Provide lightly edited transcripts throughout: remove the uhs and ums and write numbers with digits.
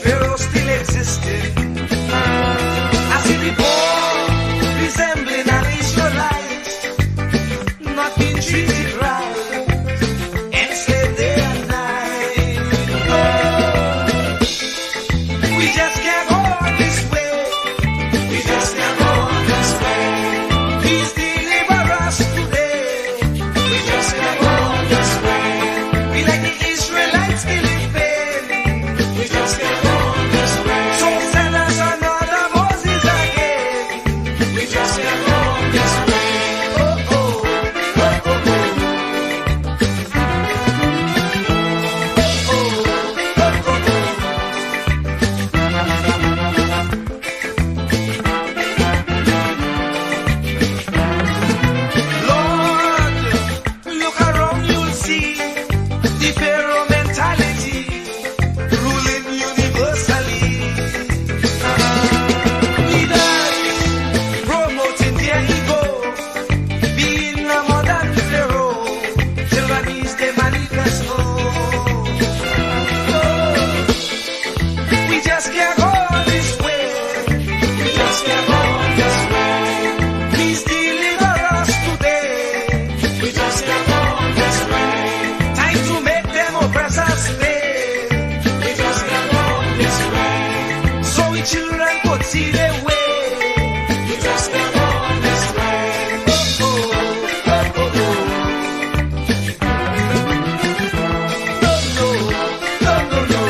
Pharaoh still existed. I see the boy resembling an Israelite, not being treated right, enslaved day and night. We just can't go on this way. We just can't go on this way. Please deliver us today. We just can't go on this way. We like the Israelites still in pain. We just can't go on this way. So send us another Moses again. We just can't go on this way. Oh, oh, oh, oh, oh. Lord, look around, you'll see the Pharaoh mentality ruling universally. Leaders promoting their ego, being a modern Pharaoh, tyrannies they manifesto. We just can't go this way. We just can't go this way. Please deliver us today. We just can't go this way. Time to make them oppressors pay. We just can't go this way. So we children could see their way. We just can't go this way. Oh, oh, oh, oh, oh. No, no, no, no, no.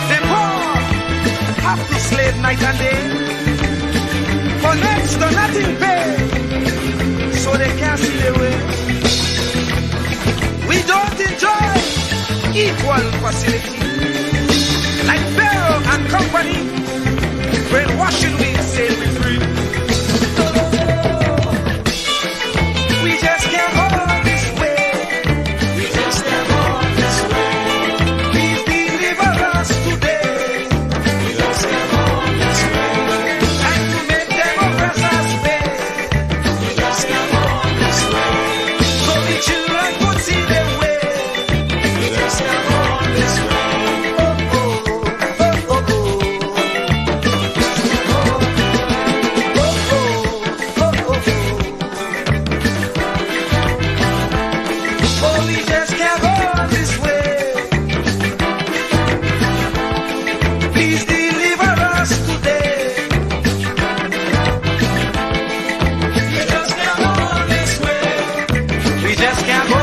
The poor have to slave night and day for next to nothing pay, so they can't see their way. We don't enjoy equal facility like Pharaoh and company. Brainwashing we say we free. We just can't go this way. We just can't go this way. Please deliver us today. We just can't go this way. Time to make them oppressors pay. We just can't go this way. So the children could see their way. We just can't go this way. Oh, oh, oh, oh, oh. Oh, we just can't go this way. Please deliver us today. We just can't go this way. We just can't go.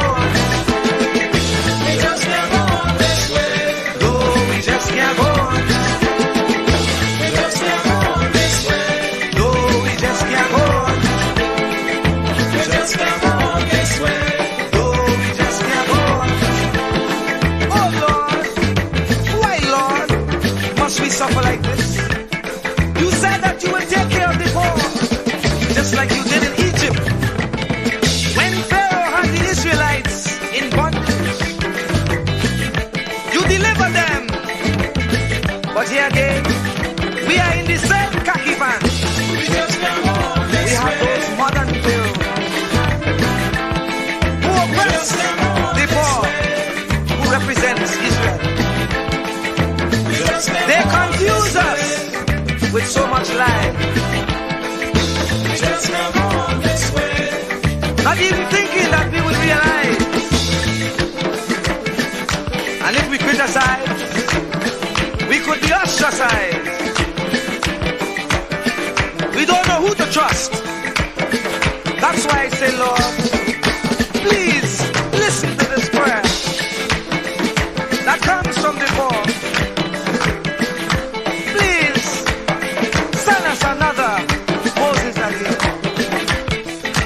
We just can't go this way. No, we just can't go. We just can't go this way. No, we just can't go. We just can't go this way. No, we just can't go. Oh Lord, why Lord must we suffer like this? You said that you will take care of the poor, just like you did in Egypt. When Pharaoh had the Israelites in bondage, you delivered them. But here again, we are in the same khaki band. We have those modern Pharaohs who oppress the poor, who represents Israel. They confuse us with so much lies, not even thinking that we will realize. And if we criticize, we could be ostracized. We don't know who to trust. That's why I say, Lord, please listen to this prayer that comes from the poor. Please send us another Moses again.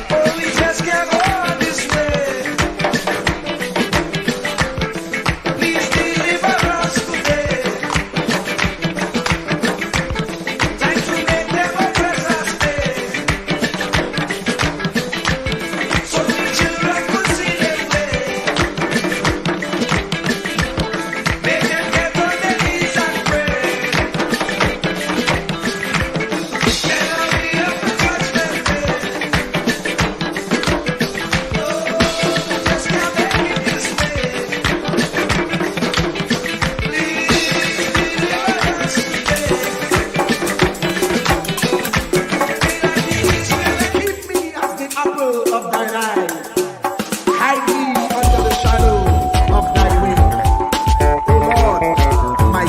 Oh, we just can't go this way. Please deliver us today. Time to make them oppressors pay.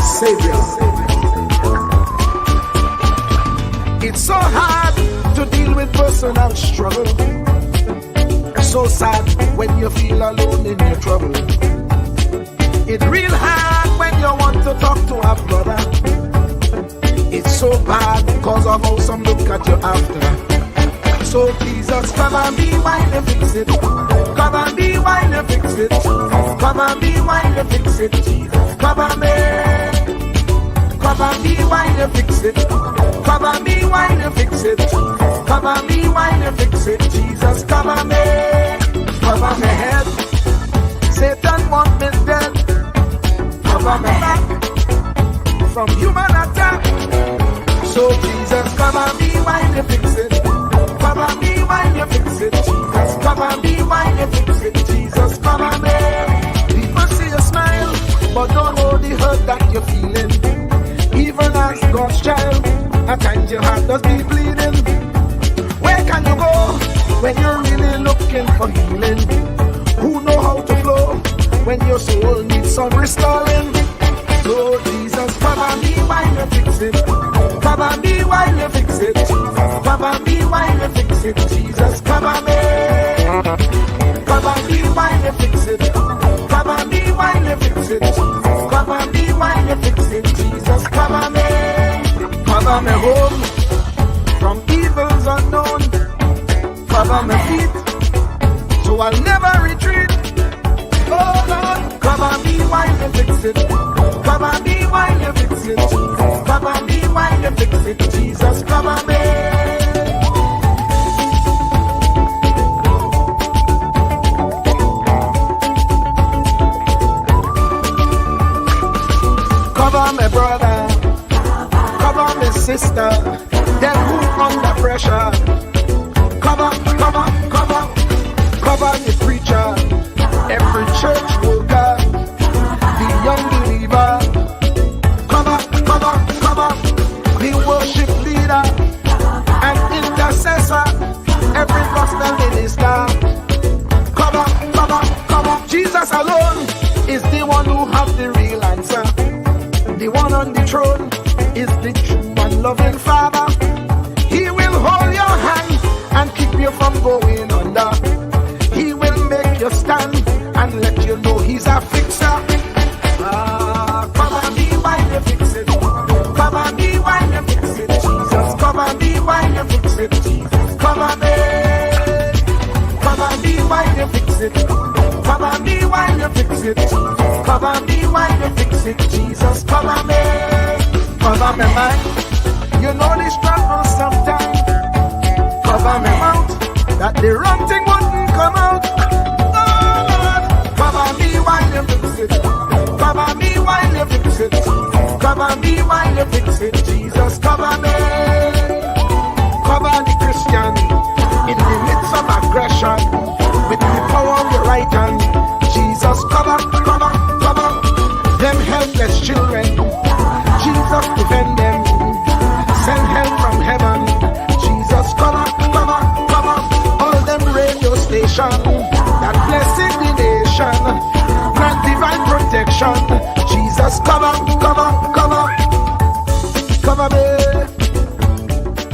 Savior. It's so hard to deal with personal struggle. It's so sad when you feel alone in your trouble. It's real hard when you want to talk to a brother. It's so bad because of how some look at you after. So Jesus, come and be while you fix it. Come and be while you fix it. Come and be while you fix it. Jesus, come and be. Come and be while you fix it. Come and be while you fix it. Come and be while you fix it. Jesus, come and be. Cover my head. Satan want me dead. Cover my back from human attack. So Jesus, come and be while you fix it. Come and be while you fix it. Jesus, come and be while you fix it. Jesus, come and be. People see you smile, but don't know the hurt that you're feeling. Even as God's child, at times your heart does be bleeding. Where can you go when you're really looking for healing? Who know how to flow when your soul needs some restoring? So Jesus, come and be while you fix it. Come and be while you fix it. Come and be while you fix it. Jesus, come and be. Come and be while you fix it. Come and be while you fix it. Come and be while you fix it. Jesus, come and be. Cover me home from evils unknown. Cover my feet so I'll never retreat. Oh Lord, come and be while you fix it. Come and be while you fix it. Come and be while you fix it. Jesus, come and be. Cover my brother, cover my sister, them who under pressure. Cover, cover, cover, cover the preacher, every church worker, the young believer. Cover, cover, cover, the worship leader and intercessor, every gospel minister. Cover, cover, cover. Jesus alone is the one who has the real answer. The one on the throne is the true and loving Father. He will hold your hand and keep you from going under. He will make you stand and let you know he's a fixer. Come and be while you fix it. Come and be while you fix it. Jesus, come and be while you fix it. Jesus, come and be. Come and be while you fix it. Come and be while you fix it. Come and be while you fix it. Jesus, come and be. Cover my mind. You know the struggle sometimes. Cover my mouth, that the wrong thing wouldn't come out. Oh Lord, cover me while you fix it. Cover me while you fix it. Cover me while you fix it. Jesus, cover me. Cover the Christian in the midst of aggression with the power of your right hand. Jesus, cover, cover, cover them helpless children. Jesus, defend them. Send help from heaven. Jesus, cover, cover, cover all them radio stations that blessing the nation. Grant divine protection. Jesus, cover, cover, cover, cover me,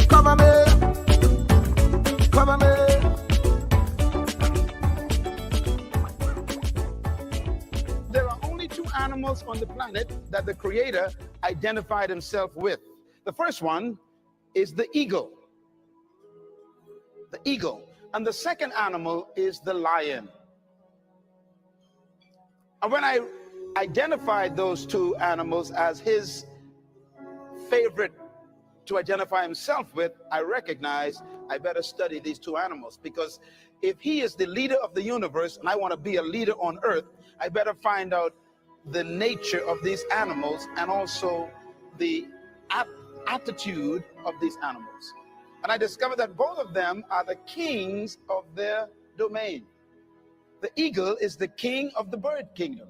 cover me, cover me. There are only two animals on the planet that the Creator identified himself with. The first one is the eagle. The eagle. And the second animal is the lion. And when I identified those two animals as his favorite to identify himself with, I recognized I better study these two animals, because if he is the leader of the universe and I want to be a leader on earth, I better find out the nature of these animals and also the attitude of these animals. And I discovered that both of them are the kings of their domain. The eagle is the king of the bird kingdom,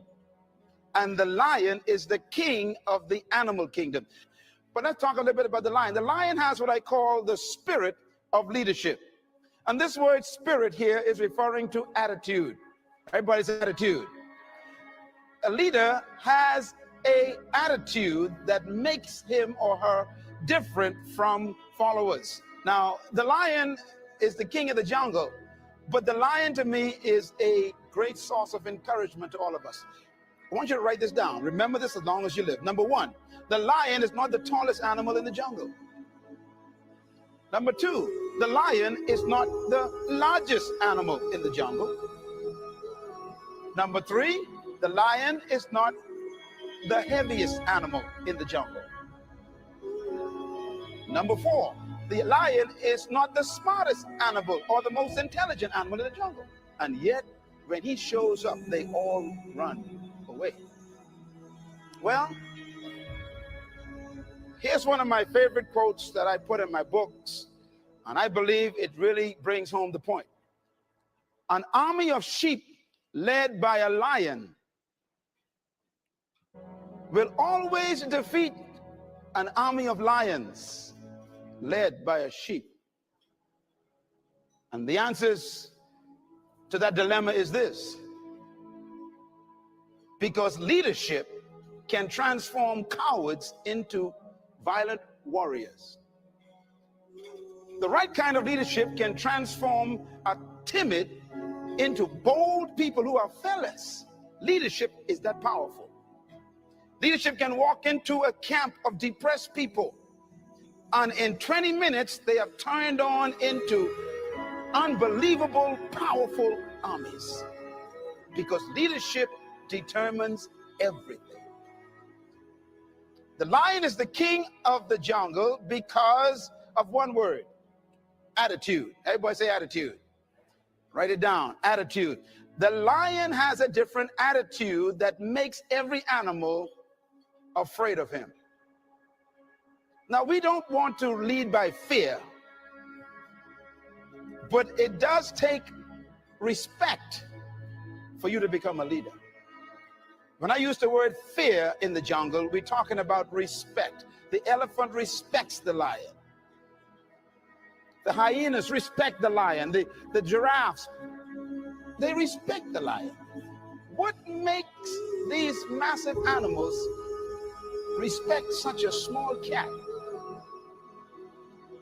and the lion is the king of the animal kingdom. But let's talk a little bit about the lion. The lion has what I call the spirit of leadership. And this word spirit here is referring to attitude. Everybody's attitude. A leader has an attitude that makes him or her different from followers. Now, the lion is the king of the jungle, but the lion to me is a great source of encouragement to all of us. I want you to write this down. Remember this as long as you live. Number one, the lion is not the tallest animal in the jungle. Number two, the lion is not the largest animal in the jungle. Number three, the lion is not the heaviest animal in the jungle. Number four, the lion is not the smartest animal or the most intelligent animal in the jungle. And yet, when he shows up, they all run away. Well, here's one of my favorite quotes that I put in my books, and I believe it really brings home the point. An army of sheep led by a lion will always defeat an army of lions led by a sheep. And the answers to that dilemma is this: because leadership can transform cowards into violent warriors. The right kind of leadership can transform a timid into bold people who are fearless. Leadership is that powerful. Leadership can walk into a camp of depressed people, and in 20 minutes, they have turned on into unbelievable, powerful armies. Because leadership determines everything. The lion is the king of the jungle because of one word: attitude. Everybody say attitude. Write it down. Attitude. The lion has a different attitude that makes every animal afraid of him. Now, we don't want to lead by fear, but it does take respect for you to become a leader. When I use the word fear in the jungle, we're talking about respect. The elephant respects the lion. The hyenas respect the lion. The giraffes, they respect the lion. What makes these massive animals respect such a small cat?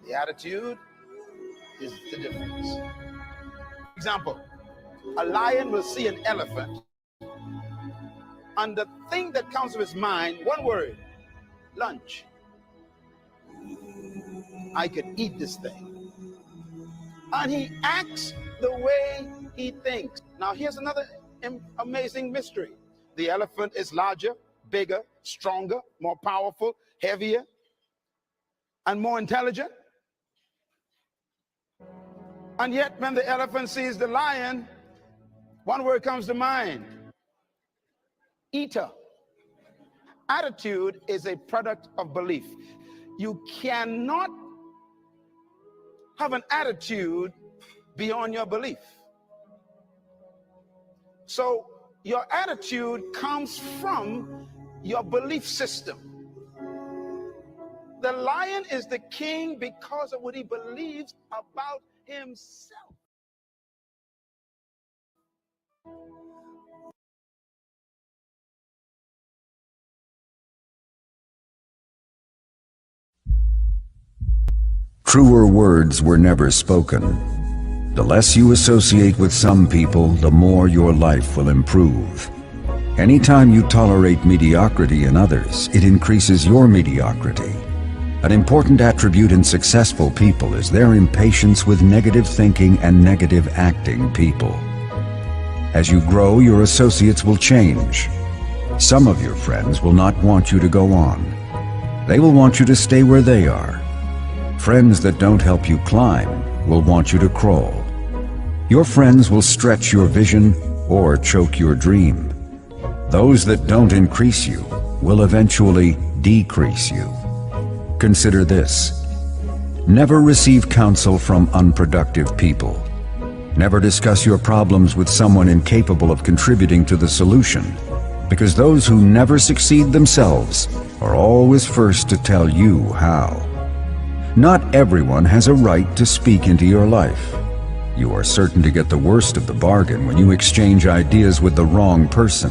The attitude is the difference. For example, a lion will see an elephant, and the thing that comes to his mind, one word: lunch. I could eat this thing. And he acts the way he thinks. Now, here's another amazing mystery. The elephant is larger, bigger, stronger, more powerful, heavier, and more intelligent. And yet, when the elephant sees the lion, one word comes to mind: eater. Attitude is a product of belief. You cannot have an attitude beyond your belief. So your attitude comes from your belief system. The lion is the king because of what he believes about himself. Truer words were never spoken. The less you associate with some people, the more your life will improve. Anytime you tolerate mediocrity in others, it increases your mediocrity. An important attribute in successful people is their impatience with negative thinking and negative acting people. As you grow, your associates will change. Some of your friends will not want you to go on. They will want you to stay where they are. Friends that don't help you climb will want you to crawl. Your friends will stretch your vision or choke your dream. Those that don't increase you will eventually decrease you. Consider this: never receive counsel from unproductive people. Never discuss your problems with someone incapable of contributing to the solution, because those who never succeed themselves are always first to tell you how. Not everyone has a right to speak into your life. You are certain to get the worst of the bargain when you exchange ideas with the wrong person.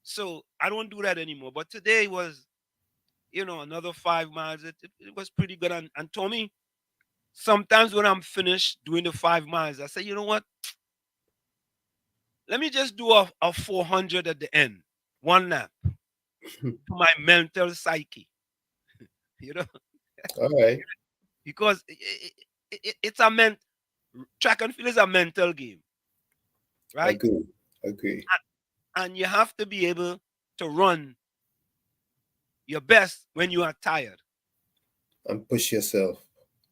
So I don't do that anymore. But today was, another 5 miles. It was pretty good. And Tommy, sometimes when I'm finished doing the 5 miles, I say, you know what? Let me just do a 400 at the end, one lap, to my mental psyche, you know, All right. because it's a track and field is a mental game, right? Agree. Agree. And you have to be able to run your best when you are tired. And push yourself.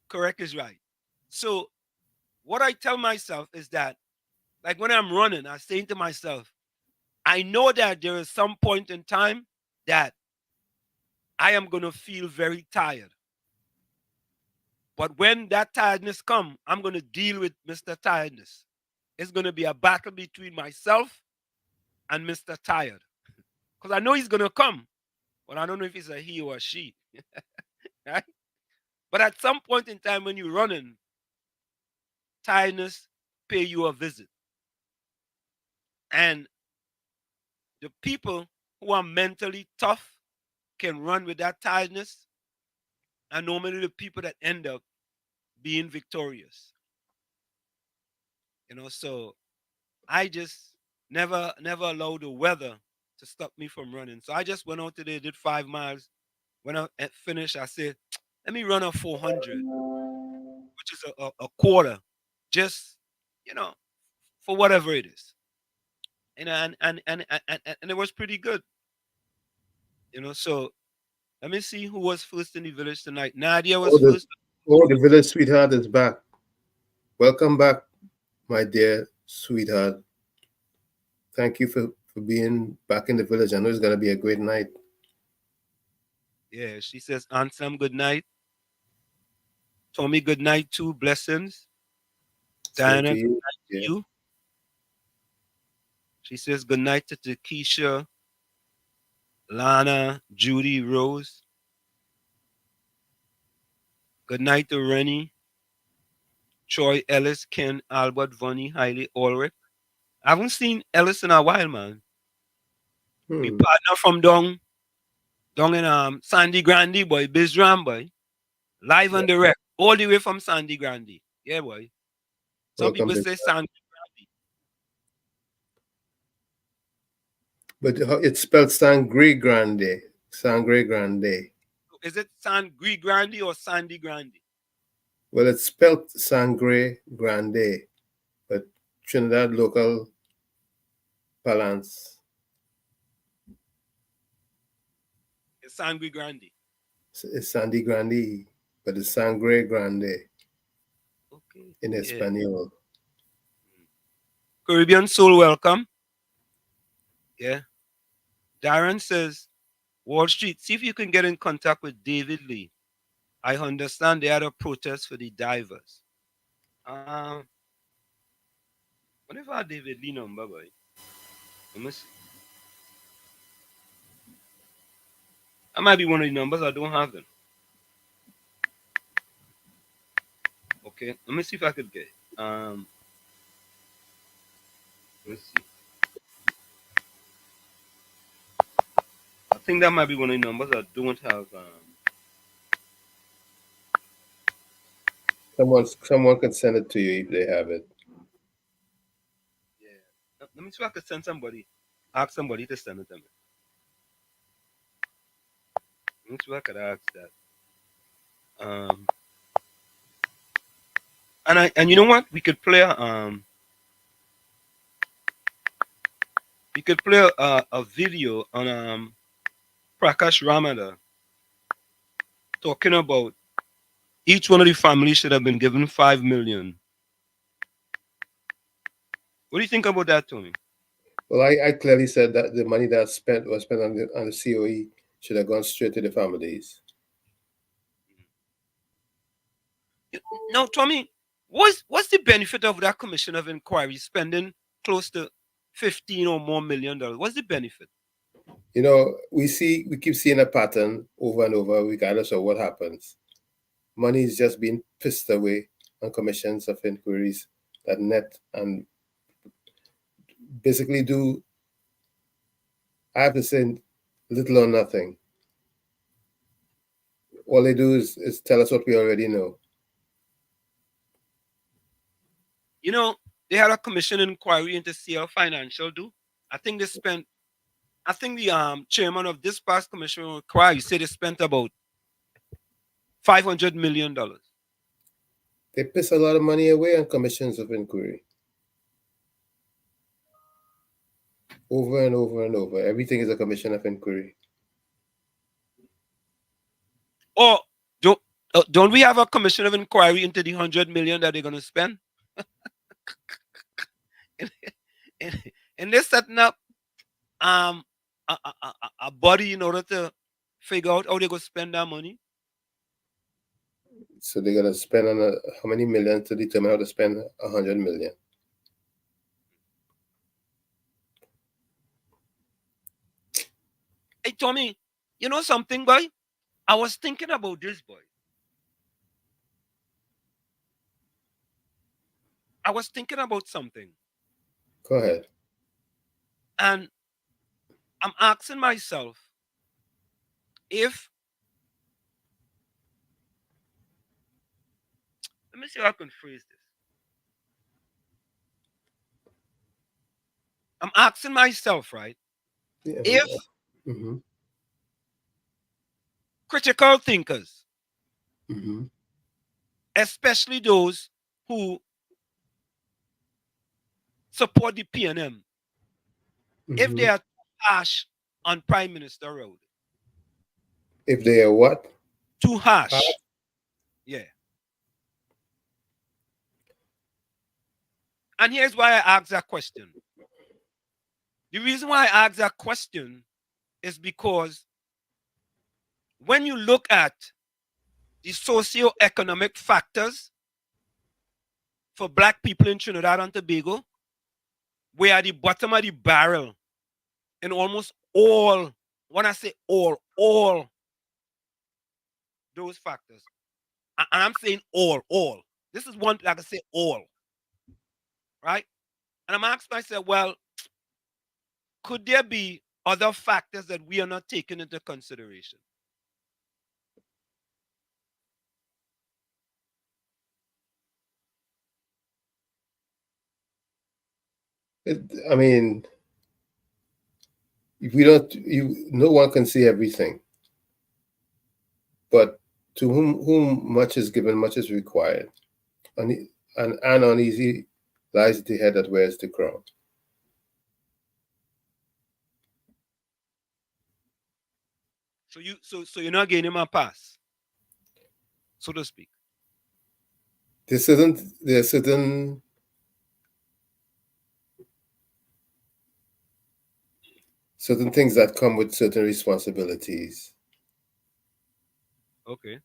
Correct is right. So what I tell myself is that, like when I'm running, I say to myself, I know that there is some point in time that I am going to feel very tired. But when that tiredness come, I'm going to deal with Mr. Tiredness. It's going to be a battle between myself and Mr. Tired. Because I know he's going to come, but I don't know if it's a he or a she. Right? But at some point in time when you're running, tiredness pay you a visit. And the people who are mentally tough can run with that tiredness, and normally the people that end up being victorious. So I just never allow the weather to stop me from running. So I just went out today, did 5 miles. When I finished, I said, let me run a 400, which is a quarter, just you know, for whatever it is. And it was pretty good. So let me see who was first in the village tonight. Nadia was Oh, first. the village sweetheart is back. Welcome back, my dear sweetheart. Thank you for being back in the village. I know it's going to be a great night. Yeah, she says, Ansem, good night. Tommy, good night too. Blessings. Same Diana, to good you. night Yeah. to you. She says, good night to Keisha, Lana, Judy, Rose. Good night to Rennie, Troy, Ellis, Ken, Albert, Vonnie, Hailey, Ulrich. I haven't seen Ellis in a while, man. My Hmm. partner from down in Sandy Grande, boy, Bizram, boy. Live Yeah. on the wreck, all the way from Sandy Grande. Yeah, boy. Some Welcome, people big say man. Sandy Grande. But it's spelled Sangre Grande. Sangre Grande. Is it Sandy Grande or Sandy Grande? Well, it's spelled Sangre Grande, but Trinidad local parlance It's Sandy Grande. is Sandy Grande, but it's Sangre Grande Okay. in Yeah. Espanol. Caribbean Soul, welcome. Yeah. Darren says, Wall Street, see if you can get in contact with David Lee. I understand they had a protest for the divers. What if I had David Lee number, boy? Let me see. That might be one of the numbers I don't have them. Okay. Let me see if I could get it. Let's see. I think that might be one of the numbers I don't have. Someone can send it to you if they have it. Yeah. Let me see if I could send somebody, ask somebody to send it to me. Let me see if I could ask that. And you know what? We could play a video on Prakash Ramada talking about each one of the families should have been given 5 million. What do you think about that, Tony? Well, I clearly said that the money that was spent on the COE should have gone straight to the families. Now, Tommy, what's the benefit of that commission of inquiry spending close to $15 or more million? What's the benefit? We keep seeing a pattern over and over, regardless of what happens. Money is just being pissed away on commissions of inquiries that net and basically do I have to say little or nothing. All they do is tell us what we already know. You know, they had a commission inquiry into CL Financial do. I think they spent, I think the chairman of this past commission inquiry said they spent about $500 million. They piss a lot of money away on commissions of inquiry. Over and over and over. Everything is a commission of inquiry. Or don't we have a commission of inquiry into the 100 million that they're going to spend? and they're setting up a body in order to figure out how they're going to spend that money. So they're gonna spend on how many million to determine how to spend 100 million. Hey Tommy, you know something, boy? I was thinking about this, boy. I was thinking about something. Go ahead. And I'm asking myself if, let me see how I can phrase this. I'm asking myself, right? Yeah. If Mm-hmm. critical thinkers, Mm-hmm. especially those who support the PNM, Mm-hmm. if they are too harsh on Prime Minister Road. If they are what? Too harsh. Yeah. And here's why I asked that question. The reason why I asked that question is because when you look at the socio-economic factors for Black people in Trinidad and Tobago, we are at the bottom of the barrel in almost all, when I say all those factors. And I'm saying all. This is one, like I say, all. Right? And I'm asking myself, well, could there be other factors that we are not taking into consideration? I mean, if we don't, no one can see everything. But to whom much is given, much is required. And uneasy lies the head that wears the crown. So you're not getting him a pass, so to speak. There are certain things that come with certain responsibilities. Okay.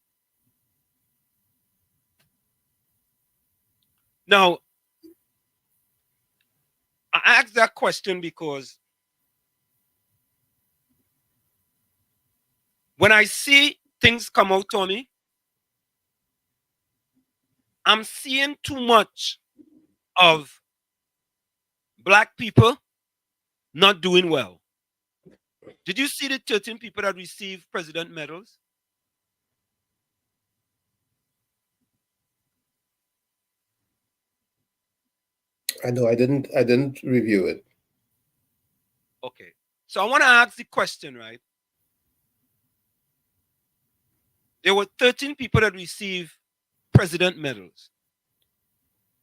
Now, I asked that question because when I see things come out, Tony, I'm seeing too much of Black people not doing well. Did you see the 13 people that received president medals? I know I didn't review it. Okay. So I want to ask the question, right? There were 13 people that received president medals.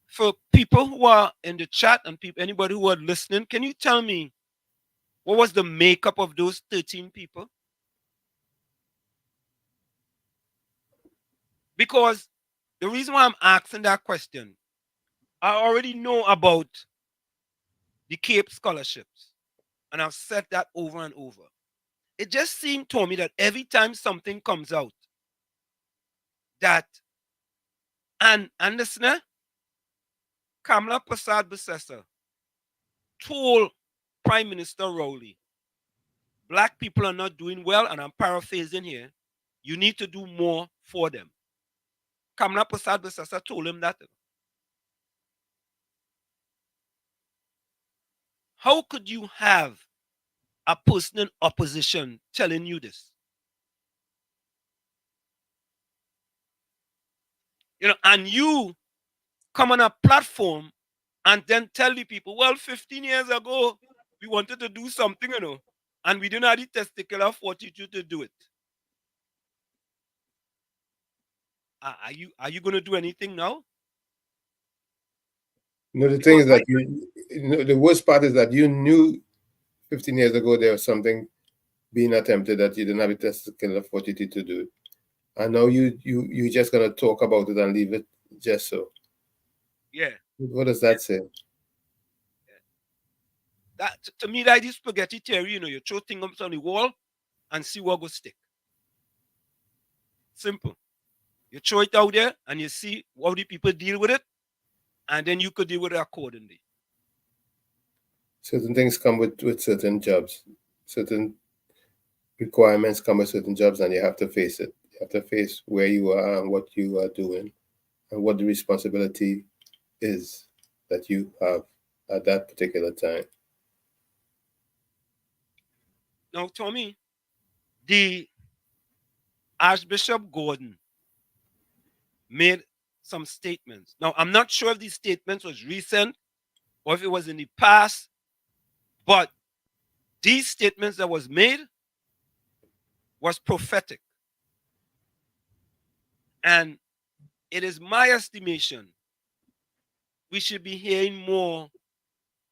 For people who are in the chat and anybody who are listening, can you tell me what was the makeup of those 13 people? Because the reason why I'm asking that question, I already know about the Cape scholarships, and I've said that over and over. It just seemed to me that every time something comes out, that and listener, Kamala Prasad Bissessa told Prime Minister Rowley, Black people are not doing well, and I'm paraphrasing here, you need to do more for them. Kamala Prasad Bissessa told him that. How could you have a person in opposition telling you this. You know, and you come on a platform and then tell the people, well, 15 years ago, we wanted to do something, you know, and we didn't have the testicular fortitude to do it. Are you going to do anything now? No, the thing is that the worst part is that you knew 15 years ago there was something being attempted that you didn't have the testicular fortitude to do it. And now you just gonna talk about it and leave it just so. Yeah. What does that say? That to me, that is spaghetti theory, you know, you throw things up on the wall and see what goes stick. Simple. You throw it out there and you see how the people deal with it, and then you could deal with it accordingly. Certain things come with certain jobs. Certain requirements come with certain jobs, and you have to face it. You have to face where you are and what you are doing and what the responsibility is that you have at that particular time. Now, Tommy, the Archbishop Gordon made some statements. Now, I'm not sure if these statements was recent or if it was in the past, but these statements that was made was prophetic. And it is my estimation we should be hearing more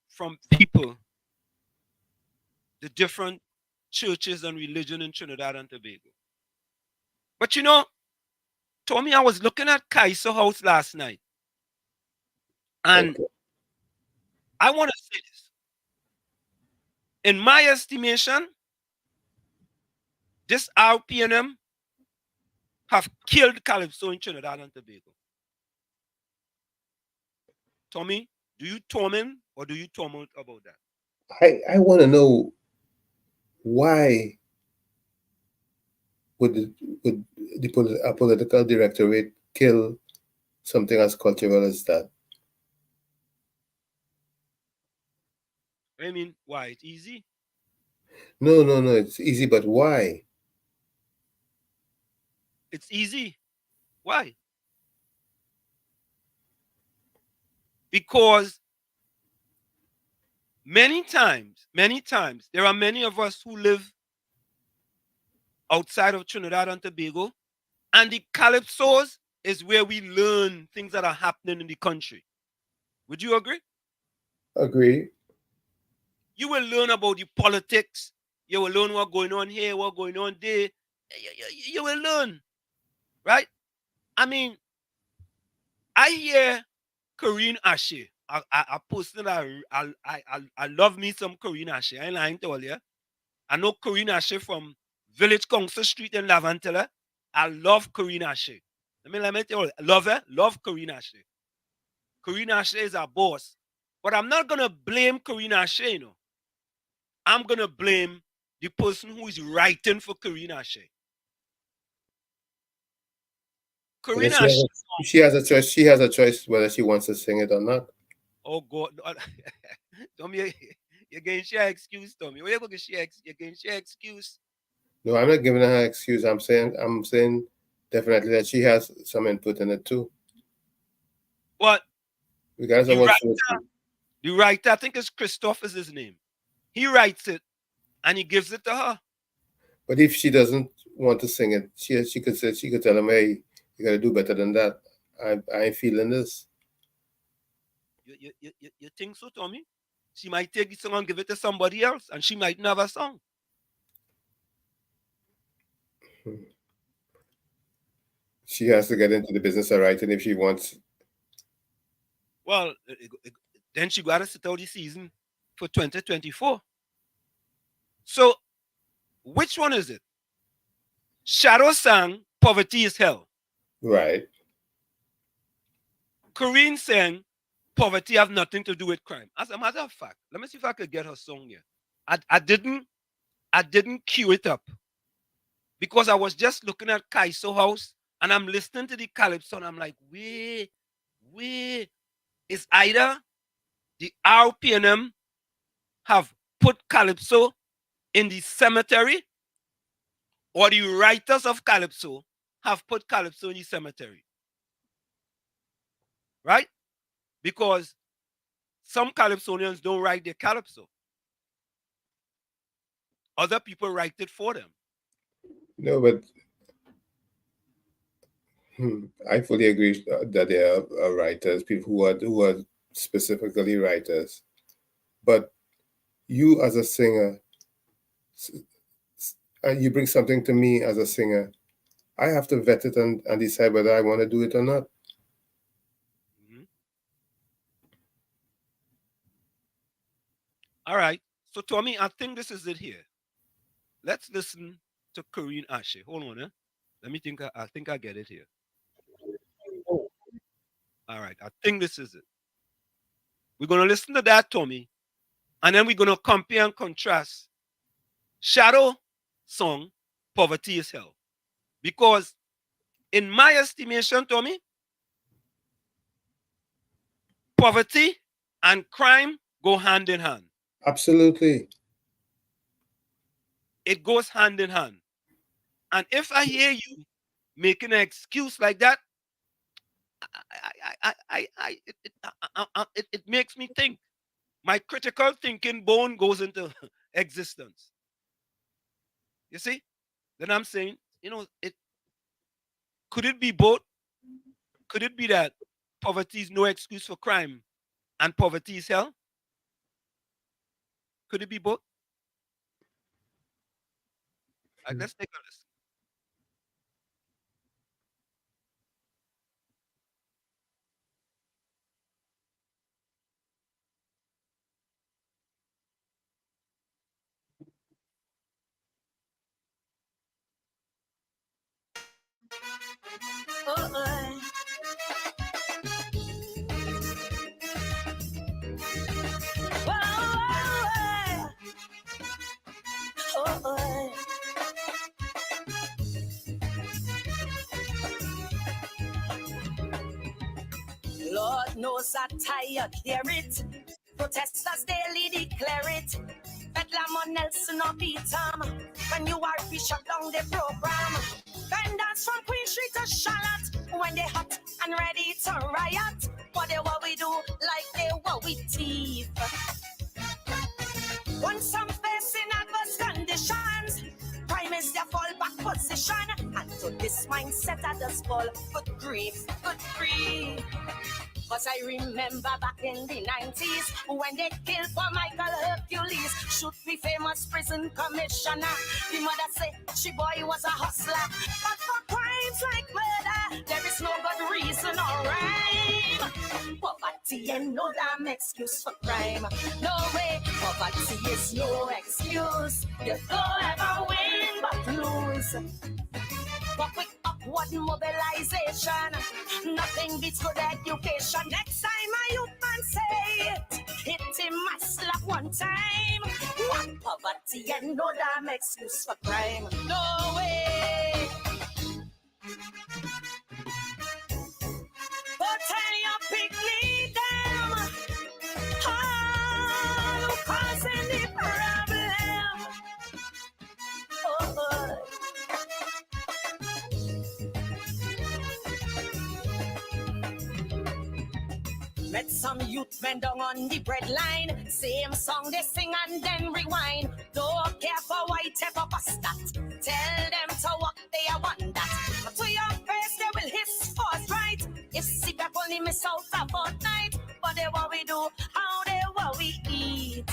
from people, the different churches and religion in Trinidad and Tobago. But you know, Tommy, I was looking at Kaiser House last night, and Okay. I want to say this. In my estimation, this RPNM have killed Calypso in Trinidad and Tobago. Tommy, do you torment or do you torment about that? I want to know why would a political directorate kill something as cultural as that? I mean, why? It's easy. No, it's easy, but why? It's easy. Why? Because many times, there are many of us who live outside of Trinidad and Tobago, and the Calypsos is where we learn things that are happening in the country. Would you agree? Agree. You will learn about the politics. You will learn what's going on here, what's going on there. You will learn, right? I mean, I hear Corinne Ashe, a person that I love me some Corinne Ashe. I ain't lying to all you. I know Corinne Ashe from Village Council Street in Lavantella. I love Corinne Ashe. Let me tell you, love her, love Corinne Ashe. Corinne Ashe is our boss. But I'm not gonna blame Corinne Ashe, you know. I'm gonna blame the person who is writing for Corinne Ashe. Corinne Ashe. She has a choice. She has a choice whether she wants to sing it or not. Oh God, Tommy, you're getting share excuse, Tommy. Where you going to share? You're getting share excuse. No, I'm not giving her an excuse. I'm saying definitely that she has some input in it too. But Regardless of what the writer, I think it's Christoph is his name. He writes it and he gives it to her. But if she doesn't want to sing it, she could tell him, hey, you gotta do better than that. I ain't feeling this. You think so, Tommy? She might take the song and give it to somebody else, and she might not have a song. She has to get into the business of writing if she wants. Well, then she got to sit out the season for 2024. So, which one is it? Shadow sang Poverty is Hell. Right. Corinne sang Poverty have nothing to do with crime. As a matter of fact, let me see if I could get her song here. I didn't cue it up because I was just looking at Kaiso House and I'm listening to the Calypso and I'm like, wait, it's either the RPNM have put Calypso in the cemetery, or the writers of Calypso have put Calypso in the cemetery. Right? Because some Calypsonians don't write their Calypso. Other people write it for them. No, but I fully agree that there are writers, people who are specifically writers. But you as a singer, you bring something to me as a singer, I have to vet it and decide whether I want to do it or not. Mm-hmm. All right. So, Tommy, I think this is it here. Let's listen to Corinne Ashe. Hold on, Let me think. I think I get it here. All right. I think this is it. We're going to listen to that, Tommy. And then we're going to compare and contrast Shadow song, Poverty is Hell. Because in my estimation, Tommy, poverty and crime go hand in hand. Absolutely. It goes hand in hand. And if I hear you making an excuse like that, it makes me think. My critical thinking bone goes into existence. You see? Then I'm saying, could it be both? Could it be that poverty is no excuse for crime and poverty is hell? Could it be both? Let's take a listen. Lord knows I'm tired, hear it. Protesters daily declare it. Bedlam on Nelson or Beatam. When you are we shut down the program. Vendors from Queen Street to Charlotte. When they hot and ready to riot. But they what we do like they what we thief. Once I'm facing adverse conditions, crime is their fallback position. And to this mindset I just fall. Good grief, good grief. But I remember back in the 90s when they killed for Michael Hercules, shoot the famous prison commissioner. The mother said she boy was a hustler. But for crimes like murder, there is no good reason or rhyme. Poverty ain't no damn excuse for crime. No way, poverty is no excuse. You don't ever win but lose. But with upward mobilization, nothing beats good education. Next time a youth man say it, hit him a slap one time. What poverty and no damn excuse for crime. No way. But tell your picnic them, all who causing the problem. Oh. Met some youth men down on the bread line. Same song they sing and then rewind. Don't care for white pepper stat. Tell them to walk, they are want that. But to your face they will hiss first, right? If see people only miss out a fortnight. But they what we do, how they what we eat.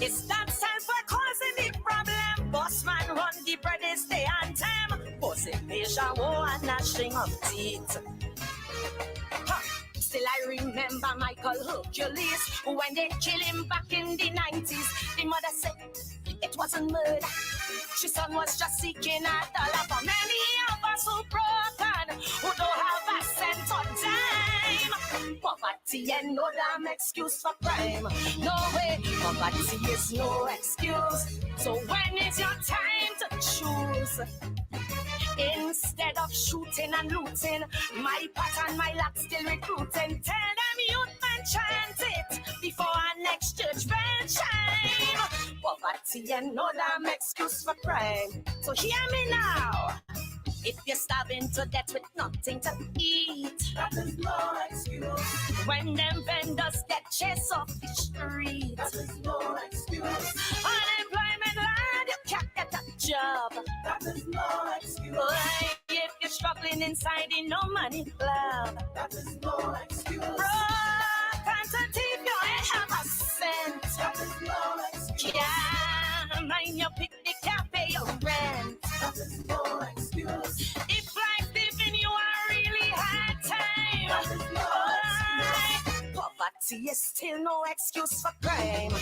It's that time for causing the problem. Boss man run the bread is the anthem. Boss it measure war and gnashing of teeth. Still I remember Michael Hercules when they killed him back in the 90s. The mother said it wasn't murder. She son was just seeking a dollar. For many of us who broken, who don't have a cent or dime. Poverty and no damn excuse for crime. No way, poverty is no excuse. So when is your time to choose? Instead of shooting and looting, my pot and my lot still recruiting. Tell them youth man chant it before our next judgment time. Poverty and no damn excuse for crime. So hear me now. If you're starving to death with nothing to eat, that is no excuse. When them vendors get chased off the street, that is no excuse. Unemployment line, you can't get a job, that is no excuse. Boy, if you're struggling inside in no money club, that is no excuse. Broke and to thief, you ain't have a cent, that is no excuse. Yeah, mind your picnic, can't pay your rent, that is no excuse. If life giving you a really hard time, that is no excuse. Poverty is still no excuse for crime.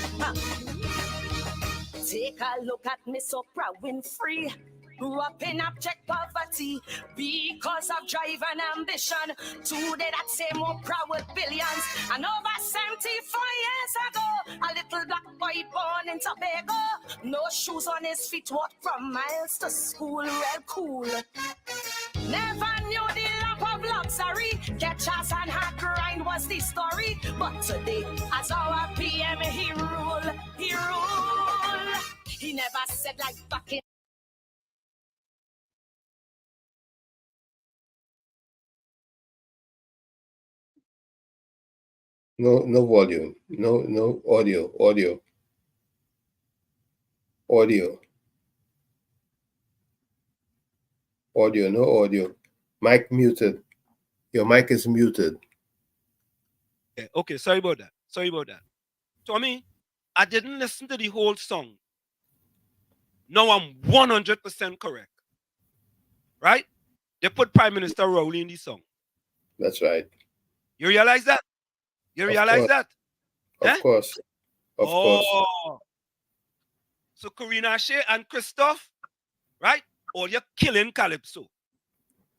Take a look at Miss Oprah Winfrey. Grew up in abject poverty because of drive and ambition. Today that same Oprah with billions. And over 74 years ago, a little black boy born in Tobago. No shoes on his feet, walked from miles to school, real cool. Never knew the love of luxury. Catch us and hard grind was the story. But today, as our PM, he rule, he rule. He never said like back in. No volume. No audio. No audio. Mic muted. Your mic is muted. Okay, sorry about that. Tommy, I didn't listen to the whole song. No, I'm 100% correct. Right? They put Prime Minister Rowley in the song. That's right. You realize that? You realize that? Of course. Of course. So Karina Shea and Christoph, right? Or you're killing Calypso.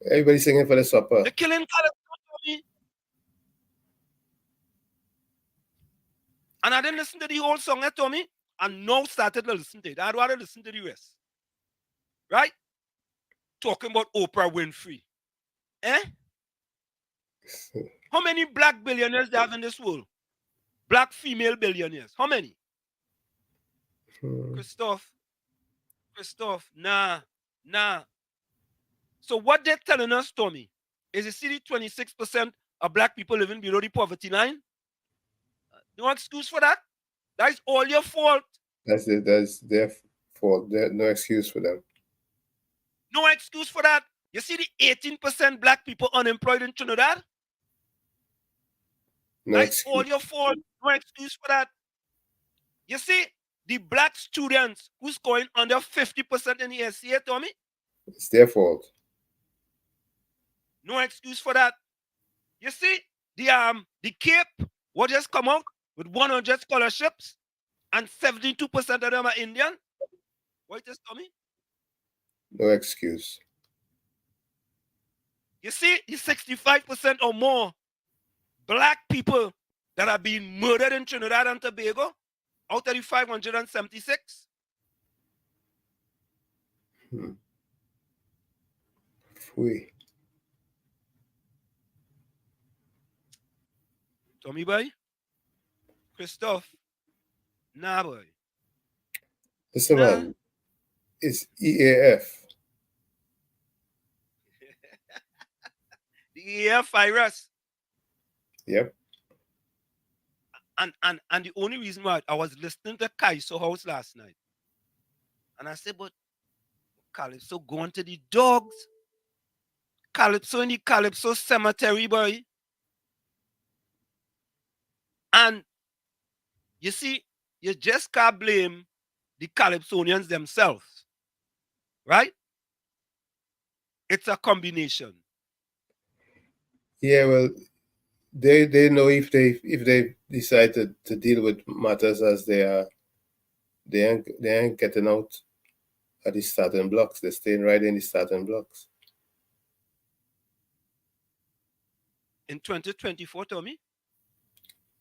Everybody singing for the supper. They're killing Calypso, Tommy. And I didn't listen to the whole song, Tommy. And now started to listen to it. I'd rather listen to the rest. Right? Talking about Oprah Winfrey. How many black billionaires they have in this world? Black female billionaires. How many? Christoph, nah. So what they're telling us, Tommy, is you see the 26% of black people living below the poverty line? No excuse for that. That is all your fault. That's their fault. There's no excuse for them. No excuse for that. You see the 18% black people unemployed in Trinidad? No That's excuse. all your fault. No excuse for that. You see, the black students who's scoring under 50% in the SCA, Tommy? It's their fault. No excuse for that. You see, the Cape will just come out with 100 scholarships and 72% of them are Indian. What is Tommy? No excuse. You see, the 65% or more black people that are being murdered in Trinidad and Tobago out of the 576. Fui. Tommy boy? Christoph? Nah, boy. Listen, man. It's EAF. The EAF virus. Yep. And the only reason why I was listening to Kaiso House last night. And I said, but Calypso going to the dogs. Calypso in the Calypso cemetery, boy. And you see, you just can't blame the Calypsonians themselves. Right? It's a combination. Yeah, well, they know if they decide to deal with matters as they are, they ain't getting out at the starting blocks. They're staying right in the starting blocks. In 2024, Tommy?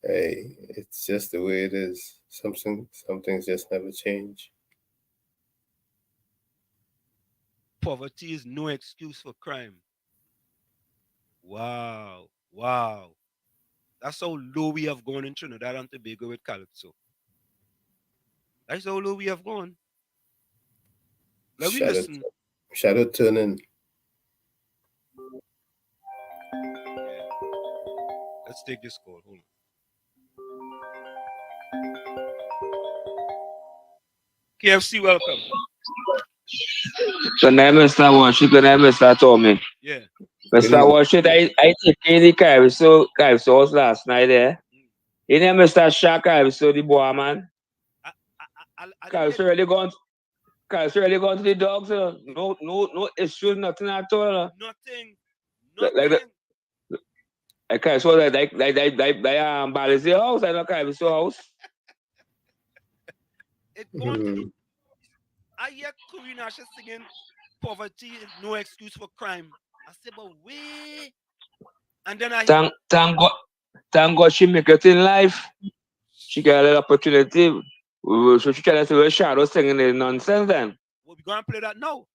Hey, it's just the way it is. Some things just never change. Poverty is no excuse for crime. Wow. That's how low we have gone in Trinidad and Tobago with Calypso. That's how low we have gone. Let me Shadow, listen. shadow turning. Let's take this call. Hold on. KFC, welcome. So now Mr. Worship and then Mr. Tommy. Yeah. Mr. Worship, I took in the Calypso house last night there. You know Mr. Shaq Calypso, the boy man. Calypso really gone to the dogs, no issues, nothing at all. Nothing. Okay, so they balance the house, I know Calypso house. It gone to the, I hear Karina she's singing poverty is no excuse for crime. I said, but wait. And then I thank God she make it in life. She got an opportunity. So she can't say Shadow singing the nonsense then. Well, we're gonna play that now.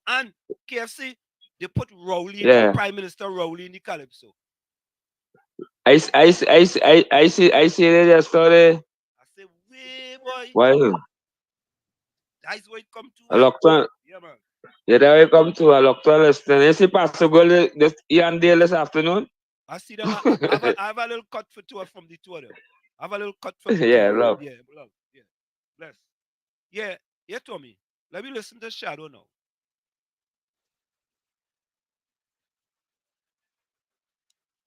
And KFC, they put Rowley, Prime Minister Rowley in the Calypso. I see it yesterday. I said, wait, boy. Why? That's where it come to. I looked on. Yeah, man. Yeah, there we come to. I looked on listening. You see Pastor Gold this afternoon? I see them. I have a little cut for two from the two of them. I have a little cut from the yeah, two. love. Yeah, love. Yeah, bless. Yeah, Tommy. Let me listen to Shadow now.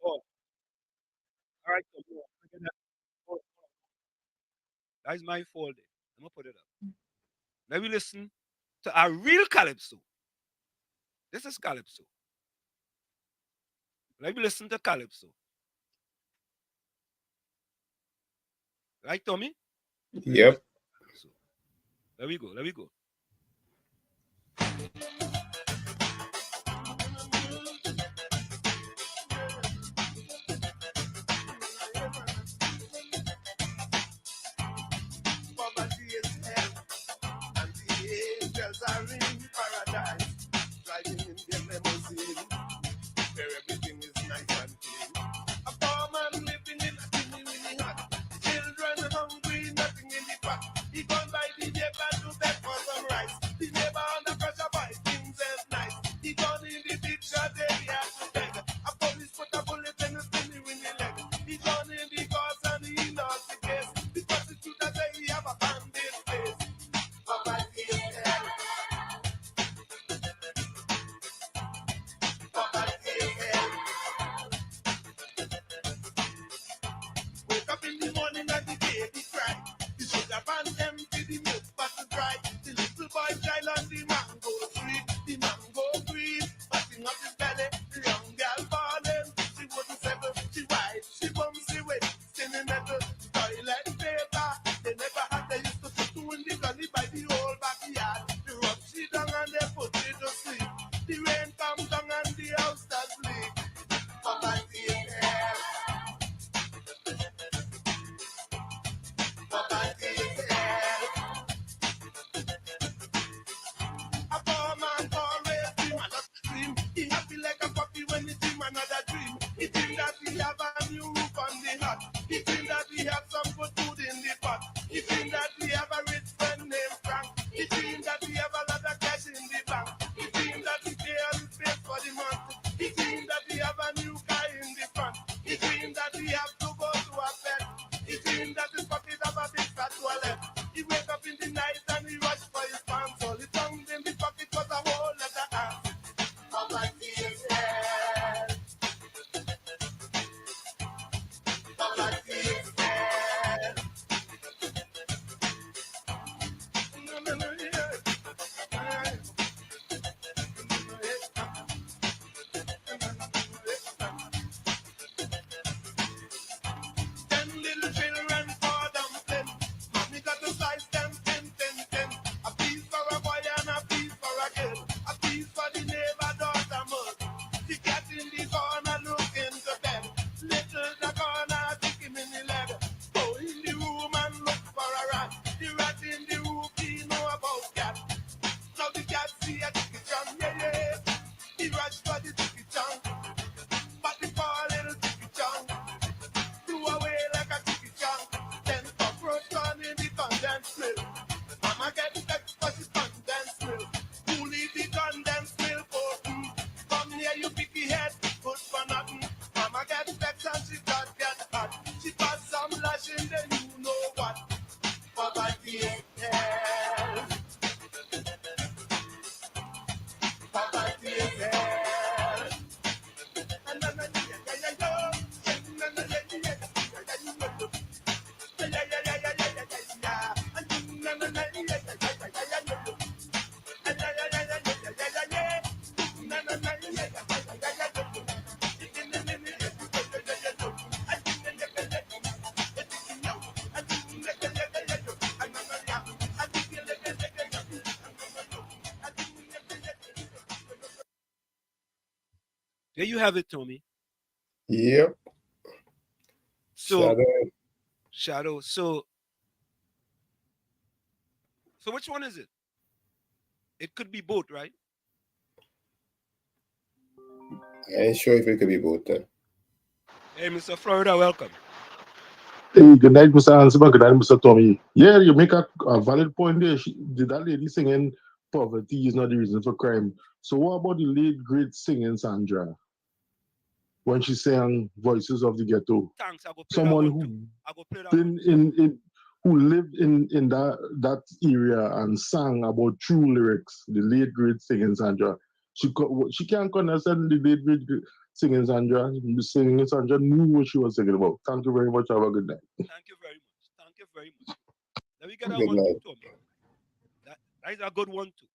Oh, all right. That's my fault. I'm gonna put it up. Let me listen to a real Calypso. This is Calypso. Let me listen to Calypso. Right, Tommy? Yep. So, let me go. Poverty is hell, and the angels are in paradise, driving in their limousine, where everything is nice and clean. A poor man living in a teeny hut, children hungry, nothing in the pot. He gone by the neighbor to beg for some rice. The neighbor under pressure by things as nice. He gone in the big shot area to beg. A police put a bullet in his winnie leg. He gone in the cause and he lost the case. The prosecutor say he have a bandit face. Poverty is hell, There you have it, Tommy. Yep. So Shadow. Shadow. So which one is it? It could be both, right? I ain't sure if it could be both then. Hey, Mr. Florida, welcome. Hey, good night, Mr. Hanselman. Good night, Mr. Tommy. Yeah, you make a valid point there. Did that lady singing poverty is not the reason for crime. So what about the late great singing Sandra? When she sang Voices of the Ghetto? Thanks, I go play Someone that one who too. I go play that been one. in who lived in that area and sang about true lyrics, the late great singing Sandra. She can't understand the late great singing Sandra. Singing Sandra knew what she was singing about. Thank you very much. Have a good night. Thank you very much. Thank you very much. Let me get that Good one night. too, Tommy. That is a good one too.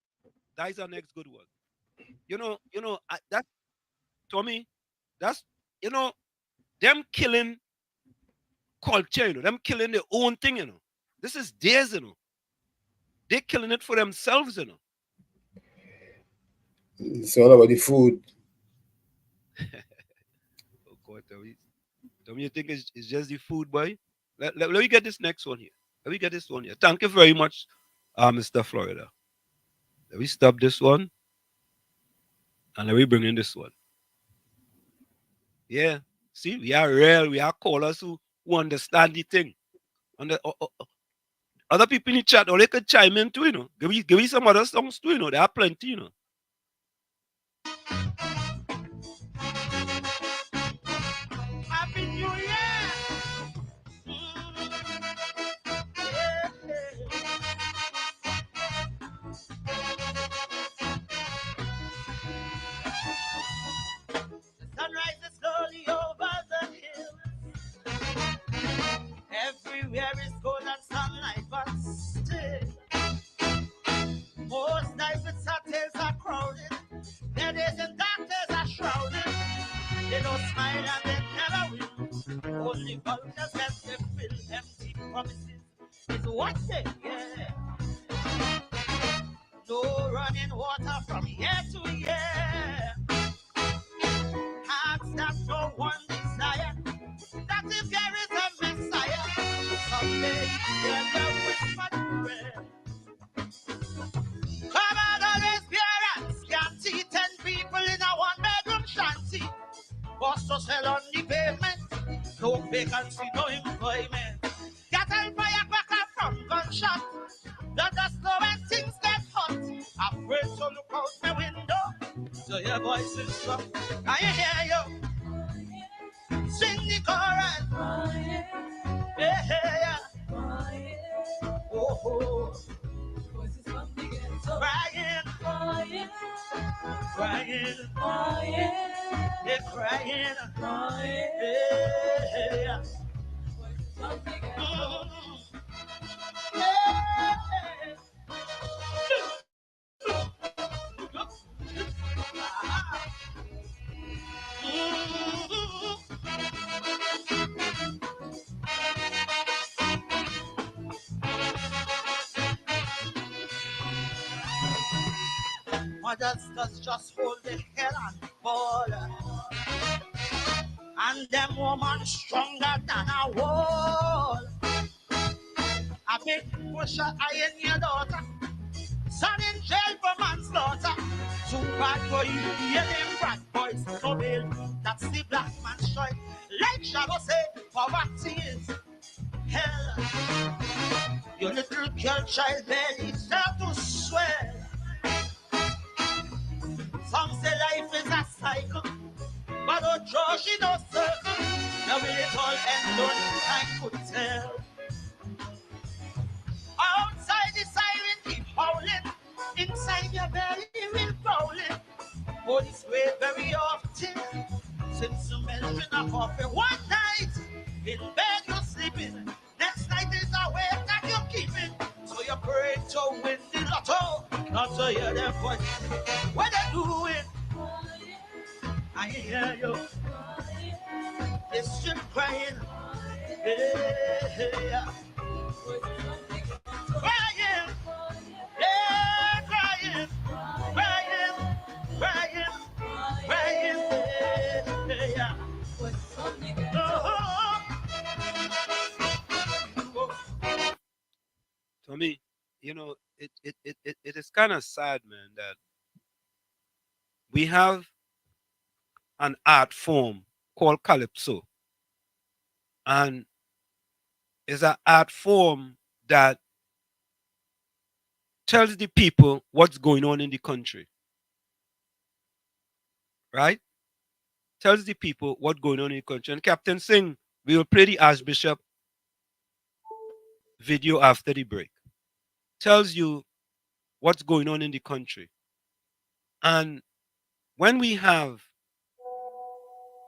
That is our next good one. That Tommy, that's them killing culture, them killing their own thing, This is theirs, They're killing it for themselves, It's all about the food. Oh God, Tommy, you think it's just the food, boy? Let me get this next one here. Let me get this one here. Thank you very much, Mr. Florida. Let me stop this one. And let me bring in this one. Yeah. See, we are real. We are callers who understand the thing. And other people in the chat, or they could chime in too, Give me some other songs too, There are plenty, Happy New Year! The sun rises slowly over the hill. Everywhere is gold and sunlight, but still, most nights with satyrs are crowded. Their days and doctors are shrouded. They don't smile and they never will. Only vultures get their fill. Empty promises is what they get. No running water from year to year. Hearts that no one desire. That if there is a Messiah, someday hear the whispered prayer. Come on, always parents can't see 10 people in a one-bedroom shanty. Boss to sell on the pavement, no vacancy, no employment. Cattle firecracker from gunshot. Let us know when things get hot. Afraid to look out my window, so your voice is strong. I hear you sing the chorus. Yeah, yeah. Oh, oh. Crying, crying, they're crying. Yeah. Mothers just hold their head and fall. And them woman stronger than a wall. I big push a iron your daughter. Son in jail for manslaughter. Too bad for you, hear them bad boys no bail. That's the black man's choice. Like Shadow say, poverty is hell. Your little girl child belly start to swell. Some say life is a cycle, but don't draw she no circle. Now will it all end on time could tell. Outside the siren keep howling, inside your belly will growling. Oh, this way very often, since you mentioned a coffee one night, in bed you're sleeping, next night is a way that you're keeping. So you pray to win the lotto, not to hear them voice. What they doing? I hear you. They're still crying. Yeah. Crying. Yeah, crying. Crying. Crying. Crying. kind of sad, man, that we have an art form called calypso, and it's an art form that tells the people what's going on in the country, right? Tells the people what's going on in the country. And Captain Singh, we will play the Archbishop video after the break. Tells you what's going on in the country. And when we have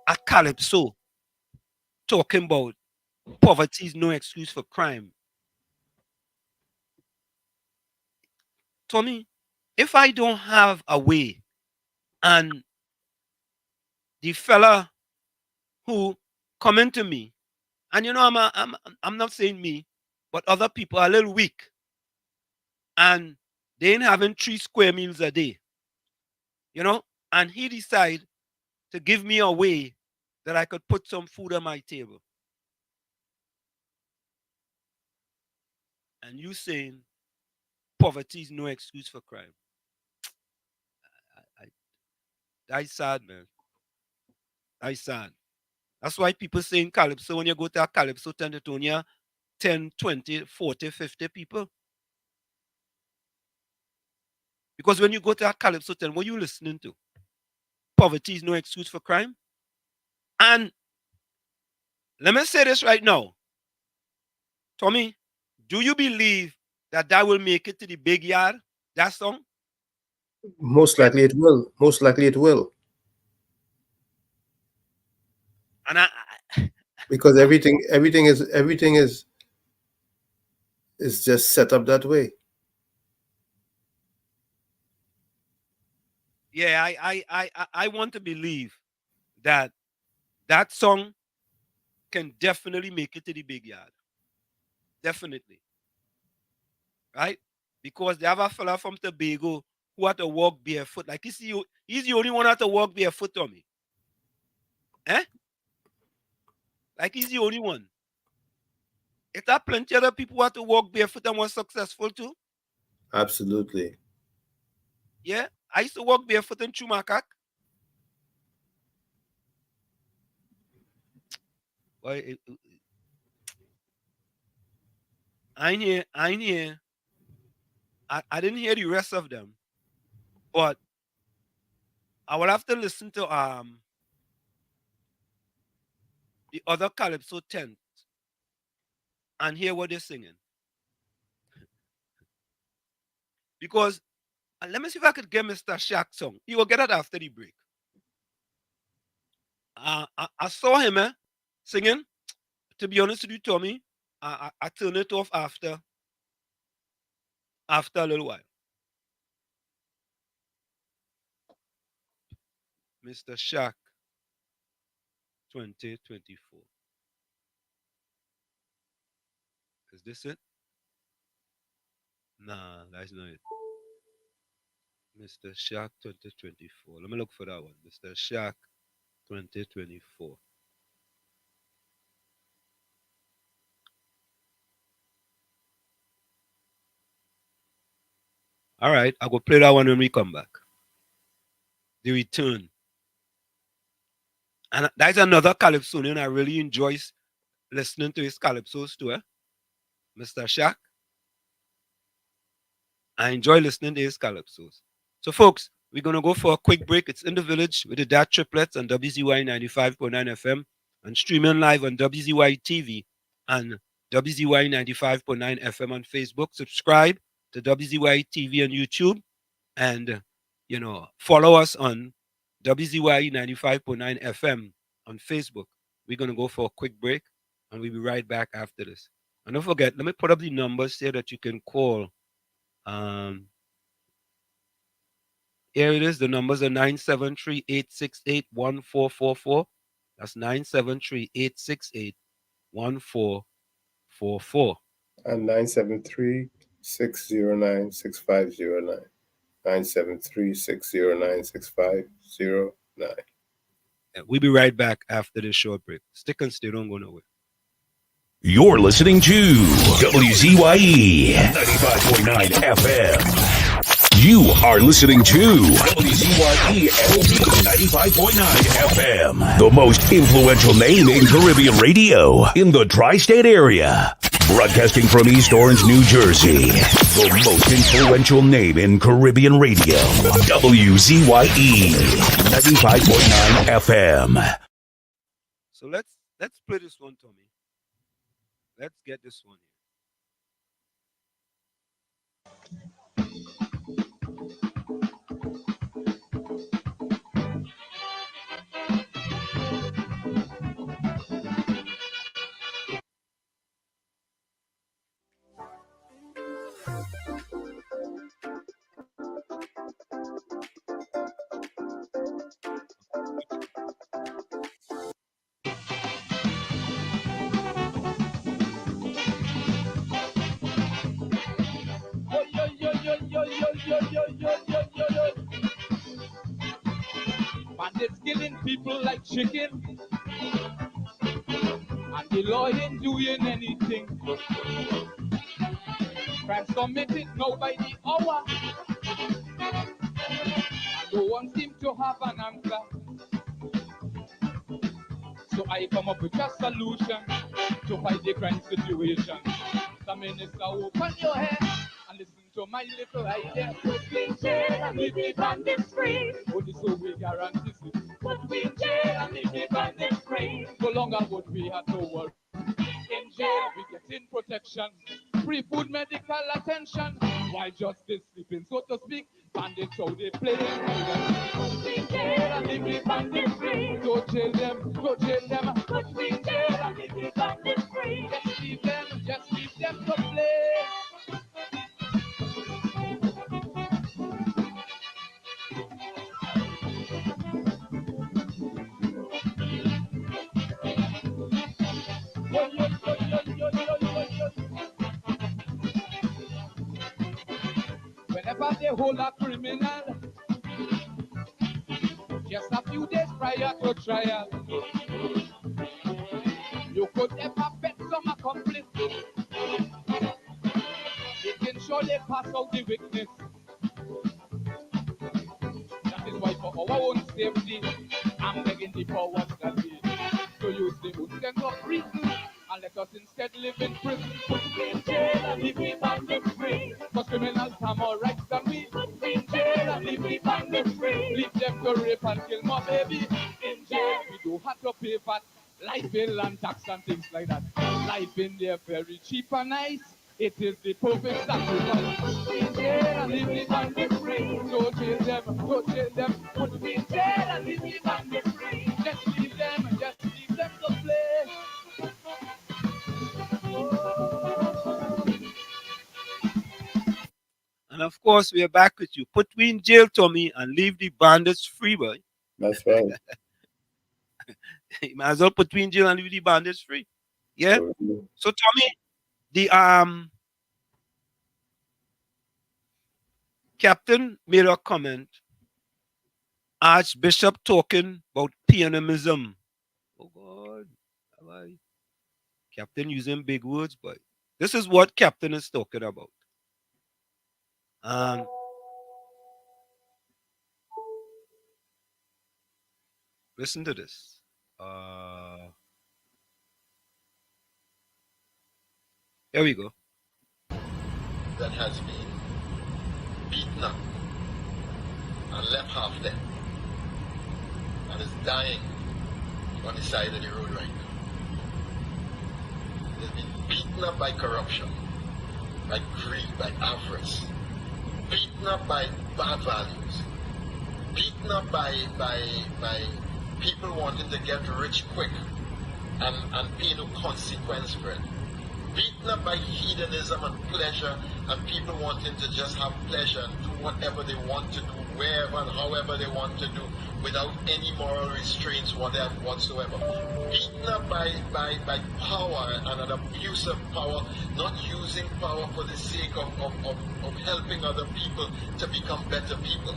a calypso talking about poverty is no excuse for crime, Tommy, if I don't have a way, and the fella who coming to me, and you know, I'm not saying me, but other people are a little weak, and they ain't having 3 square meals a day, you know, and he decide to give me a way that I could put some food on my table. And you saying poverty is no excuse for crime. That's sad, man. That's sad. That's why people saying calypso, when you go to a calypso tent, it's only 10, 20, 40, 50 people. Because when you go to a calypso tent, what are you listening to? Poverty is no excuse for crime. And let me say this right now. Tommy, do you believe that will make it to the big yard, that song? Most likely it will. Most likely it will. And because everything is just set up that way. Yeah, I want to believe that song can definitely make it to the big yard. Definitely. Right? Because they have a fella from Tobago who had to walk barefoot. Like he's the only one who had to walk barefoot, Tommy. Eh? Like he's the only one. Is there plenty of other people who had to walk barefoot and were successful too? Absolutely. Yeah, I used to walk barefoot in Chumakak. Boy, I didn't hear the rest of them, but I will have to listen to the other calypso tent and hear what they're singing. Because let me see if I could get Mr. Shaq's song. You will get that after the break. I saw him singing. To be honest with you, Tommy, I turned it off after a little while. Mr. Shaq 2024. Is this it? Nah, that's not it. Mr. Shaq 2024. Let me look for that one. Mr. Shaq 2024. All right, I'll go play that one when we come back. The Return. And that's another calypsonian I really enjoy listening to his calypsos too, Mr. Shaq. I enjoy listening to his calypsos. So, folks, we're going to go for a quick break. It's In the Village with the DAT Triplets on WZYE 95.9 FM and streaming live on WZYE TV and WZYE 95.9 FM on Facebook. Subscribe to WZYE TV on YouTube and, follow us on WZYE 95.9 FM on Facebook. We're going to go for a quick break and we'll be right back after this. And don't forget, let me put up the numbers here that you can call. Here it is. The numbers are 973-868-1444. That's 973-868-1444. And 973-609-6509. 973-609-6509. We'll be right back after this short break. Stick and stay, don't go nowhere. You're listening to WZYE 95.9 FM. You are listening to WZYE 95.9 FM, the most influential name in Caribbean radio in the tri-state area. Broadcasting from East Orange, New Jersey, the most influential name in Caribbean radio. WZYE 95.9 FM. So let's play this one, Tommy. Let's get this one Bandits killing people like chicken, and the law ain't doing anything. Crimes committed now by the hour, no one seems to have an answer. So I come up with a solution to fight the crime situation. The minister, open your head and listen to my little idea. Put me in jail and leave the bandits free. Only so we guarantee it. Put me in jail and leave the bandits free. No longer would we have to worry. In jail we get in protection, free food, medical attention, while justice sleeping, so to speak. Bandits how they play. Put me in jail and leave the bandits free. Go jail them, go jail them. Put me in jail and leave the bandits free. Just leave them to play. Whenever they hold a criminal, just a few days prior to trial, you could ever bet some accomplice. They can surely pass out the witness. That is why for our own safety, I'm begging the powers that be to use the good sense of reason and let us instead live in prison. Put me in jail and leave me bandits free. Cause criminals have more rights than we. Put me in jail and leave me bandits free. Leave them to rape and kill my baby. In jail we do have to pay for life bill and tax and things like that. Life in there very cheap and nice. It is the perfect sacrifice. Put me in jail and leave me bandits free. Don't jail them, don't jail them. Put me in jail and leave me bandits free. Just leave them to play. And of course, we are back with you. Put me in jail, Tommy, and leave the bandits free, boy. That's right. You might as well put me in jail and leave the bandits free. Yeah? So, Tommy, the captain made a comment. Archbishop talking about Pienism. Oh, God. Bye-bye. Captain using big words, but this is what Captain is talking about. Listen to this. Here we go. That has been beaten up and left half dead and is dying on the side of the road right now. They've been beaten up by corruption, by greed, by avarice, beaten up by bad values, beaten up by people wanting to get rich quick and pay no consequence for it. Beaten up by hedonism and pleasure and people wanting to just have pleasure and do whatever they want to do, wherever and however they want to do, without any moral restraints whatsoever. Beaten up by power and an abuse of power, not using power for the sake of helping other people to become better people.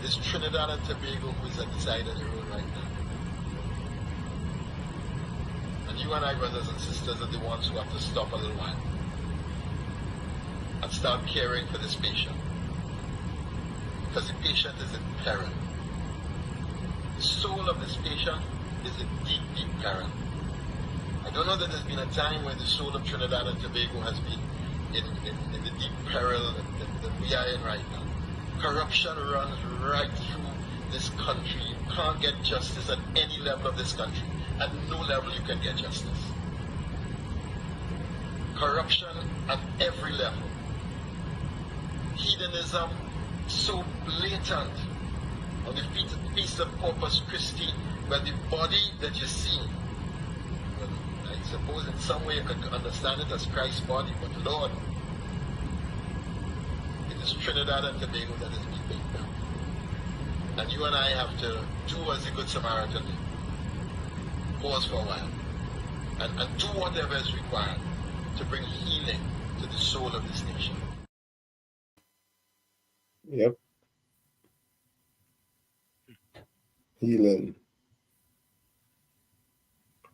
It's Trinidad and Tobago who is at the side of the road right now. And you and I, brothers and sisters, are the ones who have to stop a little while and start caring for this patient. because the patient is in peril. The soul of this patient is in deep, deep peril. I don't know that there's been a time where the soul of Trinidad and Tobago has been in the deep peril that we are in right now. Corruption runs right through this country. You can't get justice at any level of this country. At no level you can get justice. Corruption at every level. Hedonism so blatant. On the Feast of Corpus Christi, where the body that you see, well, I suppose in some way you could understand it as Christ's body, but Lord, it is Trinidad and Tobago that is being beaten down. And you and I have to do as the Good Samaritan did. Pause for a while. And do whatever is required to bring healing to the soul of this nation. Yep. Healing.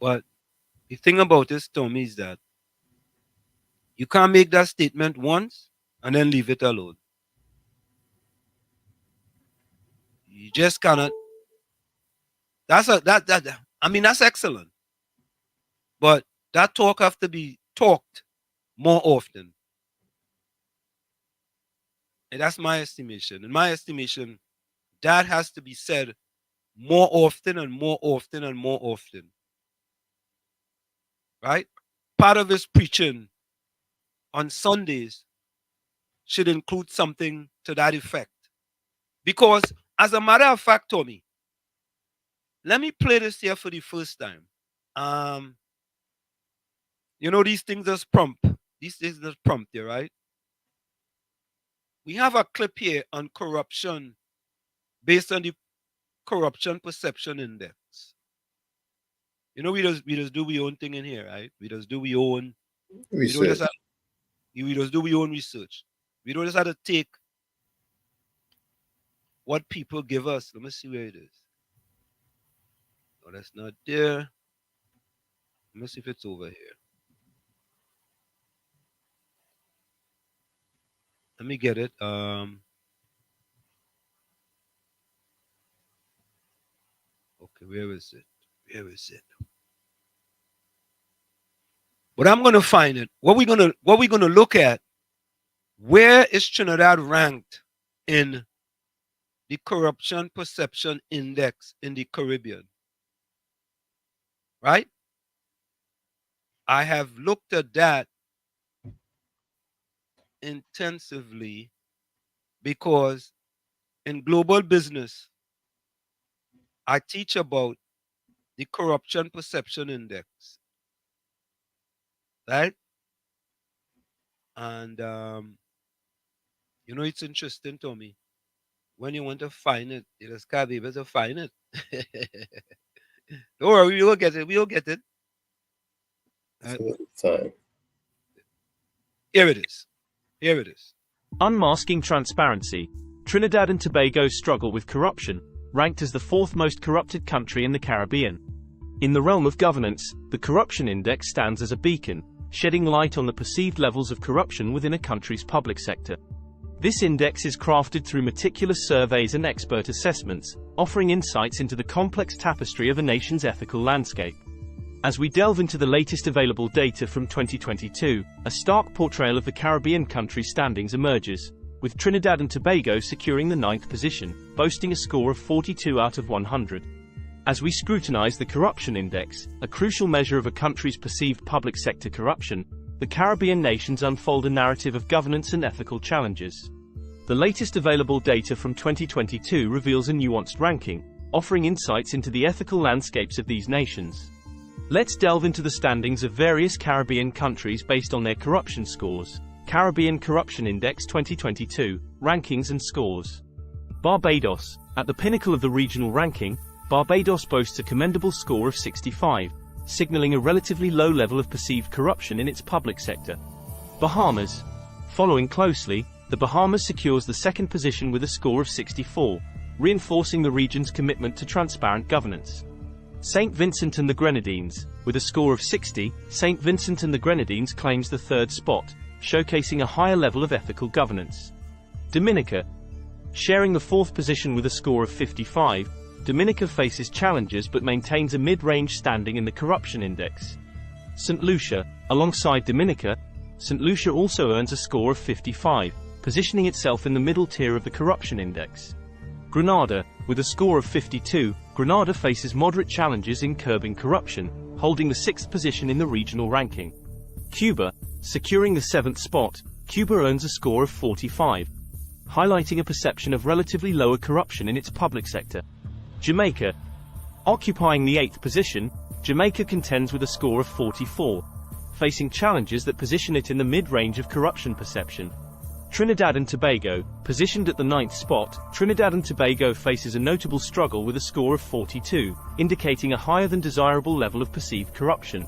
But the thing about this, Tommy, is that you can't make that statement once and then leave it alone. You just cannot. That's excellent. But that talk have to be talked more often. And that's my estimation. In my estimation, that has to be said more often and more often and more often. Right? Part of his preaching on Sundays should include something to that effect. Because, as a matter of fact, Tommy, let me play this here for the first time. You know, these things are prompt. These things are prompt here, right? We have a clip here on corruption based on the Corruption Perception Index. You know, we just do our own thing in here, right? We just do our own research. We just do our own research. We don't just have to take what people give us. Let me see where it is. No, that's not there. Let me see if it's over here. Let me get it. Okay, where is it? Where is it? But I'm gonna find it. What we're gonna look at, where is Trinidad ranked in the Corruption Perception Index in the Caribbean? Right? I have looked at that intensively because in global business, I teach about the Corruption Perception Index. Right? And, you know, it's interesting to me. When you want to find it, you just can't be able to find it. Don't worry, we will get it. We will get it. Time. Here it is. Here it is. Unmasking transparency. Trinidad and Tobago's struggle with corruption, ranked as the 4th most corrupted country in the Caribbean. In the realm of governance, the Corruption Index stands as a beacon, shedding light on the perceived levels of corruption within a country's public sector. This index is crafted through meticulous surveys and expert assessments, offering insights into the complex tapestry of a nation's ethical landscape. As we delve into the latest available data from 2022, a stark portrayal of the Caribbean country's standings emerges, with Trinidad and Tobago securing the 9th position, boasting a score of 42 out of 100. As we scrutinize the Corruption Index, a crucial measure of a country's perceived public sector corruption, the Caribbean nations unfold a narrative of governance and ethical challenges. The latest available data from 2022 reveals a nuanced ranking, offering insights into the ethical landscapes of these nations. Let's delve into the standings of various Caribbean countries based on their corruption scores. Caribbean Corruption Index 2022, Rankings and Scores. Barbados. At the pinnacle of the regional ranking, Barbados boasts a commendable score of 65, signaling a relatively low level of perceived corruption in its public sector. Bahamas. Following closely, the Bahamas secures the 2nd position with a score of 64, reinforcing the region's commitment to transparent governance. St. Vincent and the Grenadines. With a score of 60, St. Vincent and the Grenadines claims the 3rd spot, showcasing a higher level of ethical governance. Dominica. Sharing the fourth position with a score of 55, Dominica faces challenges but maintains a mid-range standing in the corruption index. St. Lucia, alongside Dominica, St. Lucia also earns a score of 55, positioning itself in the middle tier of the corruption index. Grenada, with a score of 52, Grenada faces moderate challenges in curbing corruption, holding the 6th position in the regional ranking. Cuba, securing the 7th spot, Cuba earns a score of 45, highlighting a perception of relatively lower corruption in its public sector. Jamaica, occupying the 8th position, Jamaica contends with a score of 44, facing challenges that position it in the mid-range of corruption perception. Trinidad and Tobago, positioned at the 9th spot, Trinidad and Tobago faces a notable struggle with a score of 42, indicating a higher than desirable level of perceived corruption.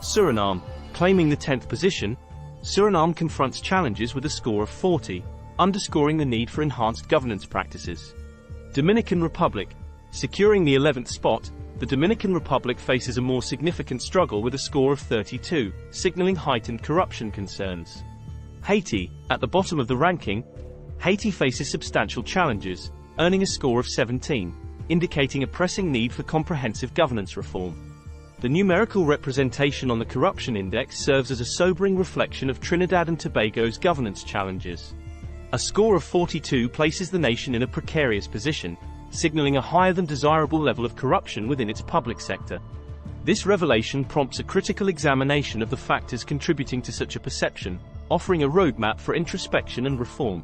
Suriname, claiming the 10th position, Suriname confronts challenges with a score of 40, underscoring the need for enhanced governance practices. Dominican Republic, securing the 11th spot, the Dominican Republic faces a more significant struggle with a score of 32, signaling heightened corruption concerns. Haiti, at the bottom of the ranking, Haiti faces substantial challenges, earning a score of 17, indicating a pressing need for comprehensive governance reform. The numerical representation on the corruption index serves as a sobering reflection of Trinidad and Tobago's governance challenges. A score of 42 places the nation in a precarious position, signaling a higher than desirable level of corruption within its public sector. This revelation prompts a critical examination of the factors contributing to such a perception, offering a roadmap for introspection and reform.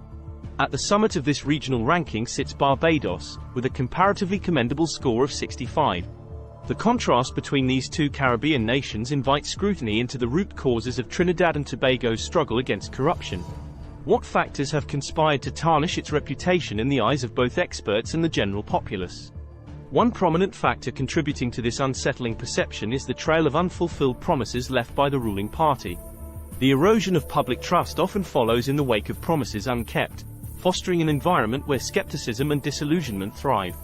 At the summit of this regional ranking sits Barbados, with a comparatively commendable score of 65. The contrast between these two Caribbean nations invites scrutiny into the root causes of Trinidad and Tobago's struggle against corruption. What factors have conspired to tarnish its reputation in the eyes of both experts and the general populace? One prominent factor contributing to this unsettling perception is the trail of unfulfilled promises left by the ruling party. The erosion of public trust often follows in the wake of promises unkept, fostering an environment where skepticism and disillusionment thrive.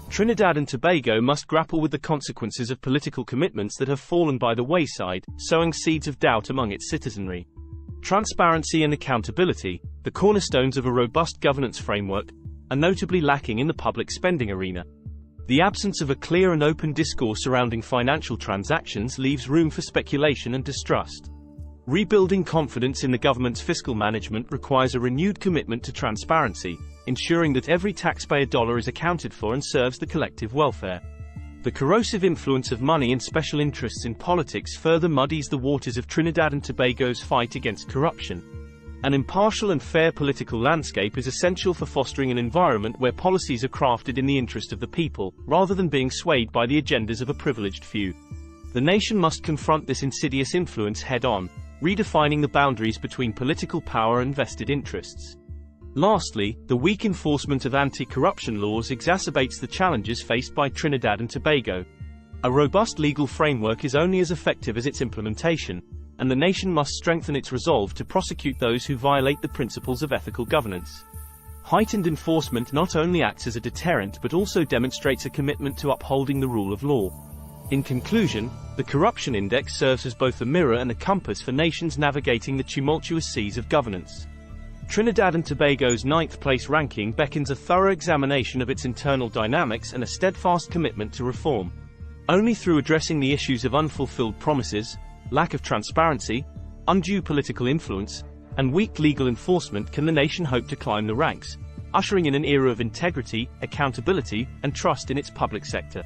Trinidad and Tobago must grapple with the consequences of political commitments that have fallen by the wayside, sowing seeds of doubt among its citizenry. Transparency and accountability, the cornerstones of a robust governance framework, are notably lacking in the public spending arena. The absence of a clear and open discourse surrounding financial transactions leaves room for speculation and distrust. Rebuilding confidence in the government's fiscal management requires a renewed commitment to transparency, ensuring that every taxpayer dollar is accounted for and serves the collective welfare. The corrosive influence of money and special interests in politics further muddies the waters of Trinidad and Tobago's fight against corruption. An impartial and fair political landscape is essential for fostering an environment where policies are crafted in the interest of the people, rather than being swayed by the agendas of a privileged few. The nation must confront this insidious influence head-on, redefining the boundaries between political power and vested interests. Lastly, the weak enforcement of anti-corruption laws exacerbates the challenges faced by Trinidad and Tobago. A robust legal framework is only as effective as its implementation, and the nation must strengthen its resolve to prosecute those who violate the principles of ethical governance. Heightened enforcement not only acts as a deterrent but also demonstrates a commitment to upholding the rule of law. In conclusion, the corruption index serves as both a mirror and a compass for nations navigating the tumultuous seas of governance. Trinidad and Tobago's 9th place ranking beckons a thorough examination of its internal dynamics and a steadfast commitment to reform. Only through addressing the issues of unfulfilled promises, lack of transparency, undue political influence, and weak legal enforcement can the nation hope to climb the ranks, ushering in an era of integrity, accountability, and trust in its public sector.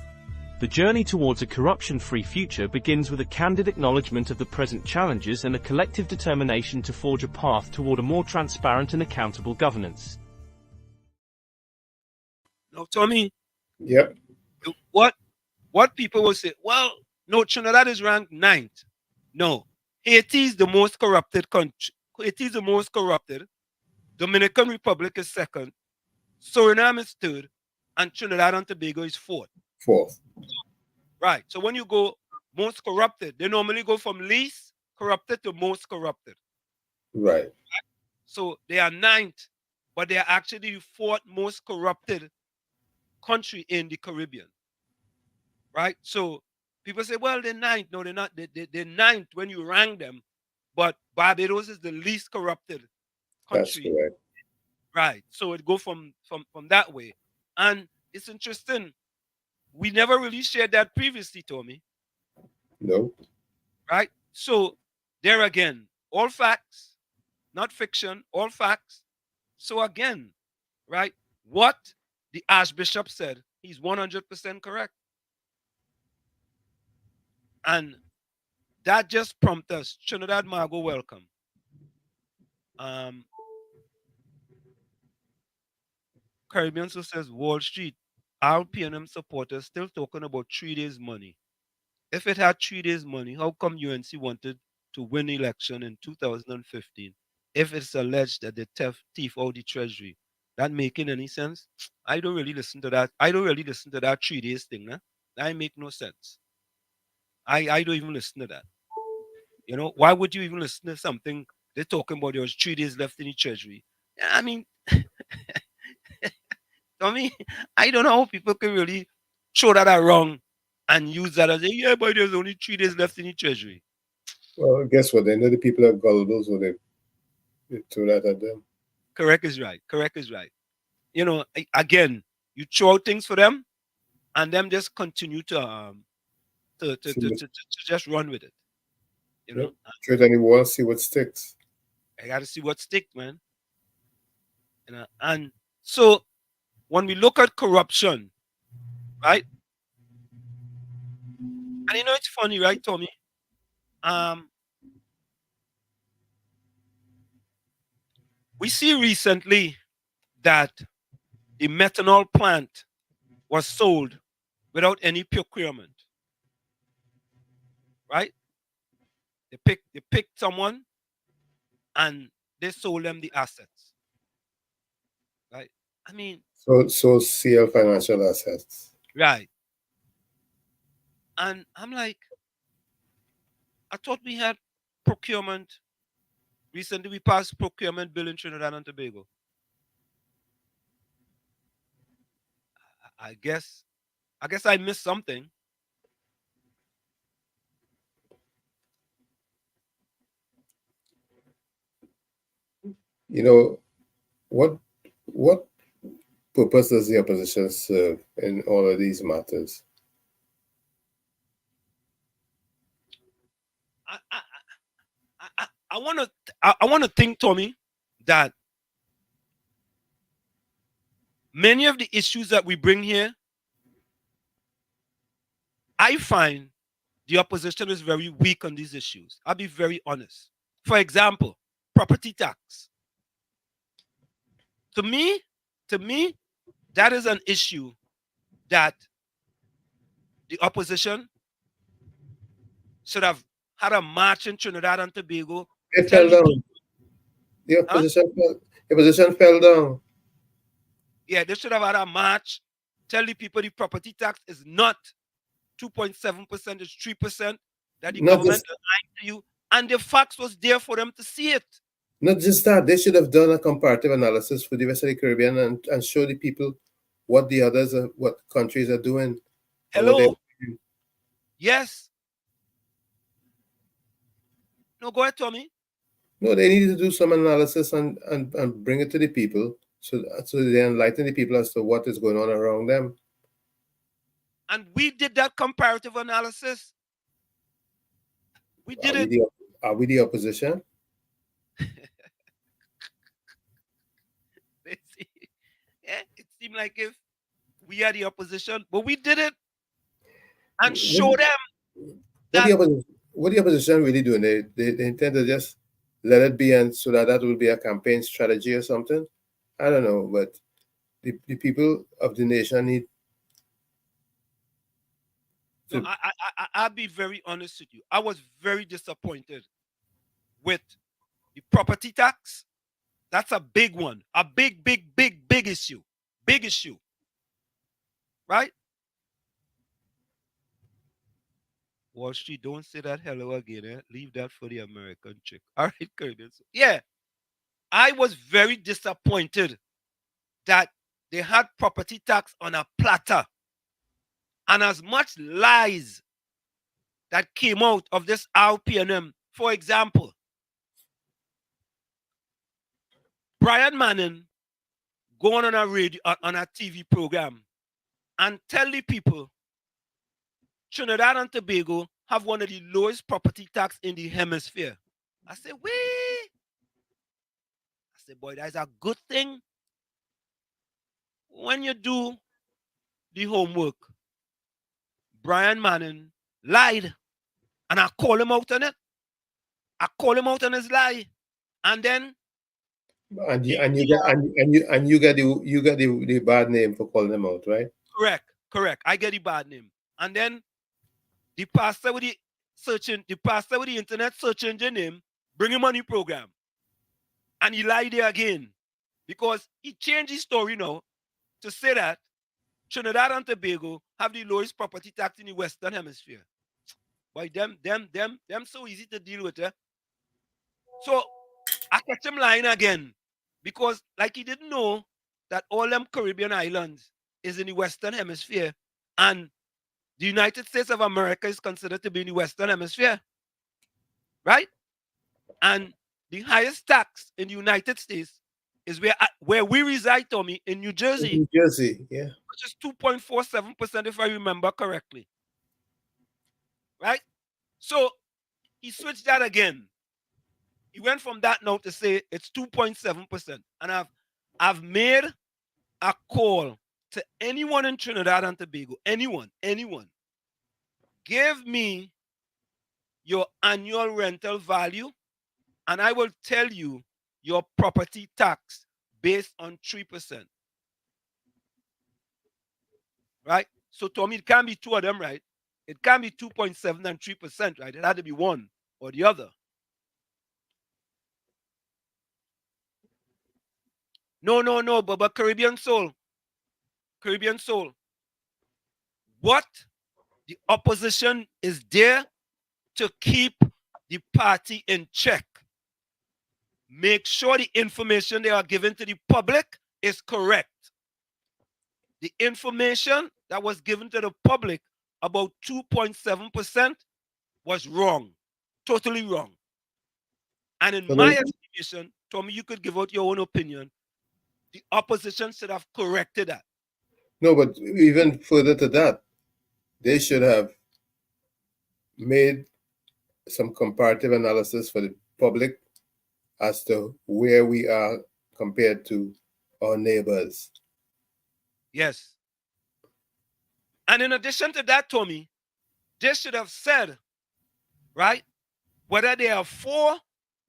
The journey towards a corruption-free future begins with a candid acknowledgement of the present challenges and a collective determination to forge a path toward a more transparent and accountable governance. Now, Tommy. Yep. What people will say, well, no, Trinidad is ranked 9th. No. Haiti is the most corrupted country. Haiti is the most corrupted. Dominican Republic is 2nd. Suriname is 3rd. And Trinidad and Tobago is 4th. 4th. Right. So when you go most corrupted, they normally go from least corrupted to most corrupted. Right. So they are 9th, but they are actually the 4th most corrupted country in the Caribbean. Right? So people say, well, they're 9th. No, they're not. They're 9th when you rank them, but Barbados is the least corrupted country. That's correct. Right. So it go from that way. And it's interesting. We never really shared that previously, Tommy. No. Right? So there again, all facts, not fiction, all facts. So again, right? What the Archbishop said, he's 100% correct. And that just prompted us. Trinidad Margot, welcome. Caribbean so says Wall Street, our PNM supporters still talking about 3 days money. If it had 3 days money, how come UNC wanted to win election in 2015 if it's alleged that the thief out the treasury? That making any sense? I don't really listen to that. I don't really listen to that 3 days thing. Nah? That make no sense. I don't even listen to that. You know, why would you even listen to something they're talking about? There was 3 days left in the treasury. I mean, I mean, I don't know how people can really throw that around and use that as a, yeah, but there's only 3 days left in the treasury. Well, guess what? They know the people are gullible, so they throw that at them. Correct is right. Correct is right. You know, again, you throw out things for them, and them just continue to just run with it. You know, throw it on the wall, see what sticks. I got to see what sticks, man. You know, and so when we look at corruption, right? And you know, it's funny, right, Tommy? We see recently that the methanol plant was sold without any procurement, right? They picked someone and they sold them the assets, right? I mean, so CL Financial Assets, right? And I'm like, I thought we had procurement. Recently, we passed procurement bill in Trinidad and Tobago. I guess I missed something. You know, what purpose does the opposition serve in all of these matters? I want to think, Tommy, that many of the issues that we bring here, I find the opposition is very weak on these issues. I'll be very honest. For example, property tax. To me, that is an issue that the opposition should have had a march in Trinidad and Tobago. It fell down. The opposition fell down. Yeah, they should have had a march. Tell the people the property tax is not 2.7%, it's 3% that the government is lying to you. And the facts was there for them to see it. Not just that, they should have done a comparative analysis for the rest of the Caribbean and show the people what the others are, what countries are doing. Hello? Yes. No, go ahead, Tommy. No, they need to do some analysis and bring it to the people so they enlighten the people as to what is going on around them. And we did that comparative analysis. We did it. Are we the opposition? Yeah, it seemed like if we are the opposition, but we did it and show them that what the opposition really doing? They intend to just let it be, and so that will be a campaign strategy or something. I don't know, but the people of the nation need. No, I'll be very honest with you. I was very disappointed with the property tax. That's a big one. A big issue. Big issue. Right? Wall Street, don't say that hello again. Eh? Leave that for the American chick. All right, Curtis. Yeah. I was very disappointed that they had property tax on a platter. And as much lies that came out of this RPNM, for example, Brian Manning go on a radio, on a TV program and tell the people Trinidad and Tobago have one of the lowest property tax in the hemisphere. I said, wait. I said, boy, that's a good thing. When you do the homework, Brian Manning lied. And I call him out on it. I call him out on his lie. And then you get the bad name for calling him out, right? Correct. I get the bad name. And then the pastor with the internet search engine name, bring him on the program. And he lied there again. Because he changed his story now to say that Trinidad and Tobago have the lowest property tax in the Western Hemisphere. Boy, them so easy to deal with, eh? So I catch him lying again. Because like he didn't know that all them Caribbean islands is in the Western Hemisphere. And the United States of America is considered to be in the Western Hemisphere. Right? And the highest tax in the United States is where we reside, Tommy, in New Jersey. New Jersey, yeah. Which is 2.47%, if I remember correctly. Right? So he switched that again. He went from that now to say it's 2.7%. And I've made a call to anyone in Trinidad and Tobago. Anyone. Give me your annual rental value, and I will tell you your property tax based on 3%. Right? So Tommy, it can't be two of them, right? It can't be 2.7 and 3%, right? It had to be one or the other. No, but Caribbean Soul. What? The opposition is there to keep the party in check. Make sure the information they are giving to the public is correct. The information that was given to the public about 2.7% was wrong. Totally wrong. And in my estimation, Tommy, you could give out your own opinion. The opposition should have corrected that. No, but even further to that, they should have made some comparative analysis for the public as to where we are compared to our neighbors. Yes. And in addition to that, Tommy, they should have said, right, whether there are 4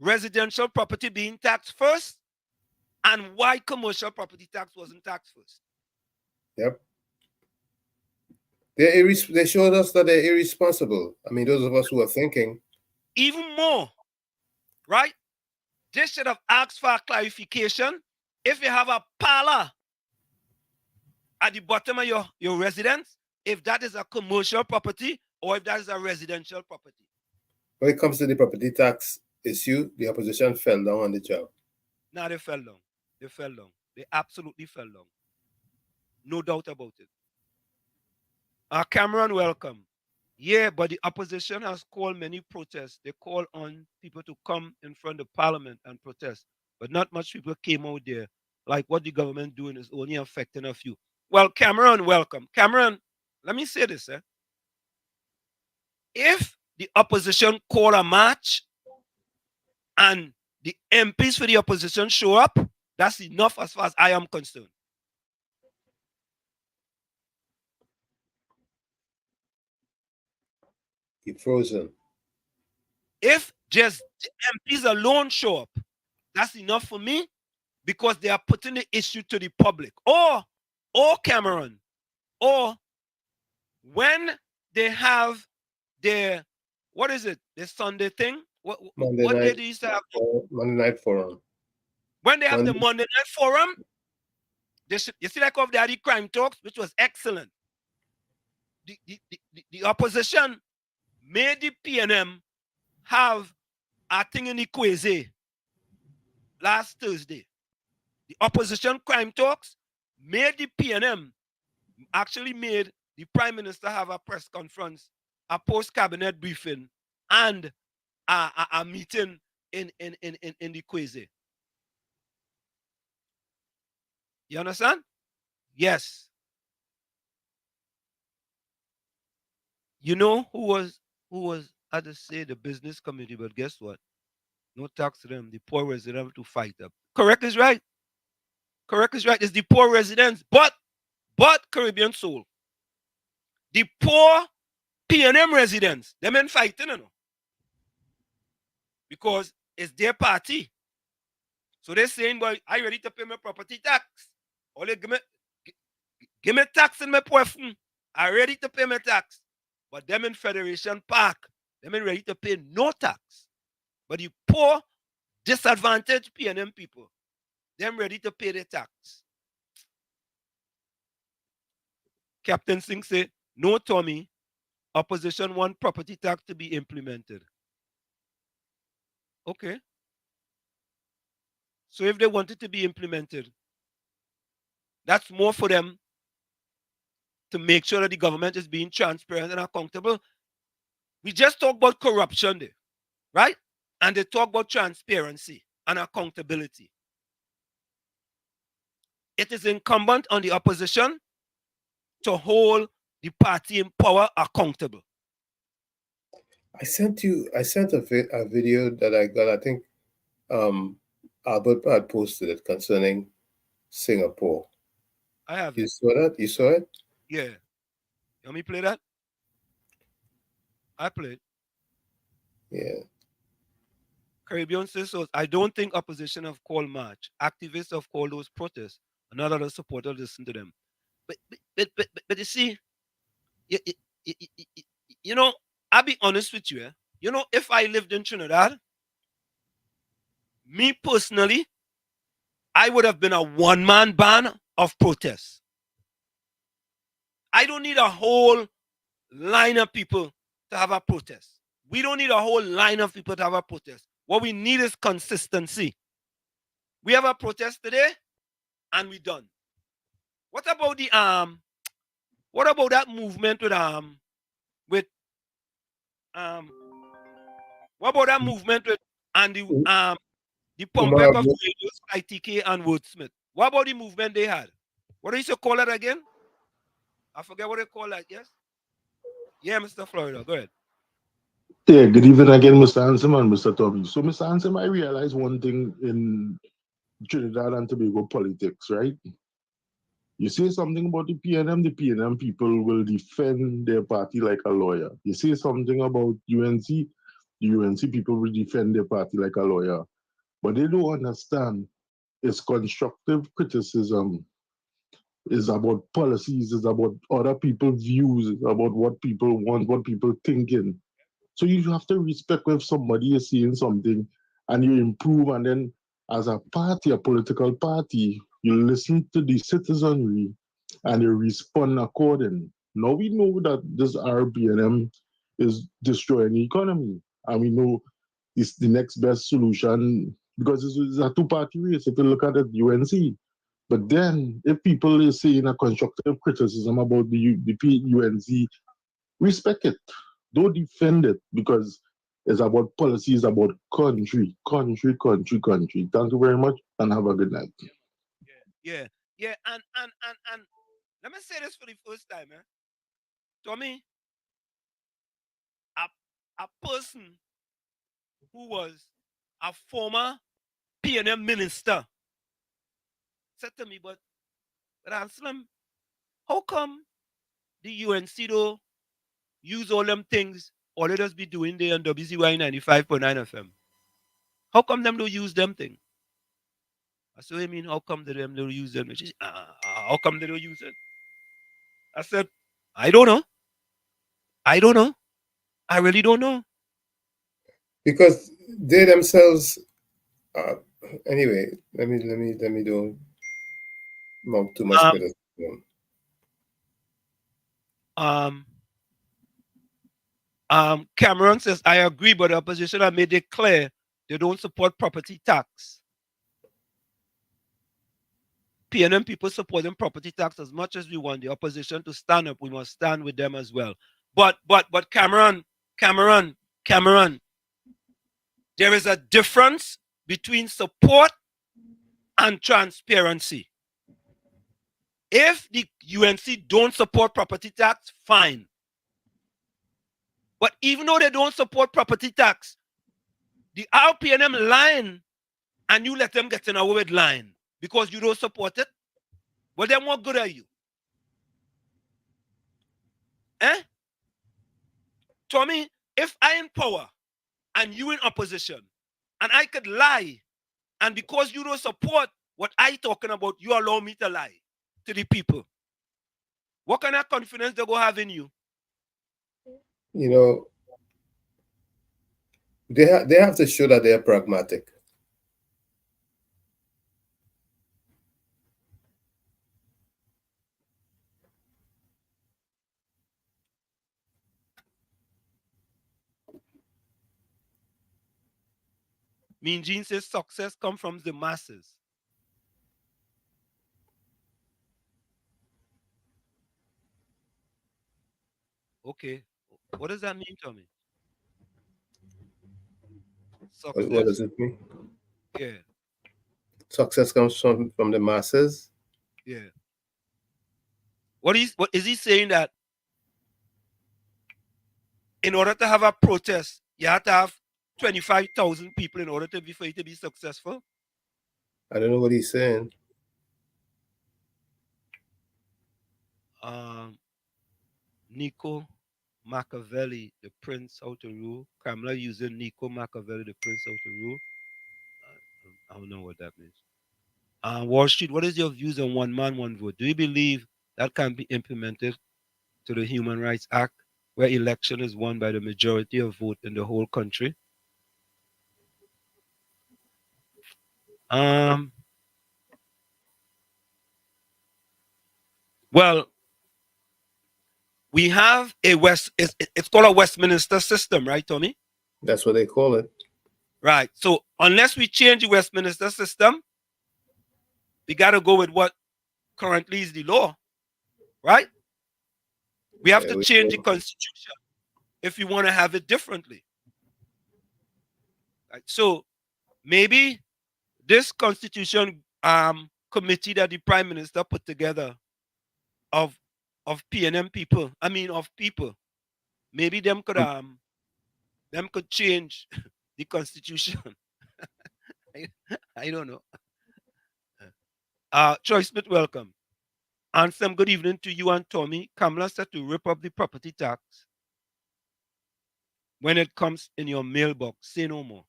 residential property being taxed first and why commercial property tax wasn't taxed first. Yep. They showed us that they're irresponsible. I mean, those of us who are thinking. Even more, right? They should have asked for a clarification. If you have a parlor at the bottom of your residence, if that is a commercial property or if that is a residential property. When it comes to the property tax issue, the opposition fell down on the job. No, they fell down. They absolutely fell down. No doubt about it. Cameron, welcome. Yeah, but the opposition has called many protests. They call on people to come in front of Parliament and protest. But not much people came out there. Like what the government doing is only affecting a few. Well, Cameron, welcome. Cameron, let me say this. If the opposition call a march and the MPs for the opposition show up, that's enough as far as I am concerned. Keep frozen. If just the MPs alone show up, that's enough for me because they are putting the issue to the public. Or Cameron, or when they have their, what is it, the Sunday thing? What day do you used to have? Monday Night Forum. When they have the Monday Night Forum, you see like of the crime talks, which was excellent. The opposition made the PNM have a thing in Ikweze last Thursday. The opposition crime talks made the PNM, actually made the Prime Minister have a press conference, a post-cabinet briefing, and a meeting in Ikweze. You understand? Yes. You know who was I just say the business community, but guess what? No tax to them. The poor residents to fight up. Correct is right. Correct is right. It's the poor residents, but Caribbean soul. The poor PNM residents, them ain't fighting, you know, because it's their party. So they're saying, well, I ready to pay my property tax. Only give me tax in my poor phone. I ready to pay my tax. But them in Federation Park, them ain't ready to pay no tax. But the poor, disadvantaged PNM people, them ready to pay their tax. Captain Singh said, no, Tommy, opposition want property tax to be implemented. Okay. So if they want it to be implemented, that's more for them to make sure that the government is being transparent and accountable. We just talk about corruption there, right? And they talk about transparency and accountability. It is incumbent on the opposition to hold the party in power accountable. I sent a video that I got. I think Albert had posted it concerning Singapore. I have. You saw that? You saw it? Yeah. You want me to play that? I played. Yeah. Caribbean says, so I don't think opposition have called march. Activists have called those protests. None of the supporters listen to them. But you see, you know, I'll be honest with you. You know, if I lived in Trinidad, me personally, I would have been a one-man band of protests. I don't need a whole line of people to have a protest. We don't need a whole line of people to have a protest. What we need is consistency. We have a protest today, and we're done. What about the what about that movement with what about that movement with and the Pumpek of radios, ITK and Wordsmith? What about the movement they had? What do you call it again? I forget what they call that, yes? Yeah, Mr. Florida, go ahead. Yeah, good evening again, Mr. Hansen and Mr. Toby. So, Mr. Hansen, I realize one thing in Trinidad and Tobago politics, right? You say something about the PNM people will defend their party like a lawyer. You say something about UNC, the UNC people will defend their party like a lawyer. But they don't understand it's constructive criticism. It's about policies, it's about other people's views, it's about what people want, what people thinking. So you have to respect if somebody is saying something and you improve, and then as a party, a political party, you listen to the citizenry and you respond accordingly. Now we know that this RBNM is destroying the economy, and we know it's the next best solution because it's a two-party race. If you look at it, UNC. But then, if people are saying a constructive criticism about the UNC, respect it. Don't defend it because it's about policies, about country. Thank you very much and have a good night. Yeah. And let me say this for the first time, Tommy, a person who was a former PNM minister said to me, but Anselm, how come the UNC though use all them things all let us be doing there on WZYE 95.9 FM? How come them don't use them things? I said, I mean, how come they don't use them? She said, how come they don't use it? I said, I don't know. I really don't know. Because they themselves anyway, let me don't mount too much criticism. Cameron says, I agree, but the opposition have made it clear they don't support property tax. PNM people supporting property tax as much as we want the opposition to stand up. We must stand with them as well. But Cameron, there is a difference between support and transparency. If the UNC don't support property tax, fine. But even though they don't support property tax, the RPNM line, and you let them get in away with line because you don't support it, well, then what good are you? Eh? Tommy, if I in power and you in opposition, and I could lie, and because you don't support what I talking about, you allow me to lie to the people. What kind of confidence they go have in you? You know, they have to show that they are pragmatic. Mean Gene says success comes from the masses. Okay. What does that mean, Tommy? Success. What does it mean? Yeah. Success comes from the masses. Yeah. What is he saying, that in order to have a protest, you have to have 25,000 people in order for you to be successful? I don't know what he's saying. Nico Machiavelli, the Prince How to Rule. Kamala using Nico Machiavelli, the Prince How to Rule. I don't know what that means. Wall Street, what is your views on one man, one vote? Do you believe that can be implemented to the Human Rights Act, where election is won by the majority of vote in the whole country? Well, we have it's called a Westminster system, right, Tommy? That's what they call it. Right. So unless we change the Westminster system, we got to go with what currently is the law, right? We have to change the constitution if we want to have it differently. Right? So maybe this constitution committee that the prime minister put together of PNM people, of people, maybe them could change the constitution. I don't know. Troy Smith, welcome. Ansem, good evening to you and Tommy. Kamala said to rip up the property tax when it comes in your mailbox. Say no more.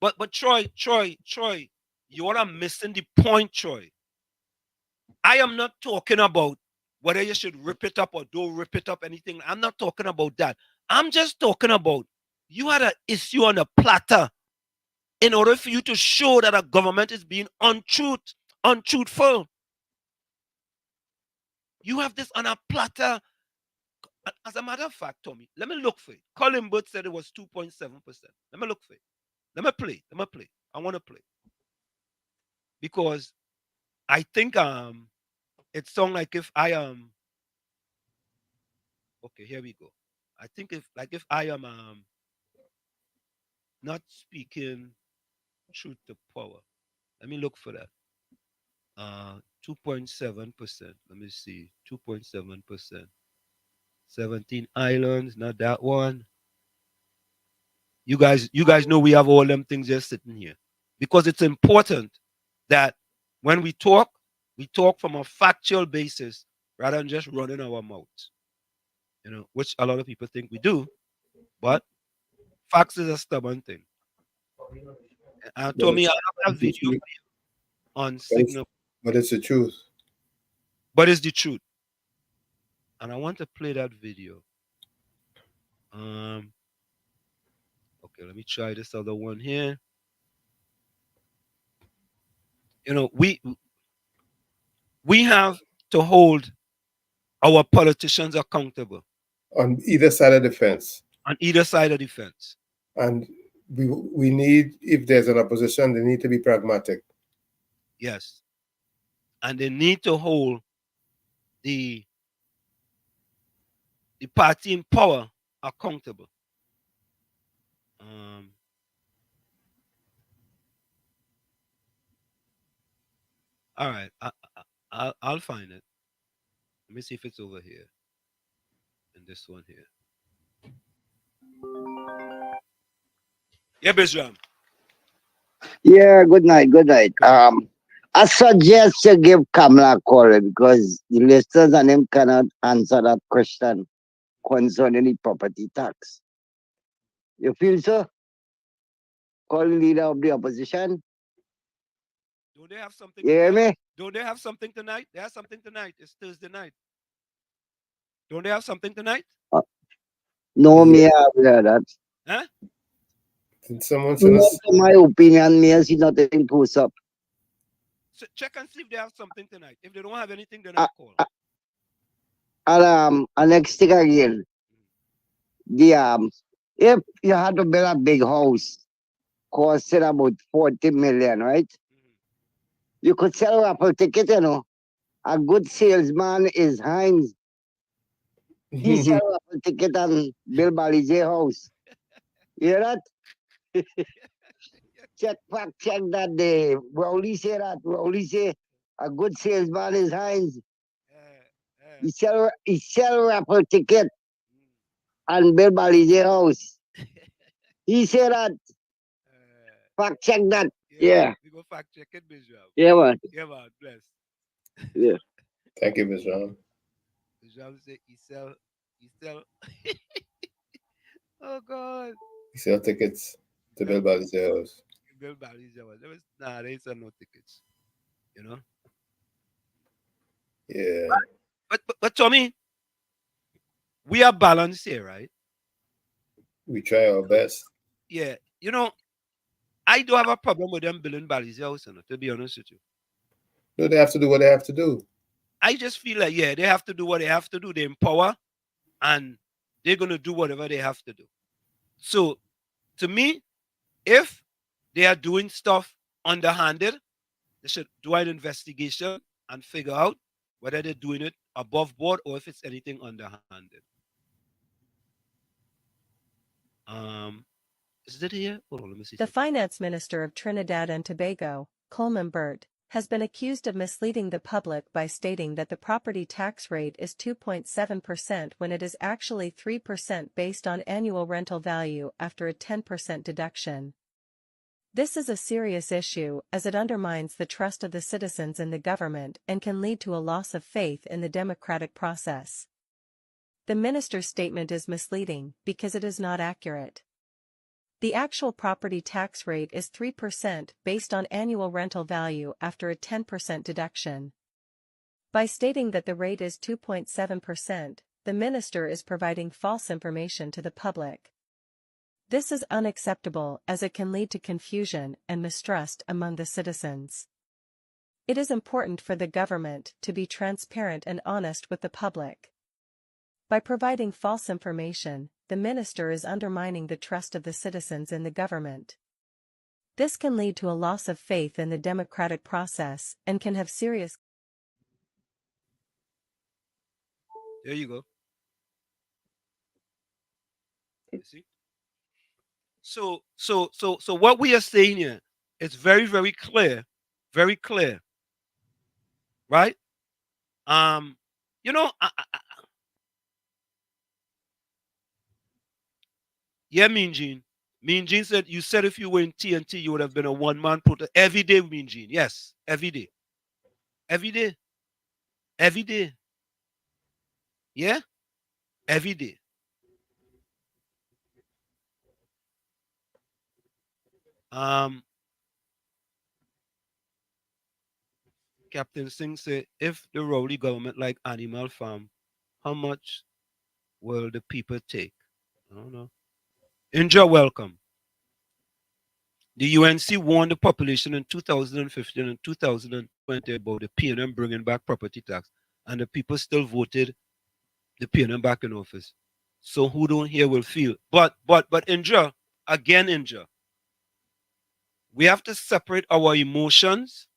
But Troy, you are missing the point, Troy. I am not talking about whether you should rip it up or don't rip it up, anything. I'm not talking about that. I'm just talking about you had an issue on a platter in order for you to show that a government is being untruthful. You have this on a platter. As a matter of fact, Tommy, let me look for it. Colin Booth said it was 2.7%. Let me look for it. Let me play. I want to play. Because I think it sounds like if I am okay, here we go. I think if I am not speaking truth to power. Let me look for that. 2.7%. Let me see. 2.7%. 17 islands, not that one. You guys know we have all them things just sitting here. Because it's important that when we talk from a factual basis rather than just running our mouths. Which a lot of people think we do, but facts is a stubborn thing. Tommy, I have a video on Signal. But it's the truth. But it's the truth. And I want to play that video. Okay, let me try this other one here. We have to hold our politicians accountable. On either side of the fence. On either side of the fence. And we need, if there's an opposition, they need to be pragmatic. Yes. And they need to hold the party in power accountable. All right. I'll find it. Let me see if it's over here. And this one here. Yeah, Bishram. Yeah, good night, good night. I suggest you give Kamala a call because the listeners and him cannot answer that question concerning the property tax. You feel so? Call the leader of the opposition. Don't they have something You hear tonight? me? Don't they have something tonight? They have something tonight. It's Thursday night. Don't they have something tonight? No, me, I've heard that. Huh? Did someone send Not us? in my opinion, me, I see nothing close up. So check and see if they have something tonight. If they don't have anything, then I'll call. And next thing again, the if you had to build a big house, costing about 40 million, right? You could sell a raffle ticket, you know. A good salesman is Heinz. He sell a raffle ticket and build Balize house. You hear that? Check that day. Rowley say that. Rowley say a good salesman is Heinz. He sell raffle ticket and build Balize house. He said that. Fact check that. Yeah. We go fact check it, Bishram. Yeah, man. Yeah, man. Bless. Yeah. Thank you, Bishram. Bishram say he sell. Oh God. You sell tickets to build Bali's house. Bill Bali's house. Nah, they sell no tickets. You know. Yeah. But Tommy, we are balanced here, right? We try our best. Yeah. You know, I do have a problem with them building Bali's house, to be honest with you. No, they have to do what they have to do. I just feel like, yeah, they have to do what they have to do. They empower, and they're going to do whatever they have to do. So, to me, if they are doing stuff underhanded, they should do an investigation and figure out whether they're doing it above board or if it's anything underhanded. Is it here? Hold on, let me see. The finance minister of Trinidad and Tobago, Coleman Burt, has been accused of misleading the public by stating that the property tax rate is 2.7% when it is actually 3% based on annual rental value after a 10% deduction. This is a serious issue as it undermines the trust of the citizens in the government and can lead to a loss of faith in the democratic process. The minister's statement is misleading because it is not accurate. The actual property tax rate is 3% based on annual rental value after a 10% deduction. By stating that the rate is 2.7%, the minister is providing false information to the public. This is unacceptable as it can lead to confusion and mistrust among the citizens. It is important for the government to be transparent and honest with the public. By providing false information, the minister is undermining the trust of the citizens in the government. This can lead to a loss of faith in the democratic process and can have serious. There you go. You see? So what we are saying here is very, very clear, right? You know, yeah, Mean Gene. Mean Gene said, you said if you were in TNT, you would have been a one-man protest. Every day, Mean Gene. Yes, every day. Every day. Every day. Yeah? Every day. Captain Singh said, if the rowdy government like Animal Farm, how much will the people take? I don't know. Inja, welcome. The UNC warned the population in 2015 and 2020 about the PNM bringing back property tax, and the people still voted the PNM back in office. So who don't hear will feel. But Inja, again, Inja, we have to separate our emotions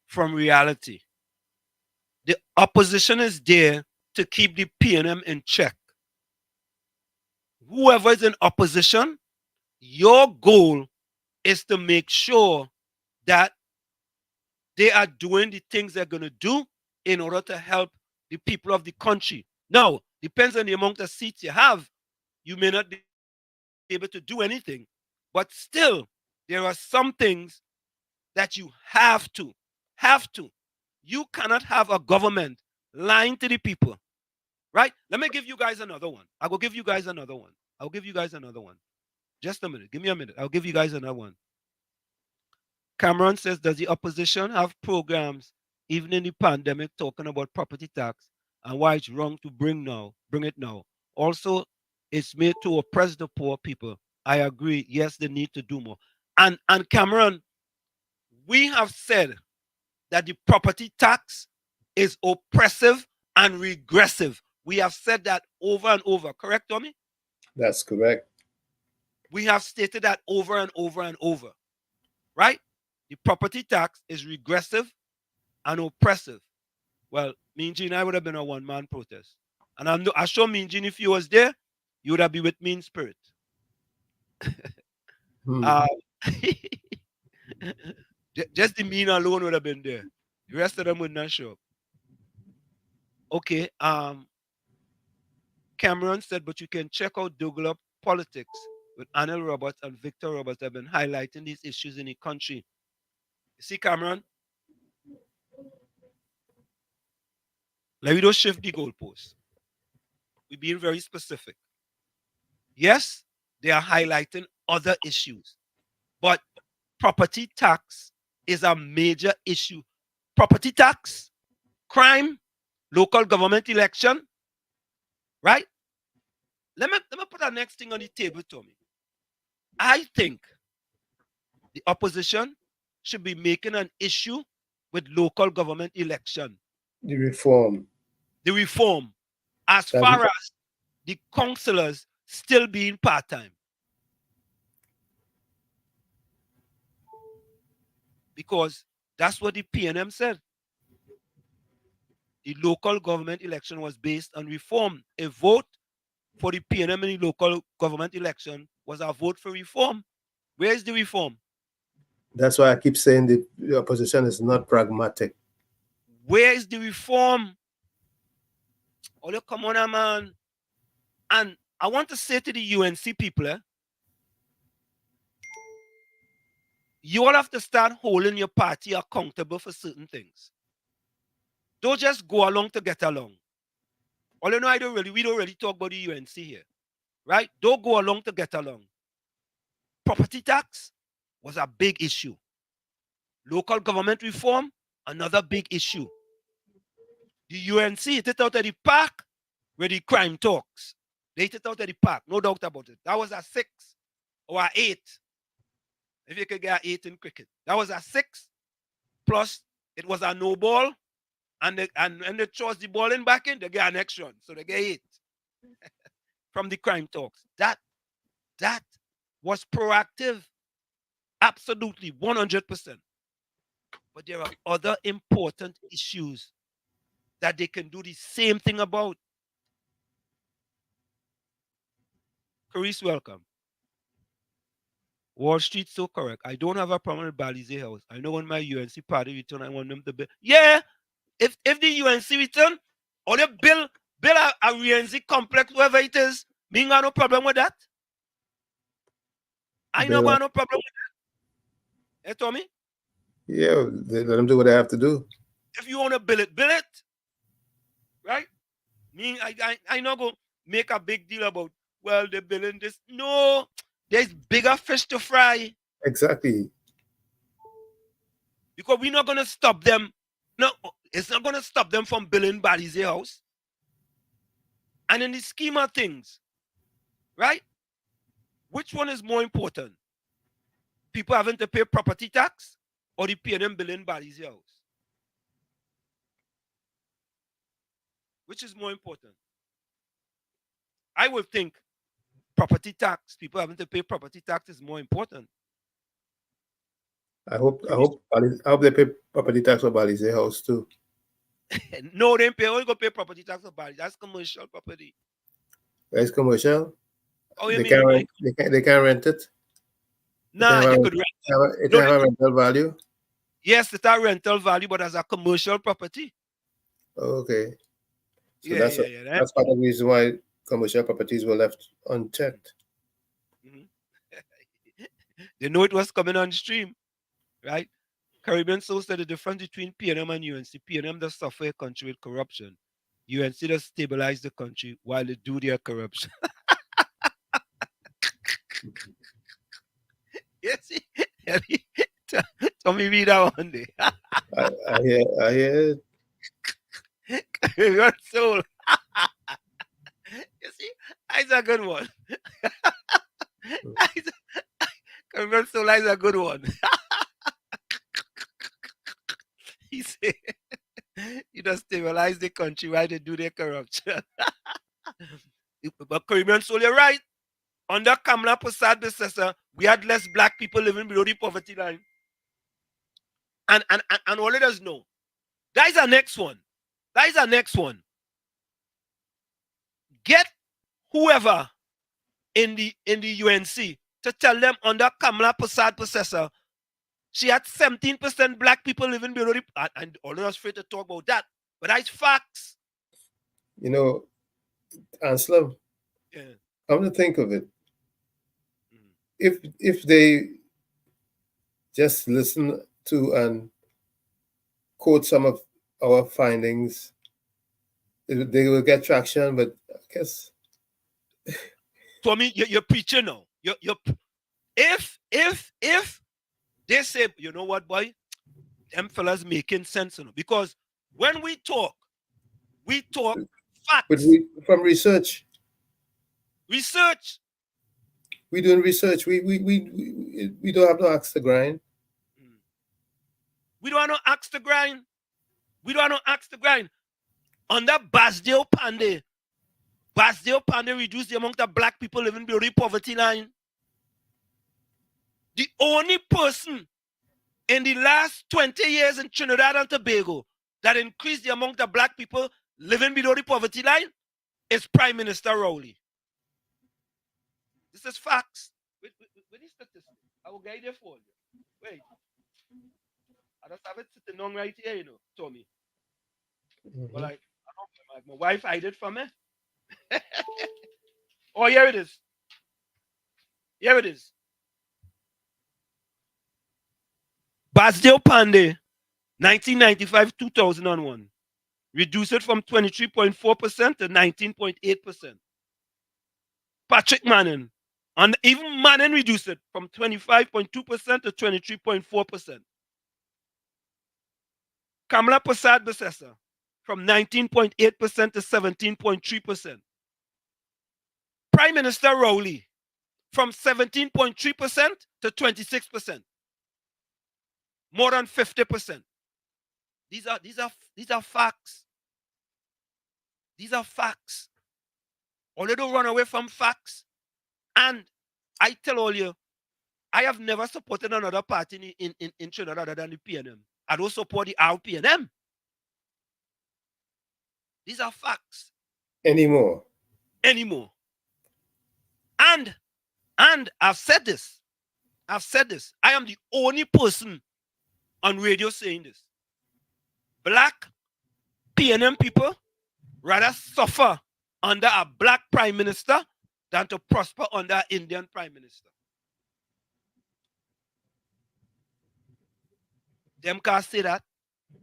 from reality. The opposition is there to keep the PNM in check. Whoever is in opposition, your goal is to make sure that they are doing the things they're going to do in order to help the people of the country. Now, depends on the amount of seats you have. You may not be able to do anything, but still, there are some things that you have to. You cannot have a government lying to the people, right? Let me give you guys another one. I will give you guys another one. I'll give you guys another one. Just a minute. Give me a minute. I'll give you guys another one. Cameron says, does the opposition have programs, even in the pandemic, talking about property tax and why it's wrong to bring it now? Also, it's made to oppress the poor people. I agree. Yes, they need to do more. And Cameron, we have said that the property tax is oppressive and regressive. We have said that over and over. Correct, Tommy? That's correct. We have stated that over and over and over. Right? The property tax is regressive and oppressive. Well, Mean Gene, I would have been a one-man protest. And I show Mean Gene, if you was there, you would have been with me in spirit. Just the mean alone would have been there. The rest of them would not show up. Okay. Cameron said, but you can check out Douglas Politics with Anil Roberts and Victor Roberts have been highlighting these issues in the country. You see, Cameron? Let me just shift the goalposts. We're being very specific. Yes, they are highlighting other issues, but property tax is a major issue. Property tax, crime, local government election, right? Let me put the next thing on the table, Tommy. I think the opposition should be making an issue with local government election. The reform. As far as the councillors still being part-time. Because that's what the PNM said. The local government election was based on reform. A vote for the PNM in the local government election was a vote for reform. Where is the reform? That's why I keep saying the opposition is not pragmatic. Where is the reform? Oh, look, come on, man. And I want to say to the UNC people, you all have to start holding your party accountable for certain things. Don't just go along to get along. All you know, we don't really talk about the UNC here, right? Don't go along to get along. Property tax was a big issue. Local government reform, another big issue. The UNC hit it out of the park where the crime talks. They hit it out of the park, no doubt about it. That was a 6 or a 8. If you could get an 8 in cricket. That was a 6, plus it was a no ball, and they chose the ball in back in, they get an extra run. So they get 8 from the crime talks. That was proactive. Absolutely, 100%. But there are other important issues that they can do the same thing about. Carice, welcome. Wall Street, so correct. I don't have a problem with Balize House. I know when my UNC party return, I want them to build. Yeah, if the UNC return, or they build a UNC complex, wherever it is, me got no problem with that. I know got no problem with that. Hey, Tommy? Yeah, let them do what they have to do. If you want to build it. Right? Me, I not go make a big deal about, well, they're building this. No, there's bigger fish to fry. Exactly. Because we're not going to stop them. No, it's not going to stop them from building Balize House. And in the scheme of things, right? Which one is more important? People having to pay property tax or the PNM building Balize House? Which is more important? I would think property tax, people having to pay property tax is more important. I hope they pay property tax for Balize House too. No, they pay. Only go pay property tax for Balize. That's commercial property. That's commercial. Oh, you they can't rent it. Nah, you could rent it. It have a rental value. Yes, it has rental value, but as a commercial property. Okay. So Yeah, yeah, yeah. that's part of the reason why commercial properties were left unchecked. They know it was coming on stream, right? Caribbean Soul said the difference between PNM and UNC. PNM does suffer a country with corruption. UNC does stabilize the country while they do their corruption. Yes, tell me read that one day. I hear Caribbean Soul. You see, that's a good one. Caribbean Soul is a good one. He said, you just stabilize the country while they do their corruption. But Caribbean Soul, you're right. Under Kamala Prasad predecessor, we had less black people living below the poverty line. And all let us know. That is our next one. That is our next one. Get whoever in the UNC to tell them under Kamala Prasad predecessor, she had 17% black people living below the, and all of us afraid to talk about that. But that's facts. You know, Anselm, Yeah. come to think of it, if they just listen to and quote some of our findings, they will get traction. But I guess, Tommy, you're preaching now. If they say, you know what, boy, them fellas making sense, you know, because when we talk facts. But from research. We're doing research. We don't have no axe to grind. We don't have no axe to grind. We don't have no axe to grind. Under Basdeo Pandey reduced the amount of black people living below the poverty line. The only person in the last 20 years in Trinidad and Tobago that increased the amount of black people living below the poverty line is Prime Minister Rowley. This is facts. With these statistics, I will guide you for you. Wait. I just have it sitting on right here, you know, Tommy. But like, I don't know, my wife hide it from me. Oh, here it is. Here it is. Basdeo Pandey, 1995-2001. Reduce it from 23.4% to 19.8%. Patrick Manning, and even Manning reduced it from 25.2% to 23.4%. Kamala Prasad predecessor, from 19.8% to 17.3%. Prime Minister Rowley, from 17.3% to 26%. More than 50%. These are facts. These are facts. Only don't run away from facts. And I tell all you, I have never supported another party in Trinidad other than the PNM. I don't support the RPNM. These are facts. Anymore. And I've said this. I am the only person on radio saying this. Black PNM people rather suffer under a black prime minister than to prosper under an Indian prime minister. Them can't say that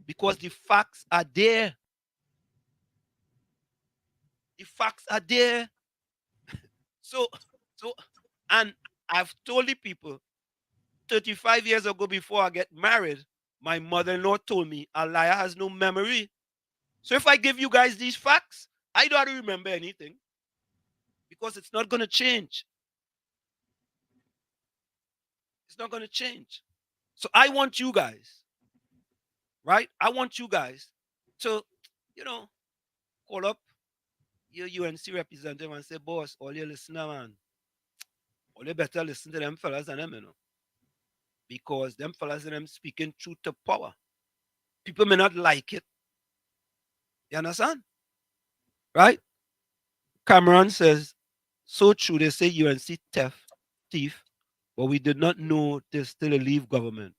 because the facts are there. The facts are there. So, and I've told the people 35 years ago before I get married, my mother-in-law told me a liar has no memory. So if I give you guys these facts, I don't remember anything because it's not going to change. It's not going to change. So I want you guys, right? I want you guys to, call up your UNC representative and say, boss, all you listener, man, all you better listen to them fellas and them, because them fellas and them speaking truth to power. People may not like it. You understand? Right? Cameron says, so true, they say UNC thief, but we did not know there's still a leave government.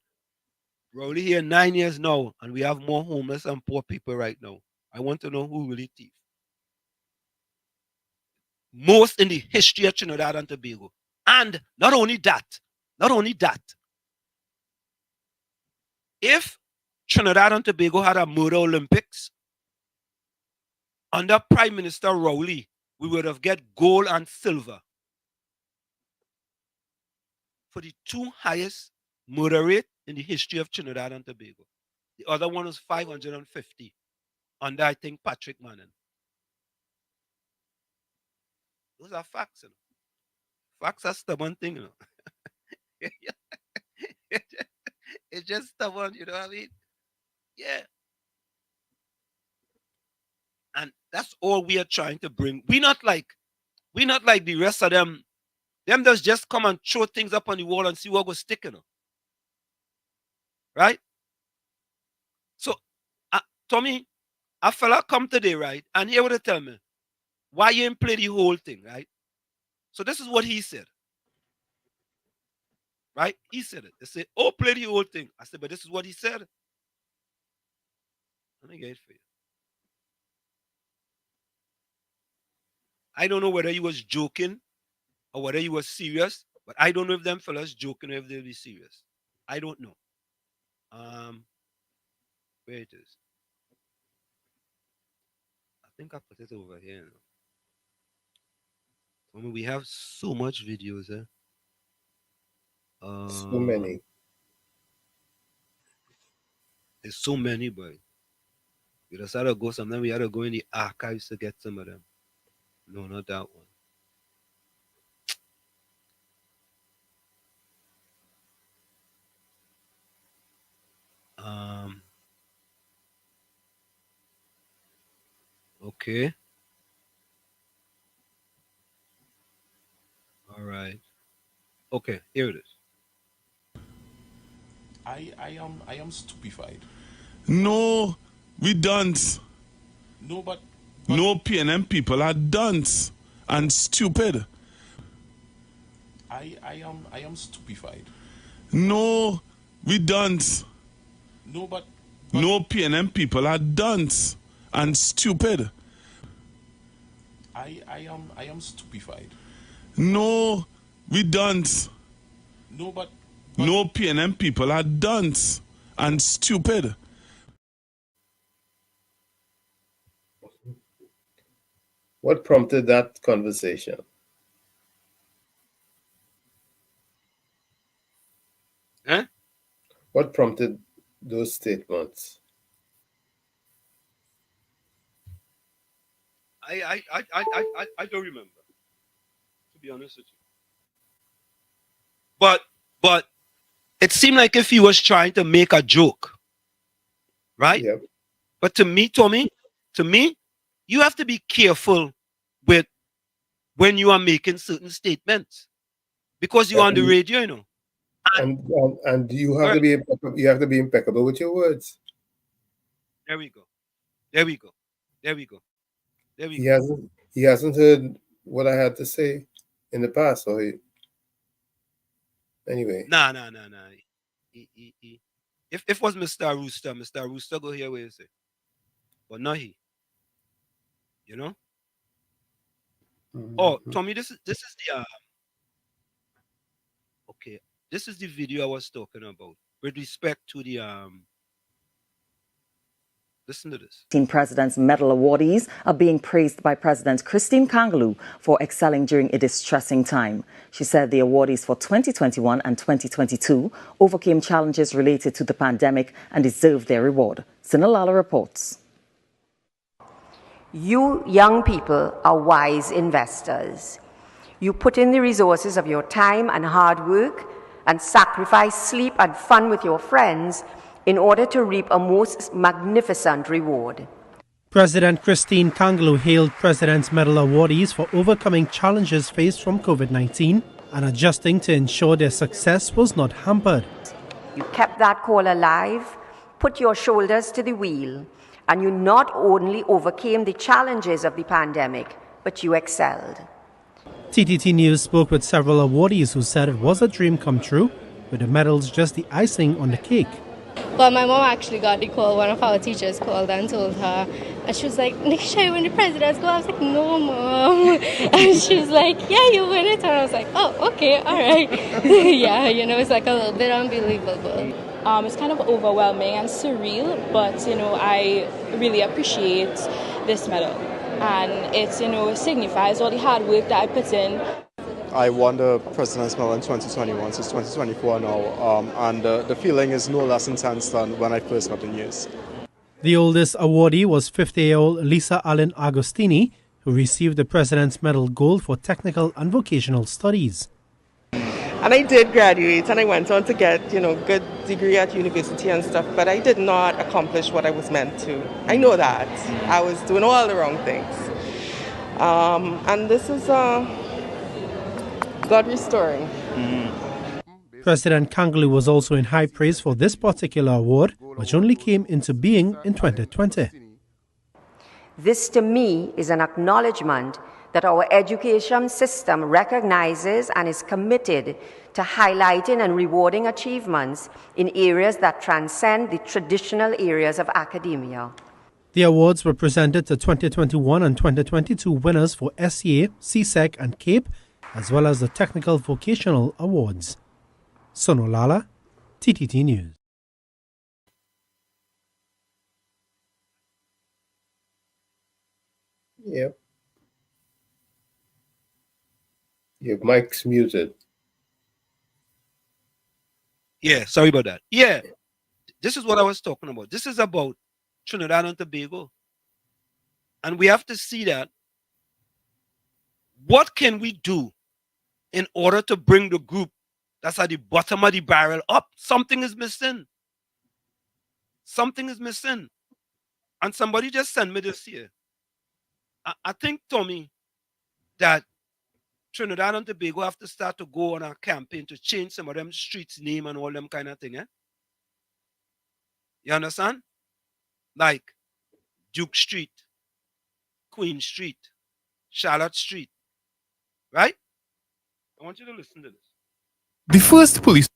We're only here 9 years now, and we have more homeless and poor people right now. I want to know who really thief. Most in the history of Trinidad and Tobago. And not only that, if Trinidad and Tobago had a murder Olympics, under Prime Minister Rowley, we would have get gold and silver for the two highest murder rate in the history of Trinidad and Tobago. The other one was 550 under, I think, Patrick Manning. Those are facts, you know. Facts are stubborn thing, you know. It's just stubborn, you know what I mean? Yeah. And that's all we are trying to bring. We're not like the rest of them. Them does just come and throw things up on the wall and see what goes sticking. You know? Right? So, Tommy, a fella come today, right? And he would tell me, why you ain't play the whole thing, right? So this is what he said. Right? He said it. They say, oh, play the whole thing. I said, but this is what he said. Let me get it for you. I don't know whether he was joking or whether he was serious, but I don't know if them fellas joking or if they'll be serious. I don't know. Where it is. I think I put it over here. I mean, we have so much videos, eh? So many. There's so many, but we just had to go. Sometimes we had to go in the archives to get some of them. No, not that one. Okay. All right. Okay, here it is. I am stupefied. No, we don't. No, but no PNM people are dunce and stupid. I am stupefied. No, we don't. No, but no PNM people are dunce and stupid. I am stupefied. No, we don't. No, but no PNM people are dunce and stupid. What prompted that conversation? Huh? What prompted those statements? I don't remember, to be honest with you. But it seemed like if he was trying to make a joke, right? Yep. But to me, Tommy, you have to be careful with when you are making certain statements because you're on the radio, you know. And you have to be impeccable with your words. There we go. He hasn't heard what I had to say in the past, so anyway. Nah. If it was Mr. Rooster go here where you say. But not he. You know? Mm-hmm. Oh, Tommy, this is the okay. This is the video I was talking about with respect to the listen to this. President's Medal awardees are being praised by President Christine Kangaloo for excelling during a distressing time. She said the awardees for 2021 and 2022 overcame challenges related to the pandemic and deserve their reward. Sinalala reports. You young people are wise investors. You put in the resources of your time and hard work and sacrifice sleep and fun with your friends in order to reap a most magnificent reward. President Christine Kangaloo hailed President's Medal awardees for overcoming challenges faced from COVID-19 and adjusting to ensure their success was not hampered. You kept that call alive, put your shoulders to the wheel, and you not only overcame the challenges of the pandemic, but you excelled. TTT News spoke with several awardees who said it was a dream come true, with the medals just the icing on the cake. Well, my mom actually got the call. One of our teachers called and told her And she was like, Nick, should I win the president's goal? I was like, no, Mom. And she was like, yeah, you win it. And I was like, oh, okay, all right. Yeah, you know, it's like a little bit unbelievable. It's kind of overwhelming and surreal, but, you know, I really appreciate this medal. And it, you know, signifies all the hard work that I put in. I won the President's Medal in 2021, so it's 2024 now, and the feeling is no less intense than when I first got the news. The oldest awardee was 50-year-old Lisa Allen Agostini, who received the President's Medal Gold for technical and vocational studies. And I did graduate, and I went on to get, you know, good degree at university and stuff, but I did not accomplish what I was meant to. I know that. I was doing all the wrong things. And this is God restoring. President Kangaloo was also in high praise for this particular award, which only came into being in 2020. This, to me, is an acknowledgement that our education system recognizes and is committed to highlighting and rewarding achievements in areas that transcend the traditional areas of academia. The awards were presented to 2021 and 2022 winners for SCA, CSEC and CAPE, as well as the Technical Vocational Awards. Sonolala, TTT News. Yep. Your mic's muted. Yeah, sorry about that. Yeah, this is what I was talking about. This is about Trinidad and Tobago. And we have to see that. What can we do in order to bring the group that's at the bottom of the barrel up? Something is missing. Something is missing. And somebody just sent me this here. I think, Tommy, that Trinidad and Tobago have to start to go on a campaign to change some of them streets' name and all them kind of thing. You understand? Like Duke Street, Queen Street, Charlotte Street. Right? I want you to listen to this. The first police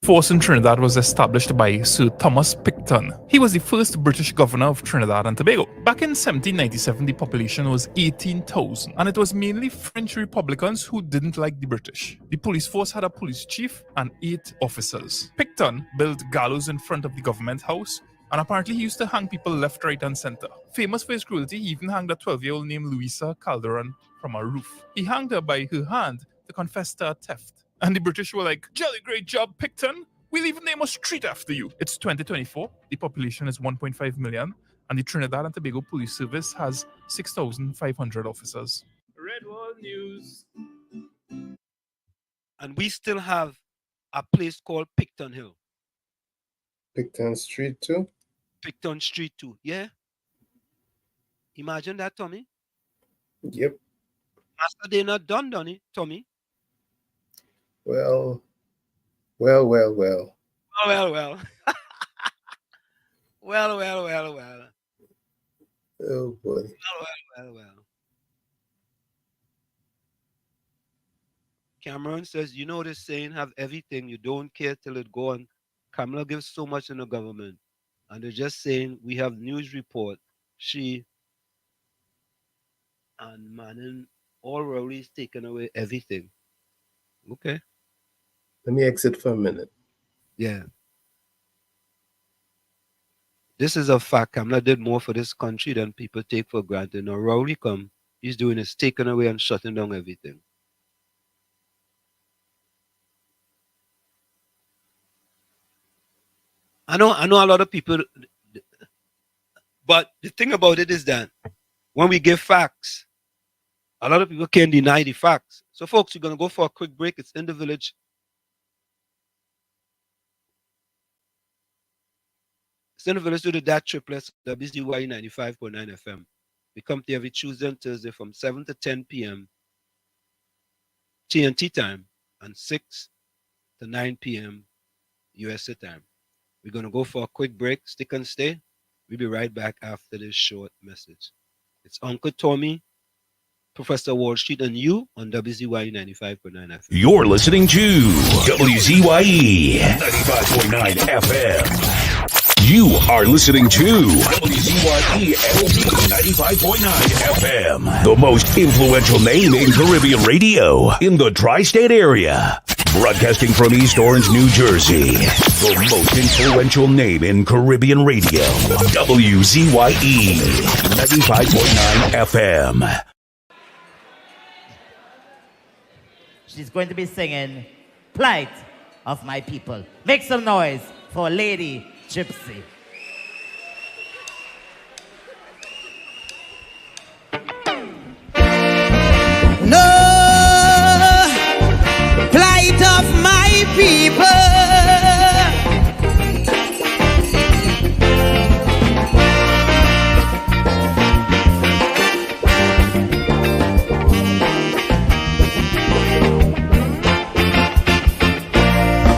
force in Trinidad was established by Sir Thomas Picton. He was the first British governor of Trinidad and Tobago. Back in 1797, the population was 18,000, and it was mainly French Republicans who didn't like the British. The police force had a police chief and 8 officers. Picton built gallows in front of the government house, and apparently he used to hang people left, right, and center. Famous for his cruelty, he even hanged a 12-year-old named Louisa Calderon from a roof. He hanged her by her hand to confess to a theft. And the British were like, "Jolly great job, Picton. We'll even name a street after you." It's 2024. The population is 1.5 million. And the Trinidad and Tobago Police Service has 6,500 officers. Red Wall News. And we still have a place called Picton Hill. Picton Street too? Picton Street too, yeah? Imagine that, Tommy. Yep. Master, they're not done, Tommy. Well. Well. Well. Oh boy. Well. Cameron says, you know this saying, have everything, you don't care till it gone. Kamala gives so much in the government. And they're just saying, we have news report. She and Manning all Rowley's taken away everything. Okay. Let me exit for a minute. Yeah. This is a fact. Kamala did more for this country than people take for granted. Now Rowley come, he's doing is taking away and shutting down everything. I know a lot of people, but the thing about it is that when we give facts, a lot of people can't deny the facts. So folks, we're going to go for a quick break. It's In the Village. It's In the Village to the DAT Triplets, WZYE 95.9 FM. We come to every Tuesday and Thursday from 7 to 10 p.m. TNT time and 6 to 9 p.m. USA time. We're going to go for a quick break. Stick and stay. We'll be right back after this short message. It's Uncle Tommy, Professor Wall Street, and you on WZYE 95.9 FM. You're listening to WZYE 95.9 FM. You are listening to WZYE 95.9 FM, the most influential name in Caribbean radio in the tri-state area. Broadcasting from East Orange, New Jersey, the most influential name in Caribbean radio. WZYE 95.9 FM. She's going to be singing Plight of My People. Make some noise for Lady Gypsy. No plight of my people.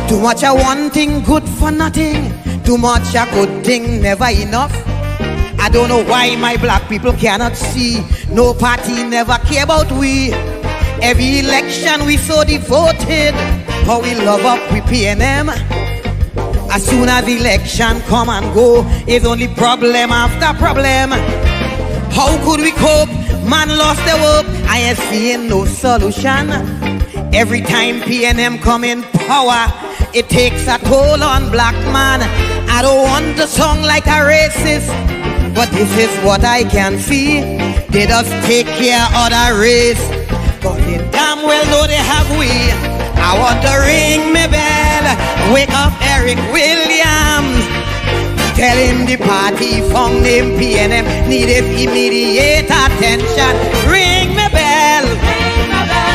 Too much a one thing good for nothing. Too much a good thing never enough. I don't know why my black people cannot see. No party never care about we. Every election we so devoted. How we love up we PNM. As soon as election come and go, it's only problem after problem. How could we cope? Man lost the hope. I ain't seeing no solution. Every time PNM come in power, it takes a toll on black man. I don't want to sound like a racist, but this is what I can see. They just take care of the race, but they damn well know they have we. I want to ring me bell, wake up Eric Williams. Tell him the party found him PNM needed immediate attention. Ring me bell,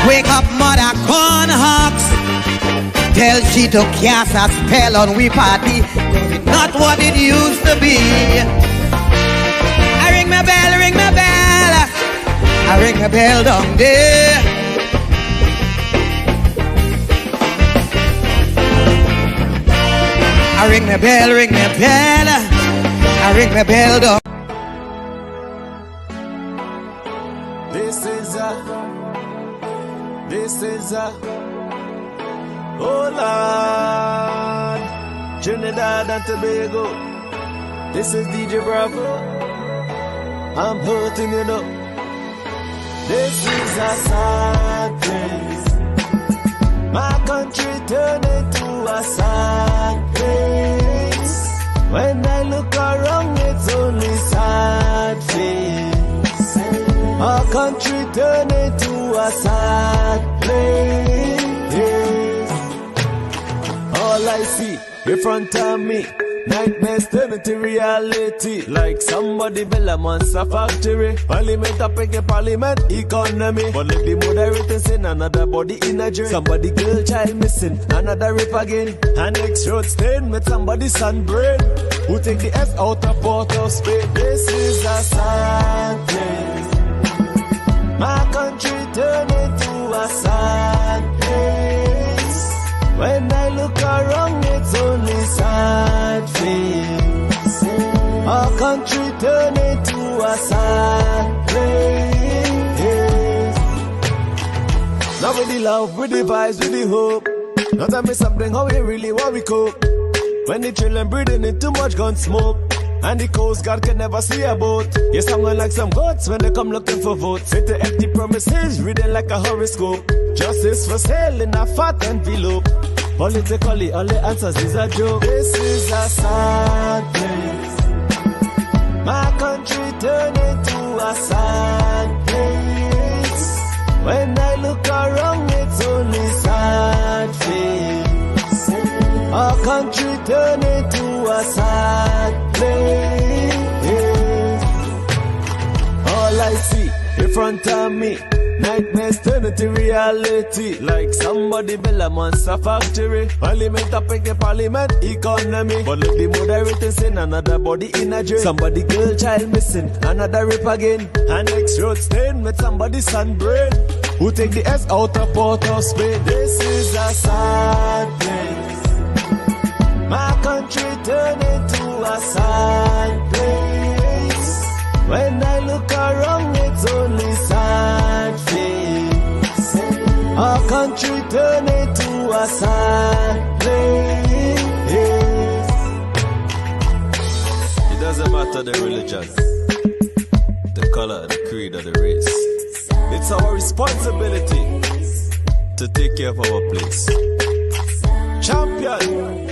wake up Mother Cornhawks. Tell she to cast a spell on we party, not what it used to be. I ring my bell, ring my bell. I ring my bell down there. I ring my bell, ring my bell. I ring my bell down. This is oh Lord, Trinidad and Tobago. This is DJ Bravo. I'm hurting you know. This is a sad place. My country turned into a sad place. When I look around, it's only sad face. Our country turned into a sad place. All I see in front of me, nightmares turn into reality. Like somebody build a monster factory. Parliament up in parliament economy. But let the moderators in another body in a dream. Somebody girl child missing, another rape again. And next road stain with somebody's sunburn. Who take the S out of Port of Spain? This is a sad place. My country turned into a sad place. When I look around, it's only sad face. Our country turned into a sad place. Now with the love, with the vibes, with the hope. Now tell me something, how we really want we cope. When the children breathing in too much gun smoke. And the Coast Guard can never see a boat. You're sounding like some goats when they come looking for votes. Sit the empty promises, reading like a horoscope. Justice for sale in a fat envelope. Politically, all the answers is a joke. This is a sad place. My country turned into a sad place. When I look around, it's only sad face. Our country turned into a sad place. All I see in front of me, nightmares turn into reality. Like somebody build a monster factory. Parliament up in the parliament economy. But let the moderators in another body in a dream. Somebody girl child missing, another rape again. And next road stain with somebody's sunburn. Who take the S out of Port of Spain? This is a sad place. My country turned into a sad place. When I look around, it's only sad face. Our country turned into a sad place. doesn't matter the religion, the color, the creed, or the race. It's our responsibility to take care of our place. Champion!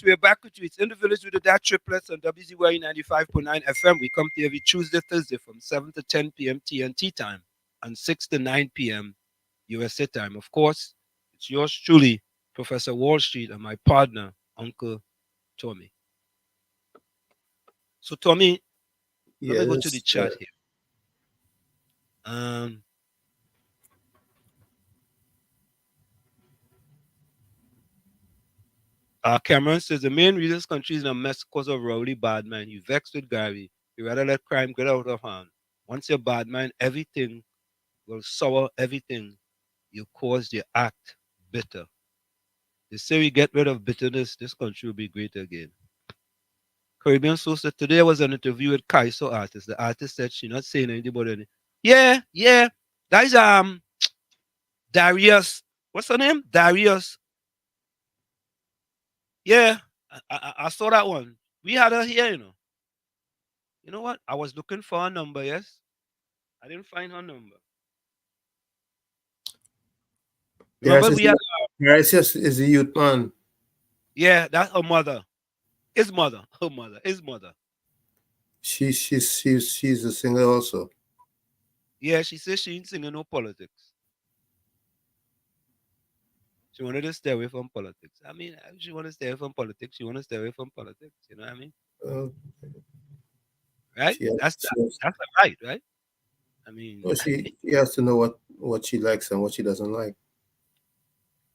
We're back with you. It's In the Village with the DAT Triplets on WZYE 95.9 FM. We come to you every Tuesday, Thursday from 7 to 10 p.m. TNT time and 6 to 9 p.m. USA time. Of course, it's yours truly, Professor Wall Street, and my partner, Uncle Tommy. So, Tommy, let me go to the chat here. Cameron says the main reason this country is in a mess because of rowdy bad man. You vexed with Gary. You rather let crime get out of hand. Once you're bad man, everything will sour everything. You cause the act bitter. They say we get rid of bitterness, this country will be great again. Caribbean Soul said today was an interview with Kaiso artist. The artist said she's not saying anything about anything. Yeah. That is Darius. What's her name? Darius. Yeah, I saw that one. We had her here, you know. You know what? I was looking for her number, yes. I didn't find her number. Remember we had Darius is a youth man. Yeah, that's her mother. His mother. Her mother. His mother. She's a singer also. Yeah, she says she ain't singing no politics. She wanted to stay away from politics. I mean, she want to stay away from politics. She want to stay away from politics. You know what I mean? Right? That's a right, right? I mean, well, she has to know what she likes and what she doesn't like.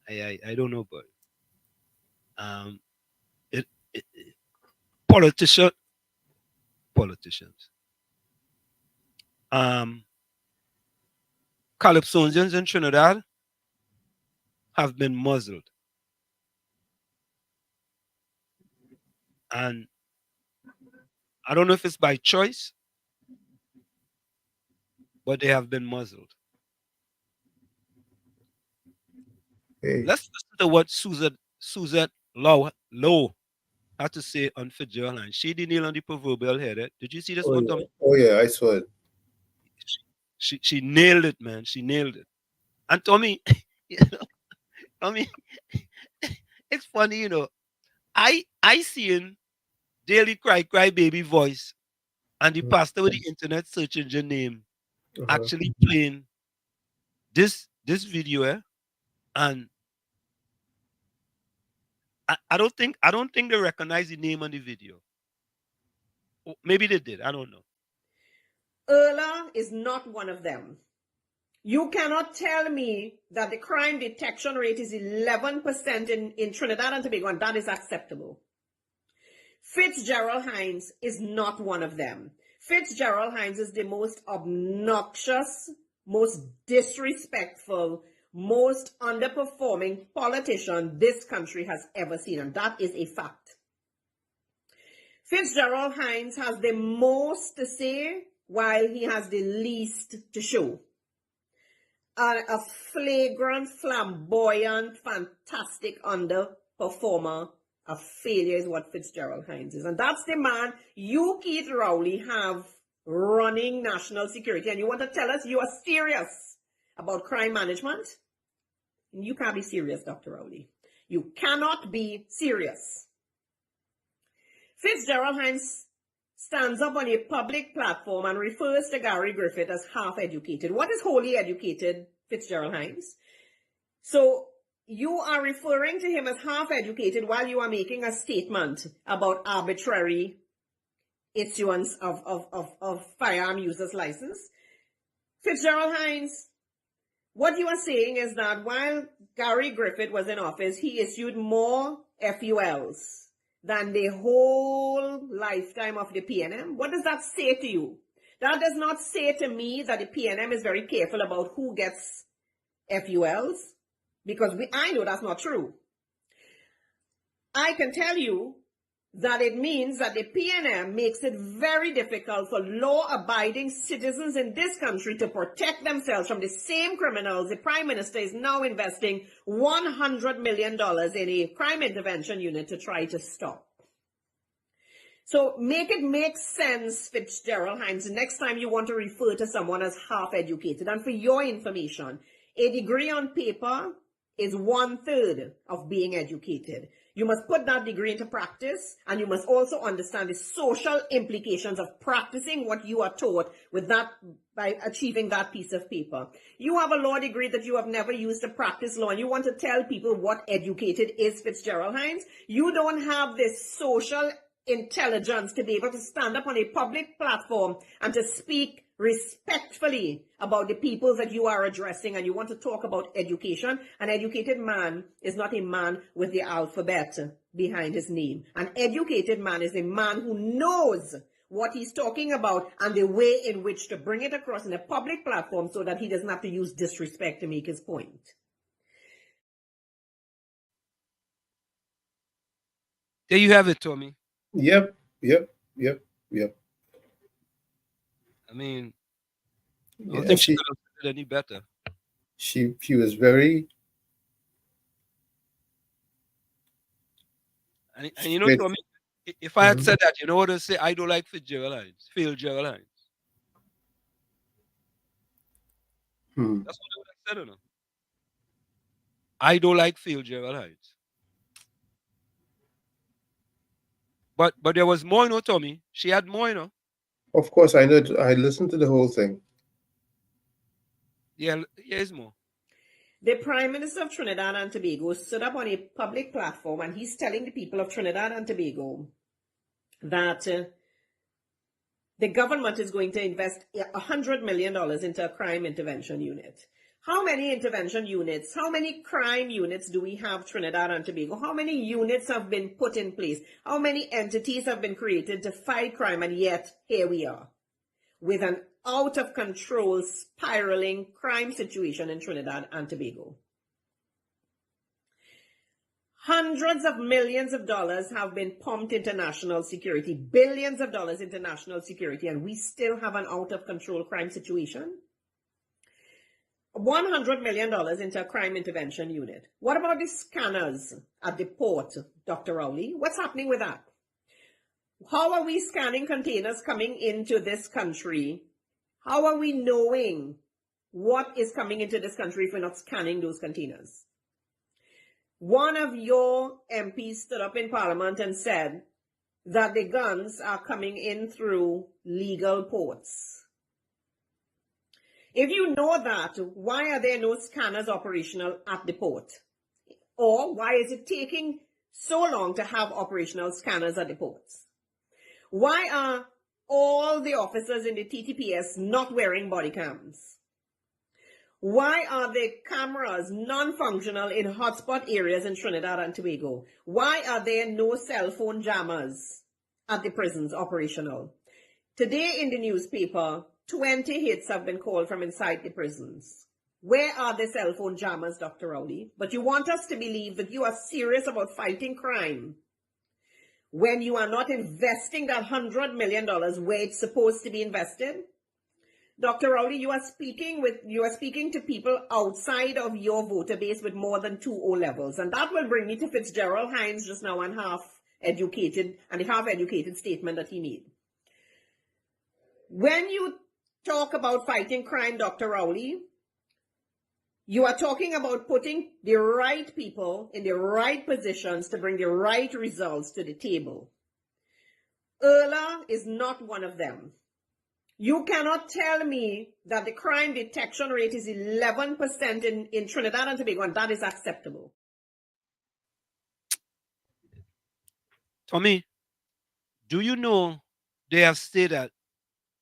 I don't know, but politicians. Calypsonians in Trinidad have been muzzled. And I don't know if it's by choice, but they have been muzzled. Hey. Let's listen to what Suzette Lowe had to say on Fitzgerald. She didn't kneel on the proverbial head. Did you see this one, Tommy? Oh, yeah, I saw it. She nailed it, man. She nailed it. And Tommy, Tommy, it's funny, you know. I seen Daily Cry Baby voice and the pastor with the internet search engine name actually playing this video, and I don't think they recognize the name on the video. Or maybe they did. I don't know. Erla is not one of them. You cannot tell me that the crime detection rate is 11% in Trinidad and Tobago, and that is acceptable. Fitzgerald Hines is not one of them. Fitzgerald Hines is the most obnoxious, most disrespectful, most underperforming politician this country has ever seen, and that is a fact. Fitzgerald Hines has the most to say while he has the least to show. A flagrant, flamboyant, fantastic underperformer. A failure is what Fitzgerald Hines is. And that's the man you, Keith Rowley, have running national security. And you want to tell us you are serious about crime management? You can't be serious, Dr. Rowley. You cannot be serious. Fitzgerald Hines stands up on a public platform and refers to Gary Griffith as half-educated. What is wholly educated, Fitzgerald Hines? So you are referring to him as half-educated while you are making a statement about arbitrary issuance of firearm user's license. Fitzgerald Hines, what you are saying is that while Gary Griffith was in office, he issued more FULs than the whole lifetime of the PNM. What does that say to you? That does not say to me that the PNM is very careful about who gets FULs, because I know that's not true. I can tell you that it means that the PNM makes it very difficult for law-abiding citizens in this country to protect themselves from the same criminals. The Prime Minister is now investing $100 million in a crime intervention unit to try to stop. So make it make sense, Fitzgerald Hines, next time you want to refer to someone as half-educated. And for your information, a degree on paper is 1/3 of being educated. You must put that degree into practice, and you must also understand the social implications of practicing what you are taught with that, by achieving that piece of paper. You have a law degree that you have never used to practice law, and you want to tell people what educated is, Fitzgerald Hines. You don't have this social intelligence to be able to stand up on a public platform and to speak respectfully about the people that you are addressing, and you want to talk about education. An educated man is not a man with the alphabet behind his name. An educated man is a man who knows what he's talking about and the way in which to bring it across in a public platform so that he doesn't have to use disrespect to make his point. There you have it, Tommy. Yep. I mean, I Yeah, don't think she could have said it any better. She was very. And you know, Tommy, if I had said that, you know what to say? I don't like Fitzgerald Hines. Fitzgerald Hines. That's what I would have said, you know. I don't like Fitzgerald Hines. But there was more, you know, Tommy. She had more, you know. Of course, I know. I listened to the whole thing. Yeah, here's more. The Prime Minister of Trinidad and Tobago stood up on a public platform, and he's telling the people of Trinidad and Tobago that the government is going to invest $100 million into a crime intervention unit. How many intervention units, how many crime units do we have Trinidad and Tobago? How many units have been put in place? How many entities have been created to fight crime? And yet, here we are with an out-of-control, spiraling crime situation in Trinidad and Tobago. Hundreds of millions of dollars have been pumped into national security, billions of dollars into national security, and we still have an out-of-control crime situation. $100 million into a crime intervention unit. What about the scanners at the port, Dr. Rowley? What's happening with that? How are we scanning containers coming into this country? How are we knowing what is coming into this country if we're not scanning those containers? One of your MPs stood up in Parliament and said that the guns are coming in through legal ports. If you know that, why are there no scanners operational at the port? Or why is it taking so long to have operational scanners at the ports? Why are all the officers in the TTPS not wearing body cams? Why are the cameras non-functional in hotspot areas in Trinidad and Tobago? Why are there no cell phone jammers at the prisons operational. Today in the newspaper, 20 hits have been called from inside the prisons. Where are the cell phone jammers, Dr. Rowley? But you want us to believe that you are serious about fighting crime when you are not investing that $100 million where it's supposed to be invested? Dr. Rowley, you are speaking to people outside of your voter base with more than 2 O levels. And that will bring me to Fitzgerald Hines just now and the half-educated statement that he made. When you talk about fighting crime, Dr. Rowley, you are talking about putting the right people in the right positions to bring the right results to the table. ERLA is not one of them. You cannot tell me that the crime detection rate is 11% in Trinidad and Tobago, and that is acceptable. Tommy, do you know they have stated that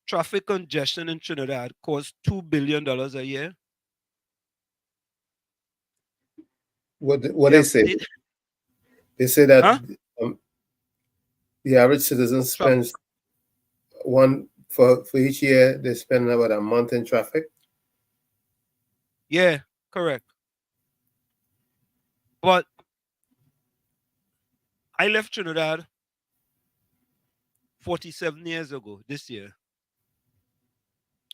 traffic congestion in Trinidad costs $2 billion a year? What they say? They say that the average citizen spends for each year, they spend about a month in traffic. Yeah, correct. But I left Trinidad 47 years ago this year.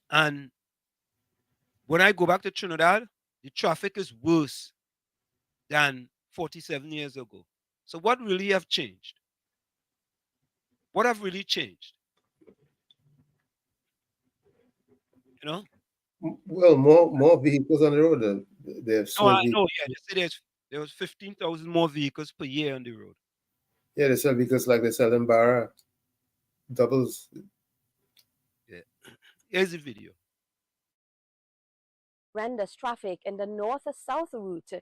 And when I go back to Trinidad, the traffic is worse than 47 years ago. So what really have changed? What have really changed? You know? Well, more vehicles on the road. They have Oh, sold I know. Yeah, they say there was 15,000 more vehicles per year on the road. Yeah, they sell vehicles like they sell in Barra, doubles. Yeah. Here's the video. Horrendous traffic in the north-south route.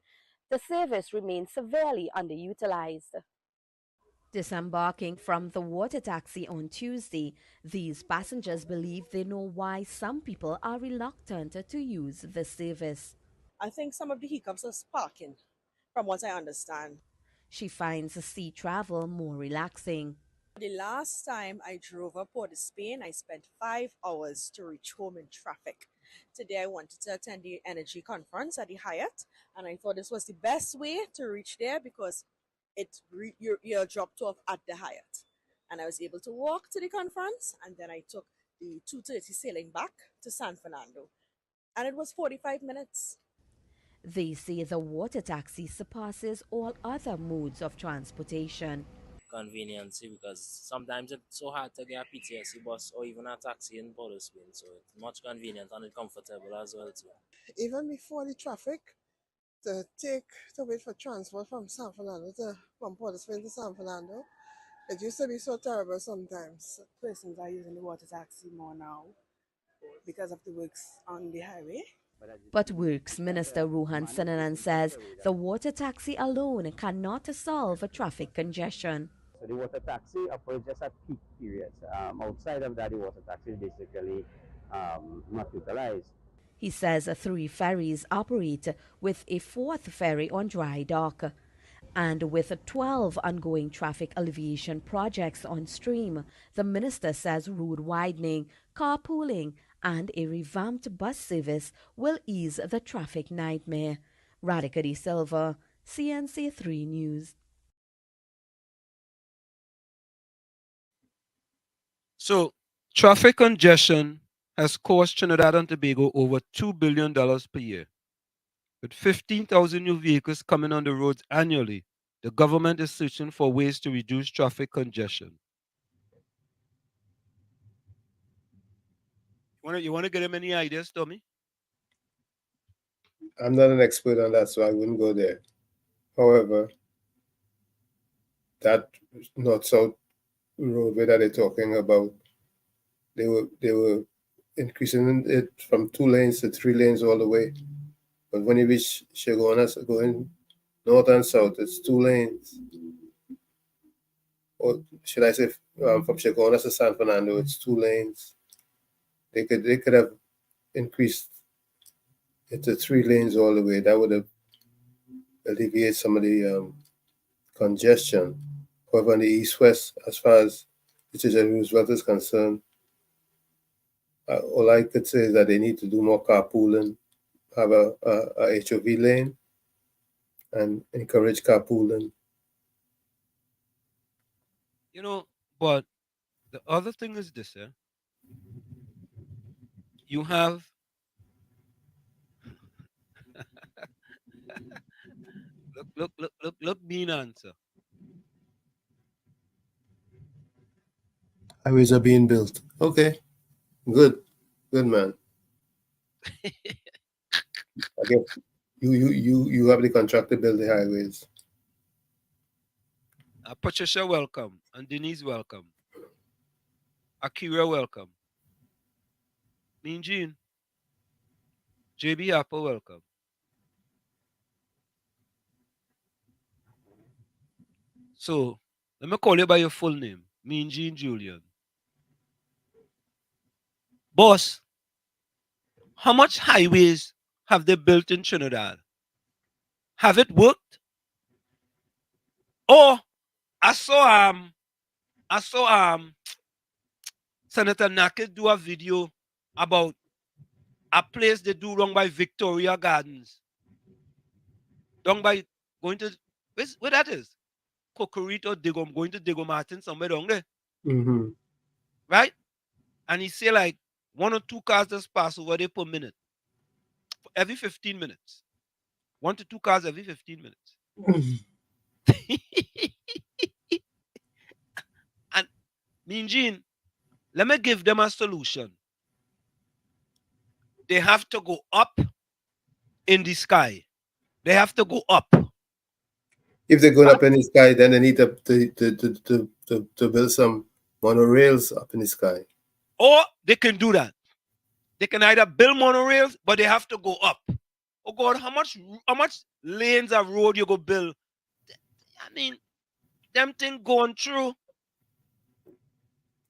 The service remains severely underutilized. Disembarking from the water taxi on Tuesday, these passengers believe they know why some people are reluctant to use the service. I think some of the hiccups are parking, from what I understand. She finds sea travel more relaxing. The last time I drove up Port of Spain, I spent 5 hours to reach home in traffic. Today I wanted to attend the energy conference at the Hyatt, and I thought this was the best way to reach there because you're dropped off at the Hyatt. And I was able to walk to the conference, and then I took the 2:30 sailing back to San Fernando. And it was 45 minutes. They say the water taxi surpasses all other modes of transportation. Convenience, because sometimes it's so hard to get a PTSD bus or even a taxi in Port of Spain, so it's much convenient and comfortable as well too. Even before the traffic, to wait for transport from Port of Spain to San Fernando, it used to be so terrible sometimes. Persons are using the water taxi more now because of the works on the highway. But Works Minister Rohan Sananan says the water taxi alone cannot solve traffic congestion. So the water taxi operates just at peak periods. Outside of that, the water taxi is basically not utilized. He says 3 ferries operate, with a 4th ferry on dry dock. And with 12 ongoing traffic alleviation projects on stream, the minister says road widening, carpooling, and a revamped bus service will ease the traffic nightmare. Radhika De Silva, CNC 3 News. So, traffic congestion has cost Trinidad and Tobago over $2 billion per year. With 15,000 new vehicles coming on the roads annually, the government is searching for ways to reduce traffic congestion. You want to get him any ideas, Tommy? I'm not an expert on that, so I wouldn't go there. However, that north-south roadway that they're talking about, they were increasing it from 2 lanes to 3 lanes all the way. But when you reach Chaguanas, going north and south, it's 2 lanes. Or should I say, from Chaguanas to San Fernando, it's 2 lanes. They could have increased it to 3 lanes all the way. That would have alleviated some of the congestion. However, on the east-west, as far as Richard Roosevelt is concerned, all I could say is that they need to do more carpooling, have a HOV lane, and encourage carpooling. You know, but the other thing is this, you have look being answer. Highways are being built. Okay, good, man. I guess you have the contract to build the highways. Patricia, welcome. And Denise, welcome. Akira, welcome. Mean Jean. JB Apple, welcome. So, let me call you by your full name. Mean Jean Julian. Boss, how much highways have they built in Trinidad? Have it worked? Or I saw Senator Naked do a video about a place they do wrong by Victoria Gardens. Down by going to where that is? Cocorito, Digom, going to Digom Martin, somewhere down there. Mm-hmm. Right? And he say like 1 or 2 cars just pass over there per minute. Every 15 minutes. 1 to 2 cars every 15 minutes. And Mean Jean, let me give them a solution. They have to go up in the sky. They have to go up. If they're going up in the sky, then they need to build some monorails up in the sky. Or they can do that. They can either build monorails, but they have to go up. Oh God, how much lanes of road you go build? I mean, them thing going through.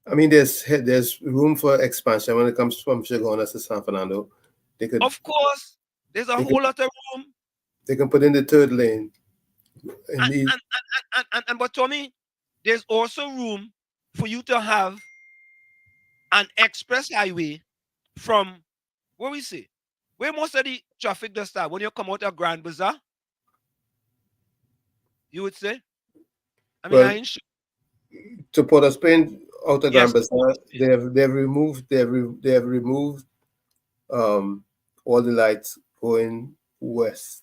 I mean, there's room for expansion when it comes from Chaguanas to San Fernando. They could, of course, there's a whole lot of room. They can put in the 3rd lane. And but Tommy, there's also room for you to have an express highway from where we say, where most of the traffic does start when you come out of Grand Bazaar. You would say. I mean, well, I ain't sure. To Port of Spain, out of Grand Bazaar, they've removed all the lights going west.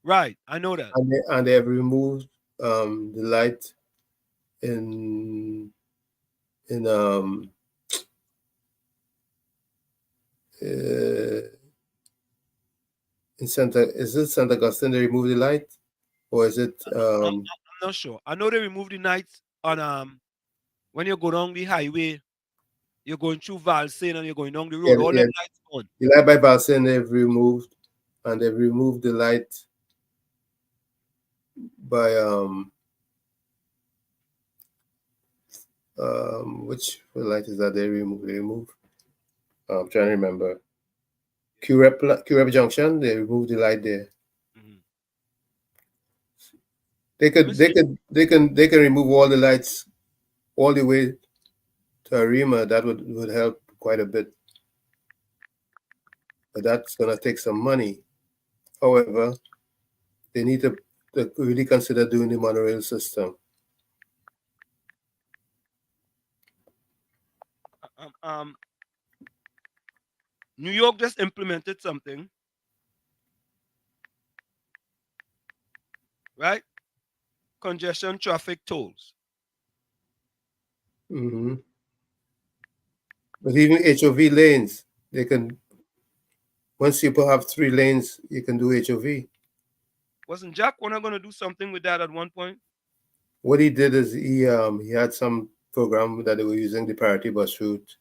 Right, I know that. And they have removed the light in St. Augustine. They removed the light, or is it? I'm not sure. I know they removed the lights on when you go down the highway. You're going through Valsane and you're going down the road. All them lights on. The light by Valsane they've removed, and they've removed the light by which light is that they remove? I'm trying to remember. QREP Junction, they removed the light there. Mm-hmm. They can remove all the lights all the way to Arima. That would help quite a bit. But that's gonna take some money. However, they need to really consider doing the monorail system. New York just implemented something, right? Congestion traffic tolls. Mm-hmm. But even HOV lanes, they can. Once people have 3 lanes, you can do HOV. Wasn't Jack Warner going to do something with that at one point? What he did is he had some program that they were using the priority bus route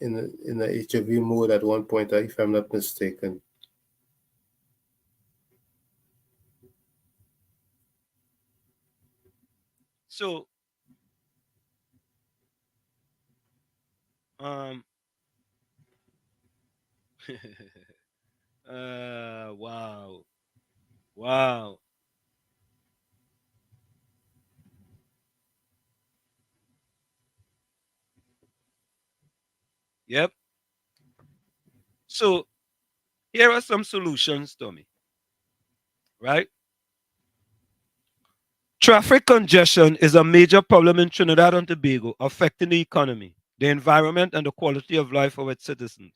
in the HOV mode at one point, if I'm not mistaken. So, wow. Yep. So here are some solutions, Tommy. Right? Traffic congestion is a major problem in Trinidad and Tobago, affecting the economy, the environment, and the quality of life of its citizens.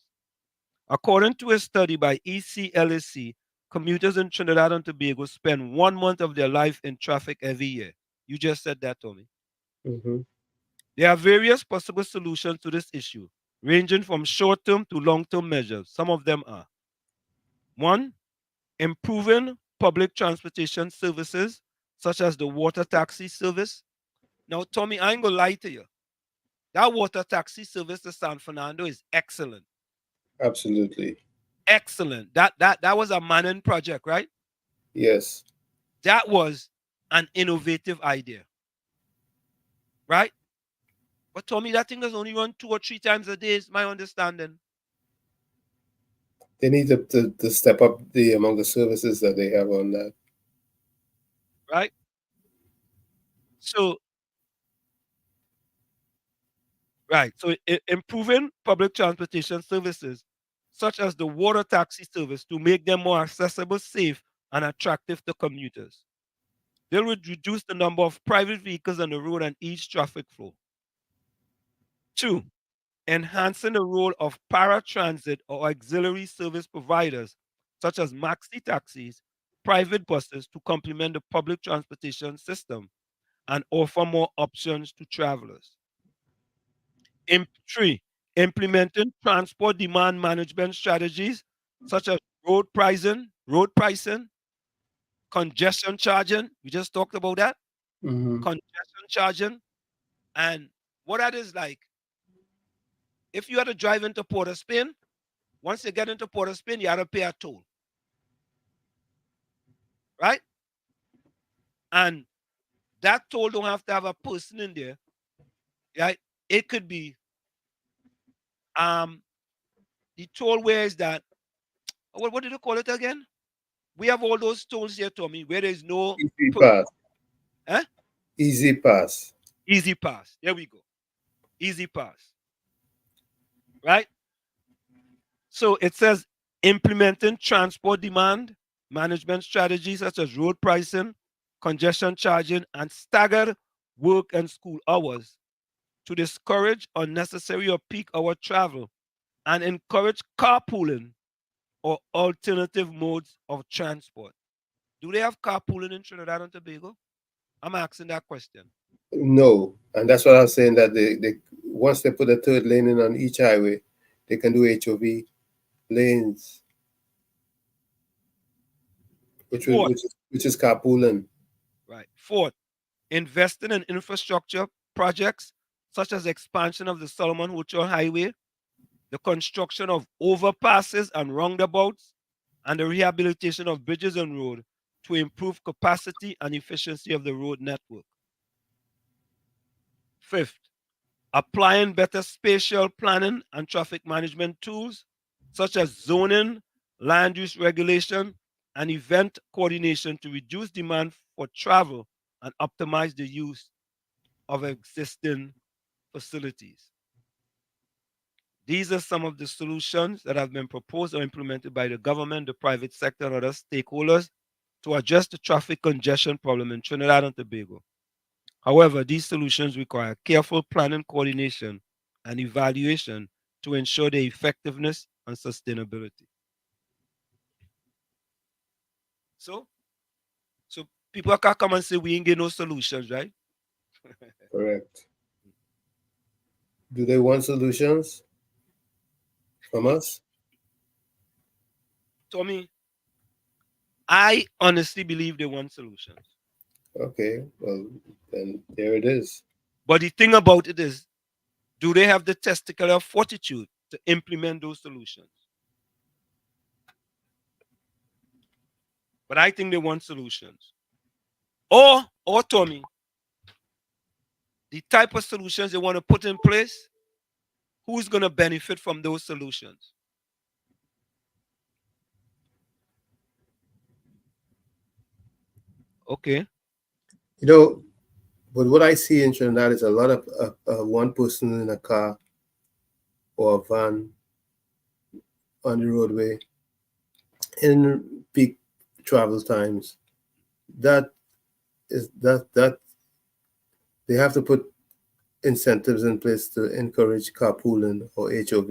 According to a study by ECLAC, commuters in Trinidad and Tobago spend 1 month of their life in traffic every year. You just said that, Tommy. Mm-hmm. There are various possible solutions to this issue, ranging from short-term to long-term measures. Some of them are: 1. Improving public transportation services, such as the water taxi service. Now, Tommy, I ain't gonna lie to you. That water taxi service to San Fernando is excellent. Absolutely. Excellent. That was a Manning project, right? Yes. That was an innovative idea. Right? But Tommy, that thing does only run 2 or 3 times a day, is my understanding. They need to step up the among the services that they have on that. Right? So, improving public transportation services, such as the water taxi service, to make them more accessible, safe, and attractive to commuters. They would reduce the number of private vehicles on the road and ease traffic flow. 2. Enhancing the role of paratransit or auxiliary service providers, such as maxi taxis, private buses, to complement the public transportation system and offer more options to travelers. 3. Implementing transport demand management strategies, such as road pricing, congestion charging. We just talked about that. Mm-hmm. Congestion charging. And what that is like, if you had to drive into Port of Spain, once you get into Port of Spain, you have to pay a toll. Right? And that toll don't have to have a person in there. Right? It could be the toll where is that? What did you call it again? We have all those tolls here, Tommy, where there's no Easy pass. Huh? Easy pass. Easy pass. There we go. Easy pass. Right? So it says implementing transport demand management strategies such as road pricing, congestion charging, and staggered work and school hours to discourage unnecessary or peak hour travel and encourage carpooling or alternative modes of transport. Do they have carpooling in Trinidad and Tobago? I'm asking that question. No, and that's what I was saying, that they once they put a third lane in on each highway, they can do HOV lanes, which is carpooling. Right. 4. Investing in infrastructure projects such as expansion of the Solomon Hotel Highway, the construction of overpasses and roundabouts, and the rehabilitation of bridges and roads to improve capacity and efficiency of the road network. 5th, applying better spatial planning and traffic management tools such as zoning, land use regulation, and event coordination to reduce demand for travel and optimize the use of existing facilities. These are some of the solutions that have been proposed or implemented by the government, the private sector, and other stakeholders to address the traffic congestion problem in Trinidad and Tobago. However, these solutions require careful planning, coordination, and evaluation to ensure their effectiveness and sustainability. So people can come and say we ain't get no solutions, right? Correct. Do they want solutions from us? Tommy, I honestly believe they want solutions. Okay, well, then there it is. But the thing about it is, do they have the testicular fortitude to implement those solutions? But I think they want solutions. Or Tommy, the type of solutions they want to put in place, who's going to benefit from those solutions? Okay. You know, but what I see in Trinidad is a lot of one person in a car or a van on the roadway in peak travel times, that they have to put incentives in place to encourage carpooling or HOV.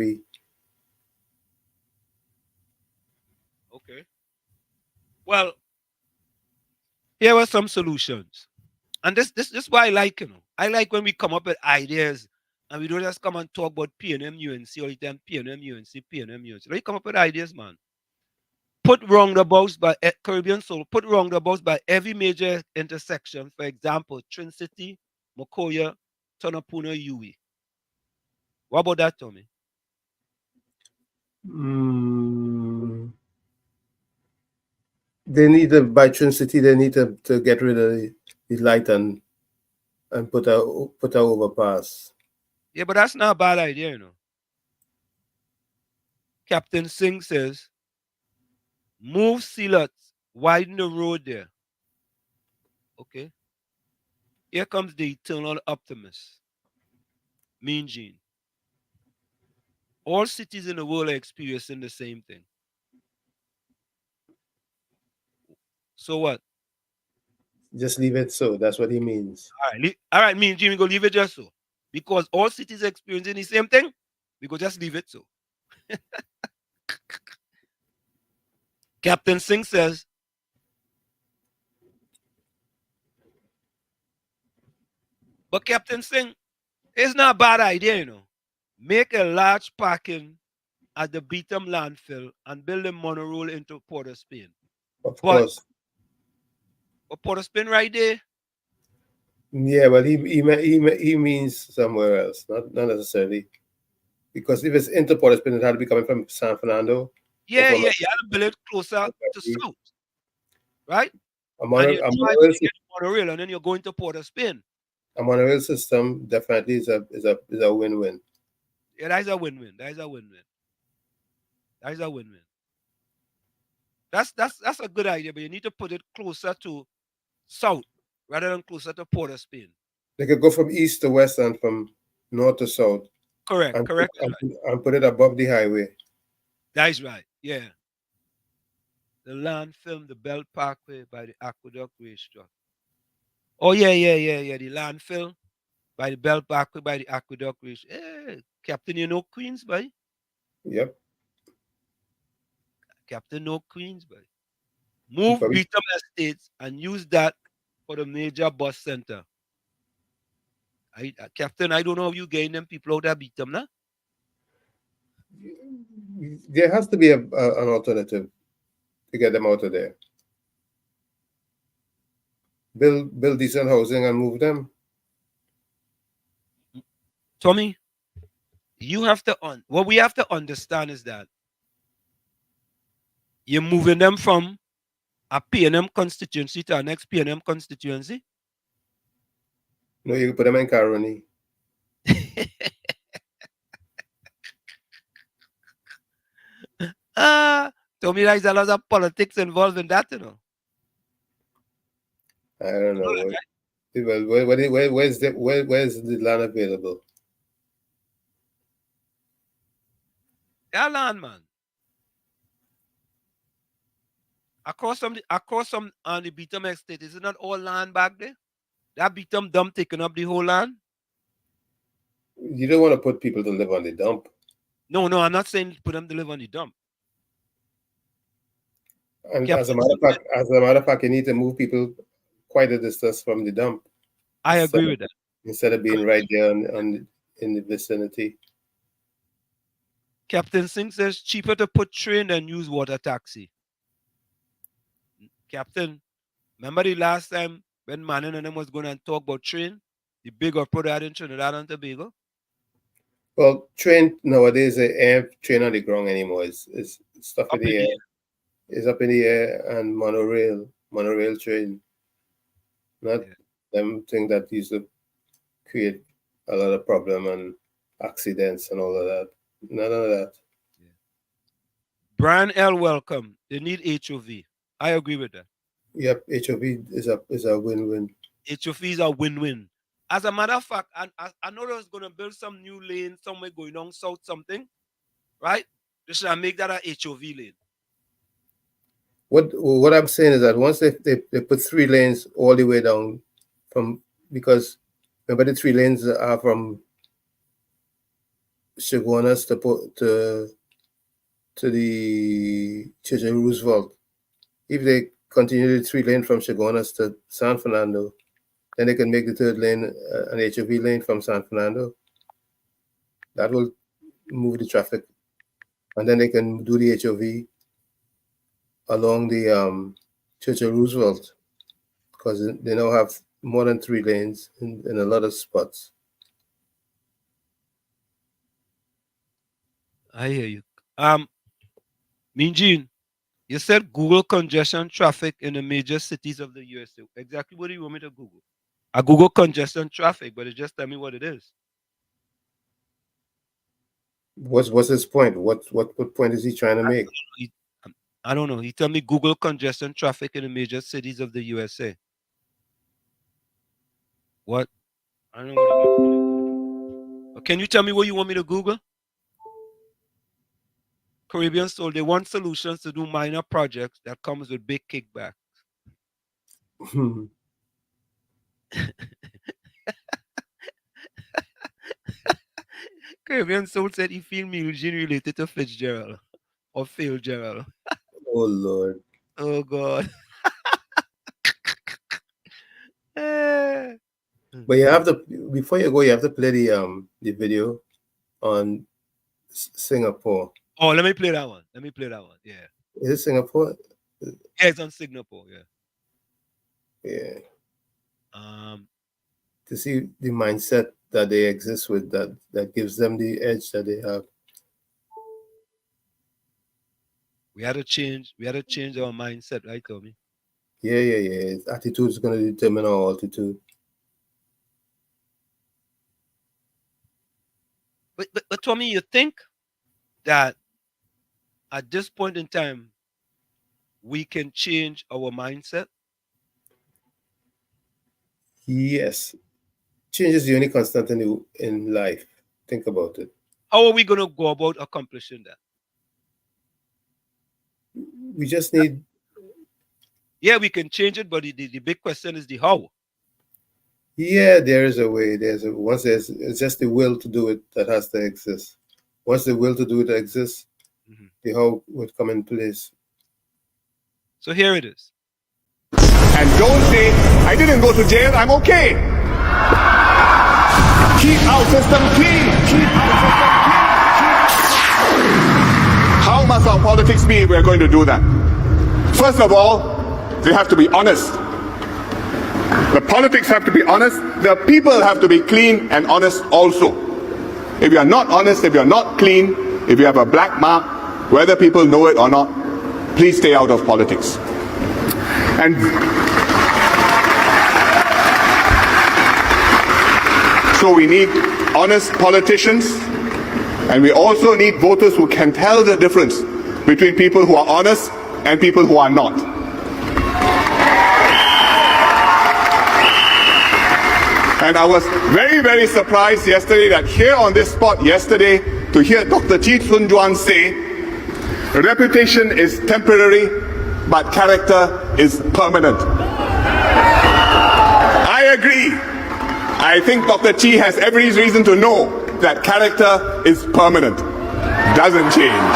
Okay. Well, here are some solutions. And this is why I like, I like when we come up with ideas and we don't just come and talk about PNM UNC all the time, PNM UNC, PNM UNC. Let me come up with ideas, man. Put roundabouts by Caribbean Soul, put roundabouts by every major intersection. For example, Trin City, Mokoya, Tonapuna, Yui. What about that, Tommy? They need to, by Trin City, they need to get rid of the light and put a overpass. Yeah, but that's not a bad idea, Captain Singh says, move sealots, widen the road there. Okay. Here comes the eternal optimist, Mean Gene. All cities in the world are experiencing the same thing. So what? Just leave it so. That's what he means. All right, Mean Gene, we go leave it just so. Because all cities are experiencing the same thing, we go just leave it so. Captain Singh says, but Captain Singh, it's not a bad idea, Make a large parking at the Beetham landfill and build a monorail into Port of Spain. Of course. But Port of Spain right there? Yeah, but he means somewhere else, not necessarily. Because if it's into Port of Spain, it had to be coming from San Fernando. Yeah, you have to build it closer to south. Right? A monorail and then you're going to Port of Spain. A monorail system definitely is a win-win. Yeah, that is a win-win. That is a win-win. That's a good idea, but you need to put it closer to south rather than closer to Port of Spain. They could go from east to west and from north to south. Correct. And put it above the highway. That is right. Yeah. The landfill, the Belt Parkway by the Aqueduct Racetrack. Oh yeah. The landfill by the Belt Parkway by the Aqueduct Racetrack. Hey, Captain, you know Queens, boy? Yep. Captain, know Queens, boy. Move Beetham Estates and use that for the major bus center. Captain, I don't know how you getting them people out of Beetham, nah? There has to be an alternative to get them out of there. Build decent housing and move them. Tommy, you have to what we have to understand is that you're moving them from a PNM constituency to our next PNM constituency. No, you can put them in Caroni. Tommy, there's a lot of politics involved in that, I don't know. Where's the land available? Yeah, land, man. Across some on the Beetham estate, is it not all land back there? That Beetham dump taking up the whole land? You don't want to put people to live on the dump. No, I'm not saying put them to live on the dump. And as a matter of fact, you need to move people quite a distance from the dump. I agree with that. Instead of being right there in the vicinity. Captain Singh says cheaper to put train than use water taxi. Captain, remember the last time when Manon and them was going to talk about train? The big uproar out in Trinidad and Tobago? Well, train nowadays, the air train on the ground anymore. It's stuff in the air. It's up in the air, and monorail train. Not them thing that used to create a lot of problem and accidents and all of that. None of that. Yeah. Brian L. Welcome. They need HOV. I agree with that. Yep, HOV is a win-win. HOV is a win-win. As a matter of fact, I know they was going to build some new lane somewhere going on south something, right? They should make that a HOV lane. What I'm saying is that once they put 3 lanes all the way down because remember the 3 lanes are from Chaguanas to the Church of Roosevelt. If they continue the 3 lane from Chaguanas to San Fernando, then they can make the 3rd lane an HOV lane from San Fernando. That will move the traffic. And then they can do the HOV along the Church of Roosevelt, because they now have more than 3 lanes in a lot of spots. I hear you. Mean Gene, you said Google congestion traffic in the major cities of the USA. Exactly what do you want me to Google? I Google congestion traffic, but it just tell me what it is. What's his point? What point is he trying to make? I don't know. He tell me Google congestion traffic in the major cities of the USA. What? I don't know what he wants me to do. Can you tell me what you want me to Google? Caribbean Soul, they want solutions to do minor projects that comes with big kickbacks. Caribbean Soul said he feel Milgene related to Fitzgerald or Phil Gerald. Oh Lord. Oh God. But you have to, before you go, you have to play the video on Singapore. Oh, let me play that one. Yeah. Is it Singapore? Yeah, it's on Singapore. Yeah. Yeah. To see the mindset that they exist with, that gives them the edge that they have. We had to change our mindset, right, Tommy? Yeah. Attitude is going to determine our altitude. But Tommy, you think that at this point in time we can change our mindset? Yes. Change is the only constant in life. Think about it. How are we going to go about accomplishing that? We just need... Yeah, we can change it, but the big question is the how. Yeah, there is a way. It's just the will to do it that has to exist. Once the will to do it exists, the how would come in place. So here it is. And don't say, I didn't go to jail, I'm okay. Keep our system clean. How must our politics be if we're going to do that? First of all, they have to be honest. The politics have to be honest. The people have to be clean and honest also. If you are not honest, if you are not clean, if you have a black mark, whether people know it or not, please stay out of politics. And so we need honest politicians, and we also need voters who can tell the difference between people who are honest and people who are not. And I was very, very surprised yesterday that here on this spot yesterday to hear Dr. Chee Soon Juan say, reputation is temporary, but character is permanent. I agree. I think Dr. Chee has every reason to know that character is permanent, doesn't change.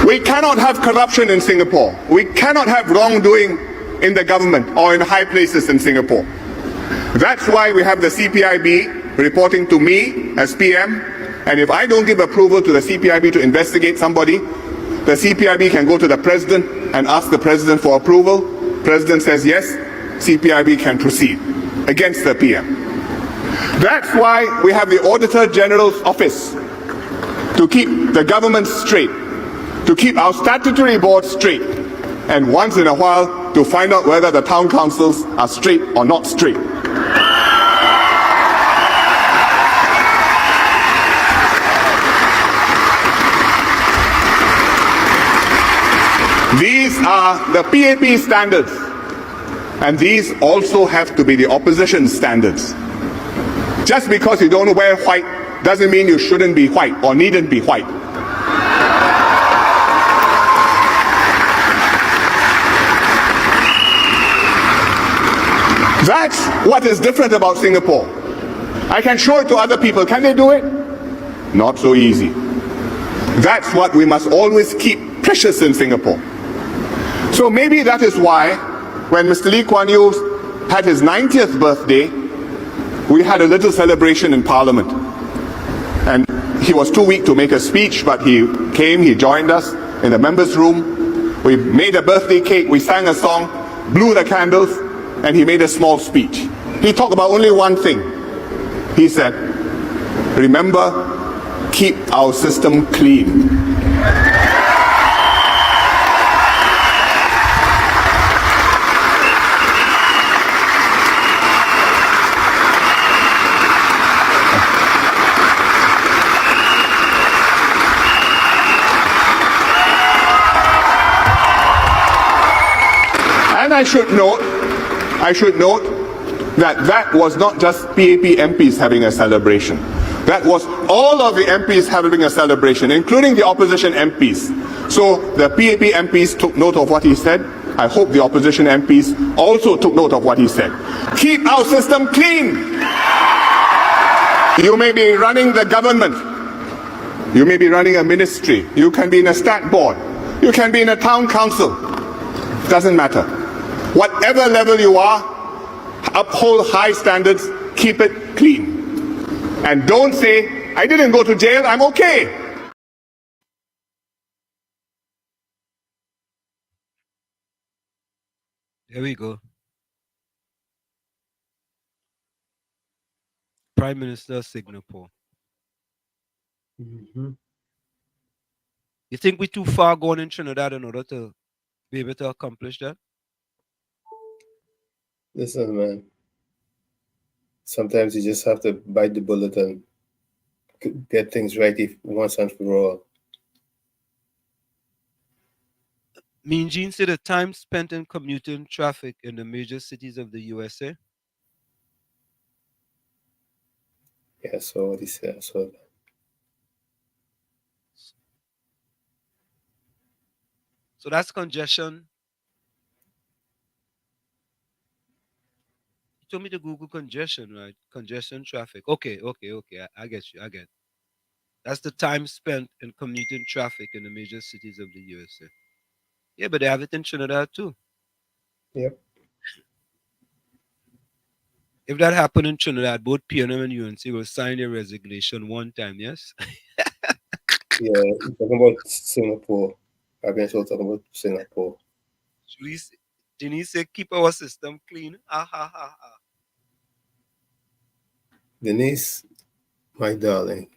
We cannot have corruption in Singapore. We cannot have wrongdoing in the government or in high places in Singapore. That's why we have the CPIB reporting to me as PM, and if I don't give approval to the CPIB to investigate somebody, the CPIB can go to the President and ask the President for approval. President says yes, CPIB can proceed against the PM. That's why we have the Auditor General's office, to keep the government straight, to keep our statutory board straight, and once in a while to find out whether the town councils are straight or not straight. are the PAP standards. And these also have to be the opposition standards. Just because you don't wear white doesn't mean you shouldn't be white or needn't be white. That's what is different about Singapore. I can show it to other people. Can they do it? Not so easy. That's what we must always keep precious in Singapore. So maybe that is why when Mr. Lee Kuan Yew had his 90th birthday, we had a little celebration in Parliament. And he was too weak to make a speech, but he came, he joined us in the members' room. We made a birthday cake, we sang a song, blew the candles, and he made a small speech. He talked about only one thing. He said, remember, keep our system clean. And I should note that that was not just PAP MPs having a celebration. That was all of the MPs having a celebration, including the opposition MPs. So the PAP MPs took note of what he said. I hope the opposition MPs also took note of what he said. Keep our system clean. You may be running the government. You may be running a ministry. You can be in a stat board. You can be in a town council. Doesn't matter. Whatever level you are, uphold high standards, keep it clean. And don't say, I didn't go to jail, I'm okay. There we go. Prime Minister of Singapore. You think we're too far gone in Trinidad in order to be able to accomplish that? Listen, man. Sometimes you just have to bite the bullet and get things right once and for all. Mean Gene said the time spent in commuting traffic in the major cities of the USA. Yeah, so what he said. So that's congestion. You told me to Google congestion, right? Congestion traffic. Okay. I get you. That's the time spent in commuting traffic in the major cities of the USA. Yeah, but they have it in Trinidad too. Yep. If that happened in Trinidad, both PNM and UNC will sign their resignation one time, yes? Yeah, you're talking about Singapore. I've been talking about Singapore. Denise said, keep our system clean. Denise, my darling,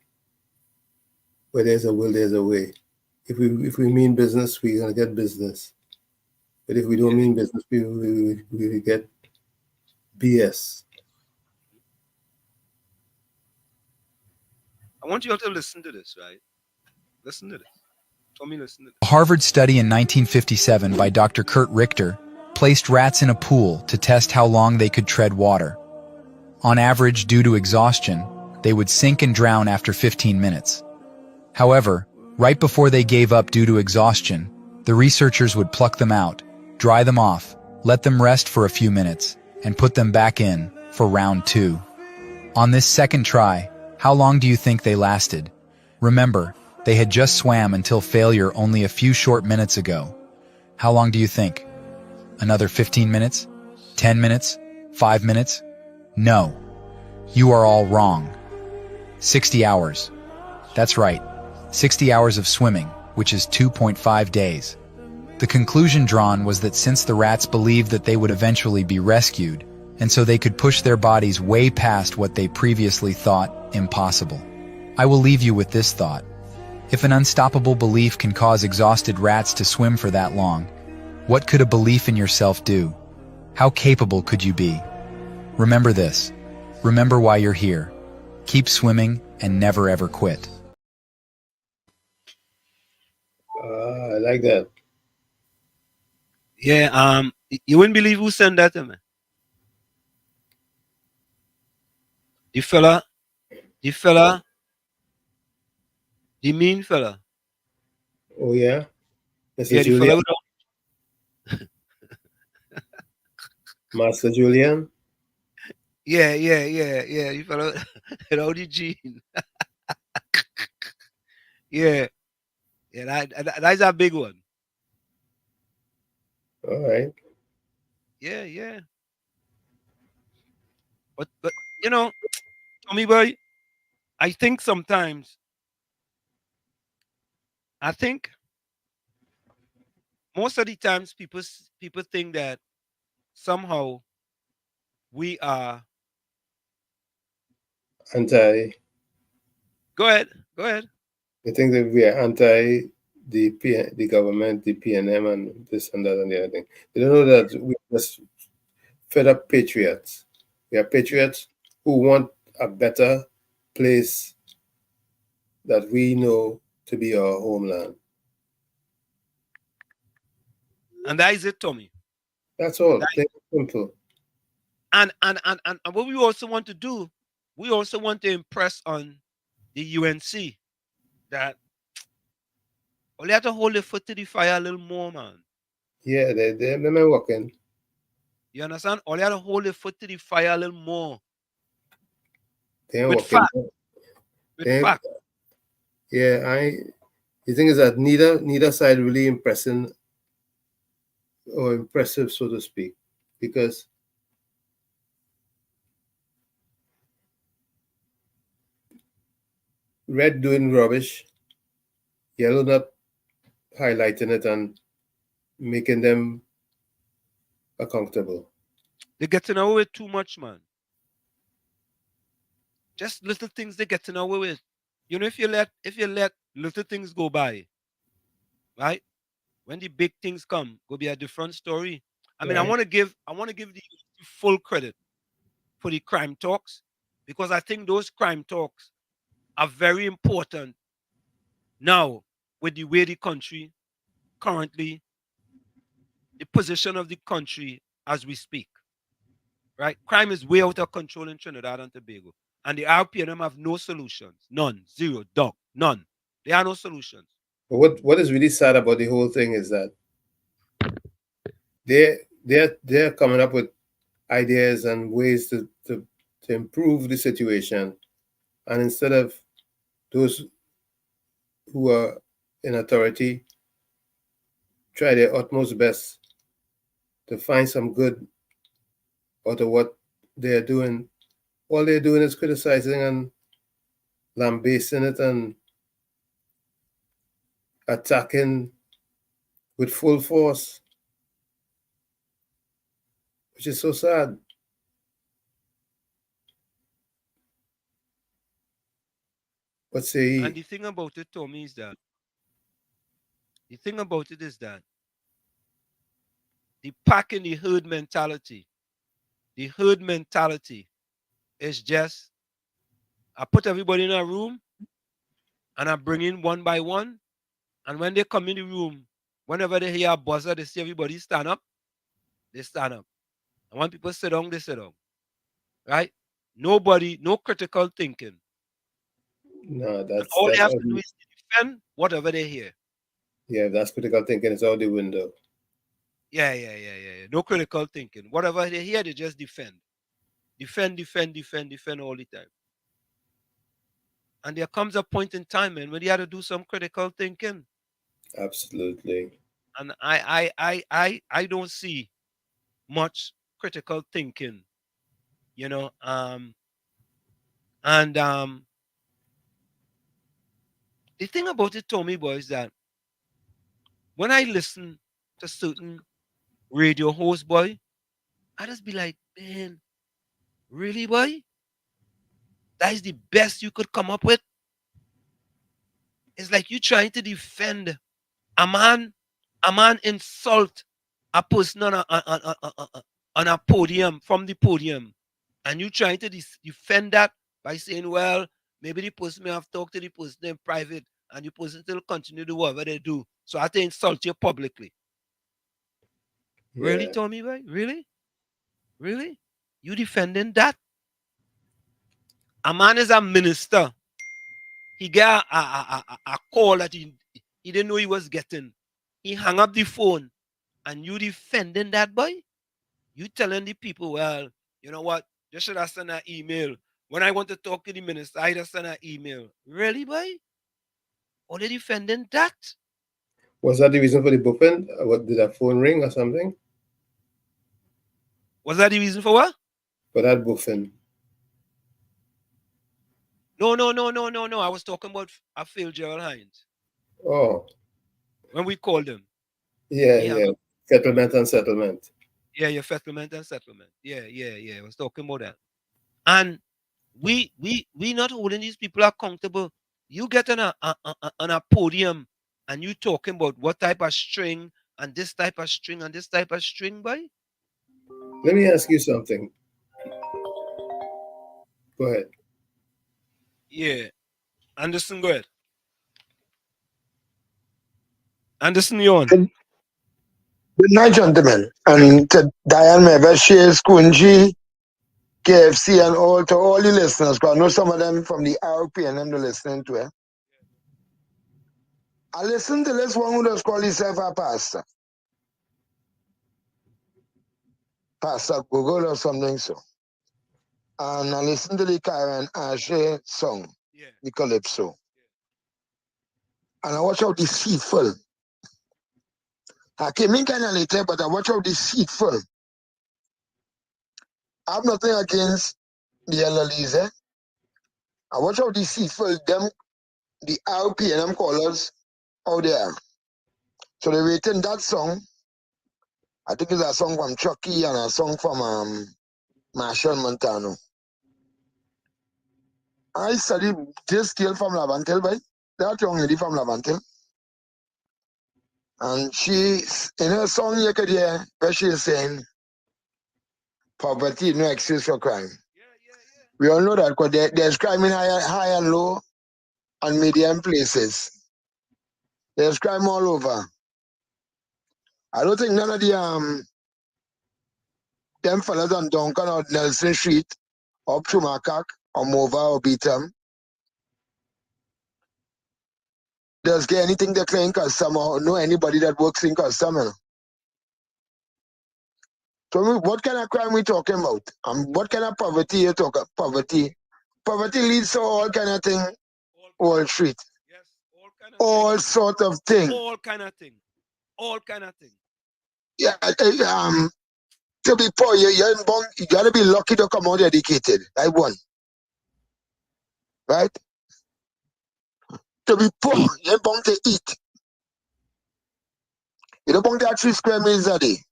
where there's a will, there's a way. If we mean business, we're gonna get business. But if we don't mean business, we will get BS. I want you all to listen to this, right? Listen to this. Tommy, listen to this. A Harvard study in 1957 by Dr. Kurt Richter placed rats in a pool to test how long they could tread water. On average, due to exhaustion, they would sink and drown after 15 minutes. However, right before they gave up due to exhaustion, the researchers would pluck them out, dry them off, let them rest for a few minutes, and put them back in for round 2. On this second try, how long do you think they lasted? Remember, they had just swam until failure only a few short minutes ago. How long do you think? Another 15 minutes? 10 minutes? 5 minutes? No. You are all wrong. 60 hours. That's right. 60 hours of swimming, which is 2.5 days. The conclusion drawn was that since the rats believed that they would eventually be rescued, and so they could push their bodies way past what they previously thought impossible. I will leave you with this thought. If an unstoppable belief can cause exhausted rats to swim for that long, what could a belief in yourself do? How capable could you be? Remember this. Remember why you're here. Keep swimming and never ever quit. I like that. Yeah, you wouldn't believe who sent that to me. The fella, the mean fella. Oh yeah, Mr. Yeah, the Julian, fella without. Master Julian. Yeah. The fella without the gene. Yeah, that's a big one. All right. Yeah. But you know, Tommy boy, I think sometimes I think most of the times people think that somehow we are. Anti. Go ahead. I think that we are anti the government, the PNM, and this and that and the other thing. They don't know that we are just fed up patriots. We are patriots who want a better place that we know to be our homeland. And that is it, Tommy. That's all. Plain and simple. And what we also want to do, we also want to impress on the UNC that we have to hold the foot to the fire a little more, man. Yeah, they're working. You understand? All you have to hold the foot to the fire a little more. They're With working. fact. With fact. Yeah, the thing is that neither side really impressive, so to speak, because red doing rubbish, yellow not highlighting it and making them accountable. They're getting away with too much, man. Just little things they're getting away with. You know, if you let little things go by, right? When the big things come, go be a different story. I mean, Right. I want to give the full credit for the crime talks, because I think those crime talks are very important now with the way the country currently, the position of the country as we speak. Right? Crime is way out of control in Trinidad and Tobago. And the RPNM have no solutions. None. Zero. Dog. None. There are no solutions. But what is really sad about the whole thing is that they're coming up with ideas and ways to improve the situation, and instead of those who are in authority try their utmost best to find some good out of what they're doing, all they're doing is criticizing and lambasting it and attacking with full force, which is so sad. But say, And the thing about it, Tommy, is that the pack in the herd mentality, is just, I put everybody in a room and I bring in one by one. And when they come in the room, whenever they hear a buzzer, they see everybody stand up, they stand up. And when people sit down, they sit down. Right? Nobody, no critical thinking. no, that's All they have to do is defend whatever they hear. Yeah, that's critical thinking. It's out the window. Yeah. No critical thinking. Whatever they hear, they just defend. Defend all the time. And there comes a point in time, man, when you have to do some critical thinking. Absolutely. And I don't see much critical thinking, you know. The thing about it, Tommy boy, is that when I listen to certain radio hosts, boy, I just be like, man, really, boy? That is the best you could come up with? It's like you trying to defend a man insult a person on a podium, from the podium, and you trying to defend that by saying, well, maybe the person may have talked to the person in private and the person still continue to do whatever they do. So I have to insult you publicly. Really, Yeah. Tommy boy? Really? Really? You defending that? A man is a minister. He got a call that he didn't know he was getting. He hung up the phone, and you defending that boy? You telling the people, well, you know what? They should have sent an email. When I want to talk to the minister, I just send an email. Really, boy? Or they defending that? Was that the reason for the buffing? What, did a phone ring or something? Was that the reason for what? For that buffing. No. I was talking about Phil Gerald Hines. Oh. When we called him. Yeah. Settlement and settlement. Yeah, settlement and settlement. Yeah. I was talking about that. And we not holding these people accountable. You get on a podium and you talking about what type of string and this type of string and this type of string, boy. Let me ask you something. Go ahead. Yeah. Anderson, go ahead. Anderson, you on? Good night, gentlemen. And to Diane Mebeshe, Kunji, KFC, and all to all the listeners, because I know some of them from the RP and them they're listening to it. I listened to this one who does call himself a pastor. Pastor Google or something so. And I listened to the Karen Ashe song, the Calypso. And I watch how deceitful. I came in kind of later, but I watch how deceitful. I have nothing against the LLEs, eh? I watch how deceitful them, the RP and them callers out there. So they written that song. I think it's a song from Chucky and a song from Marshall Montano. I studied this girl from Lavantil, right? That young lady from Lavantil. And she, in her song, you could hear where she is saying, poverty, no excuse for crime. We all know that because there's crime in high and low and medium places. There's crime all over. I don't think none of the them fellas on Duncan or Nelson Street, up to Macaque, or Mova or Beatham, does get anything they claim customer or know anybody that works in customer. So what kind of crime we talking about? What kind of poverty you talk about? Poverty leads to all kind of thing, Wall Street. All sort of thing. All kind of thing. Yeah, to be poor, you gotta be lucky to come out educated. I won. Right? To be poor, you're bound to eat. You don't want to have 3 square meals a day.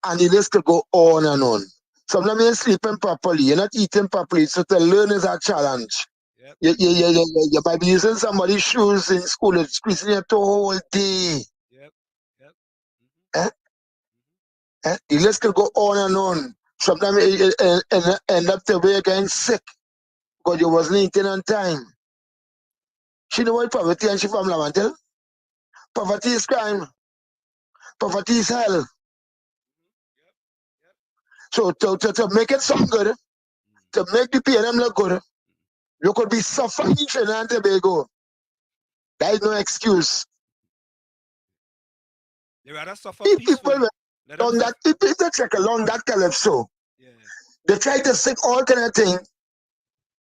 And the list could go on and on. Sometimes you're sleeping properly, you're not eating properly, so to learn is a challenge. You might be using somebody's shoes in school, it's squeezing your toe all day. The list could go on and on. Sometimes you end up to be getting sick because you wasn't eating on time. She know what poverty and she from Lamantel. Poverty is crime. Poverty is hell. So to make it sound good, to make the PNM look good, you could be suffering in Trinidad and Tobago. There is no excuse. They rather suffer If peacefully. people on that, if they check along that calypso, they try to sing all kind of thing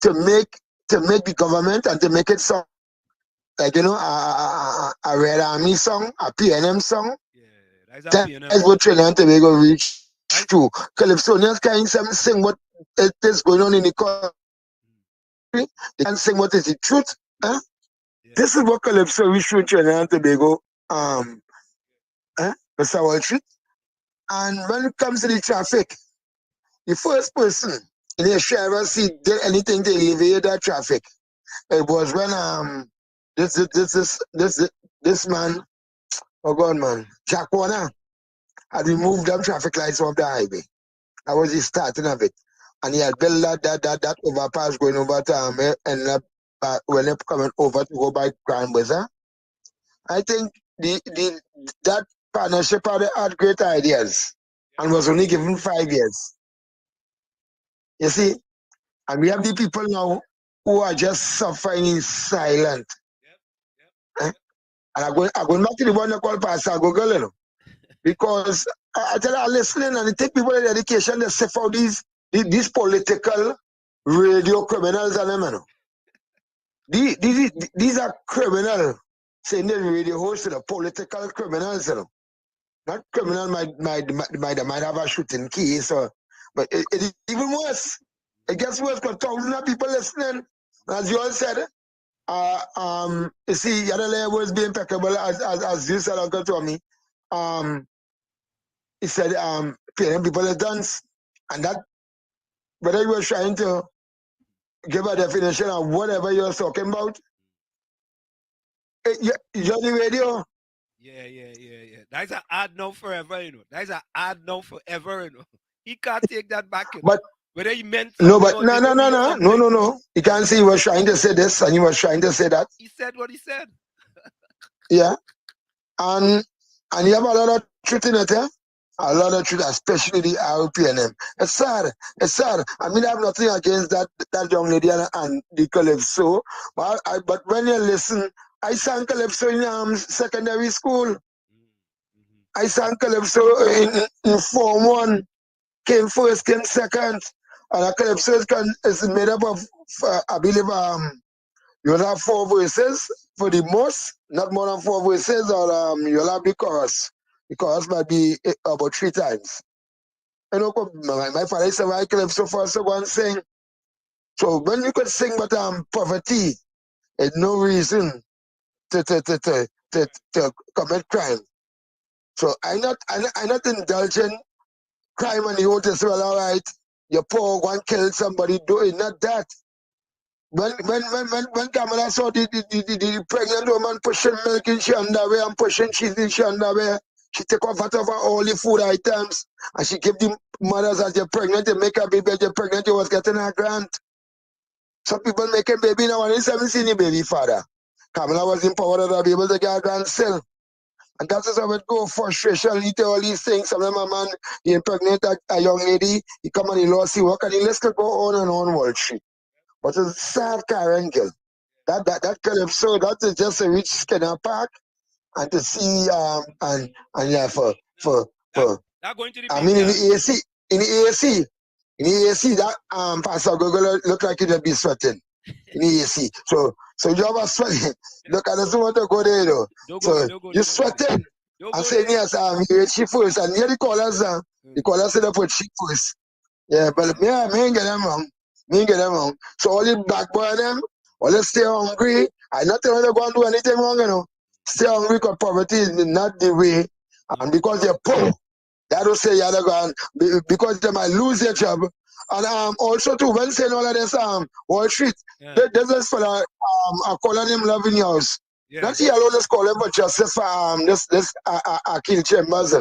to make the government and to make it sound like a Red Army song, a PNM song. That's what Trinidad and Tobago reach to. Calypsonians can't sing what is going on in the country. They can't sing what is the truth. Huh? This is what Calypso reach to Trinidad and Tobago, Mr. Wall Street. And when it comes to the traffic, the first person in the driver seat did anything to alleviate that traffic. It was when this man, oh God man, Jack Warner, had removed them traffic lights off the highway. That was the starting of it. And he had built that overpass going over to end up when they're coming over to go by Grand Bazaar. I think that partnership had great ideas and was only given 5 years. You see? And we have the people now who are just suffering in silence. Eh? And I'm going back to the one they call Pastor Google, you know. Because I tell you, I'm listening and they take people in education, they sift out these political radio criminals and them, you know. These are criminal, saying the radio hosts, the political criminals, you know. Not criminal might have a shooting case, but it even worse. It gets worse because thousands of people listening. As you all said, you see, the other was being impeccable, as you said, Uncle Tommy. He said, paying people to dance. And that, whether you were trying to give a definition of whatever you're talking about, you're on the radio. Yeah. That's an ad now forever, you know. That's an ad now forever, you know. He can't take that back, you know. But whether he meant no, something but or no. You can't say he was trying to say this and he was trying to say that. He said what he said. Yeah. And you have a lot of truth in it, eh? A lot of truth, especially the RPNM. It's sad. I mean, I have nothing against that young lady and the Calypso. But when you listen, I sang Calypso in secondary school. I sang Calypso in Form 1. Came first, came second. And Calypso is made up of, I believe, you'll have 4 verses for the most, not more than 4 verses, or you'll have the chorus. The chorus might be about 3 times. You know, my father said, I Calypso first to go and sing. So when you could sing about poverty, it's no reason to commit crime. So I not indulging crime and the whole thing. Well, all right, you're poor, go and kill somebody. Do it, not that. When Kamala saw the pregnant woman pushing milk in she underwear and pushing cheese in she underwear, she take off out of all the food items and she give the mothers as you're pregnant, you make a baby, as you're pregnant, you was getting a grant. Some people making baby now and they haven't seen the baby father. Kamala was empowered to be able to get a grant still. And that is how it go, frustration, lead to all these things. Some of them, a man, he impregnate a young lady, he come on the law, see work, and the list could go on and on Wall Street. But it's sad Karen girl. That Calypso, that is just a rich Skinner Park, and to see and yeah for going to the I mean in the AC that Pastor Google look like it would be sweating in the AC. So you have a sweating. Look, I don't want to go there though. You're sweating. I'm saying yes, you she first, and here the callers say they put she first. Yeah, but me ain't get them wrong. So all the black boy them, all they stay hungry. I not tell them to go and do anything wrong, you know. Stay hungry because poverty is not the way. And because they're poor, they don't say you're going because they might lose their job. And also too, when saying all of this Wall Street, there's this fella I call him Love in your house. Not he alone is calling for justice for this Akil Chambers.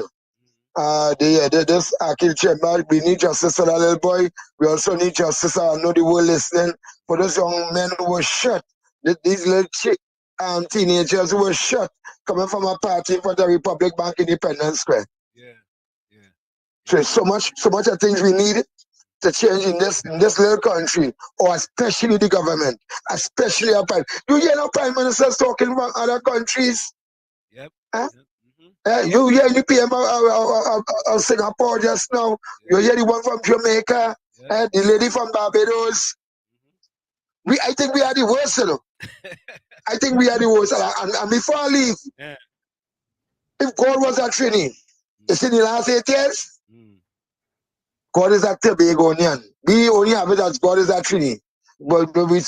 This Akil Chambers, we need justice for that little boy. We also need justice. I know the world listening for those young men who were shot. These little teenagers who were shot coming from a party for the Republic Bank Independence Square. So much of things we need to change in this little country, or especially the government, especially our prime. You hear no prime ministers talking about other countries? Yep. Huh? You hear the PM of Singapore just now. You hear the one from Jamaica, the lady from Barbados. I think we are the worst, you know. I think we are the worst. And before I leave, if God was a Trini, it's in the last 8 years, God is a Tobagonian. We only have it as God is a Trini. But we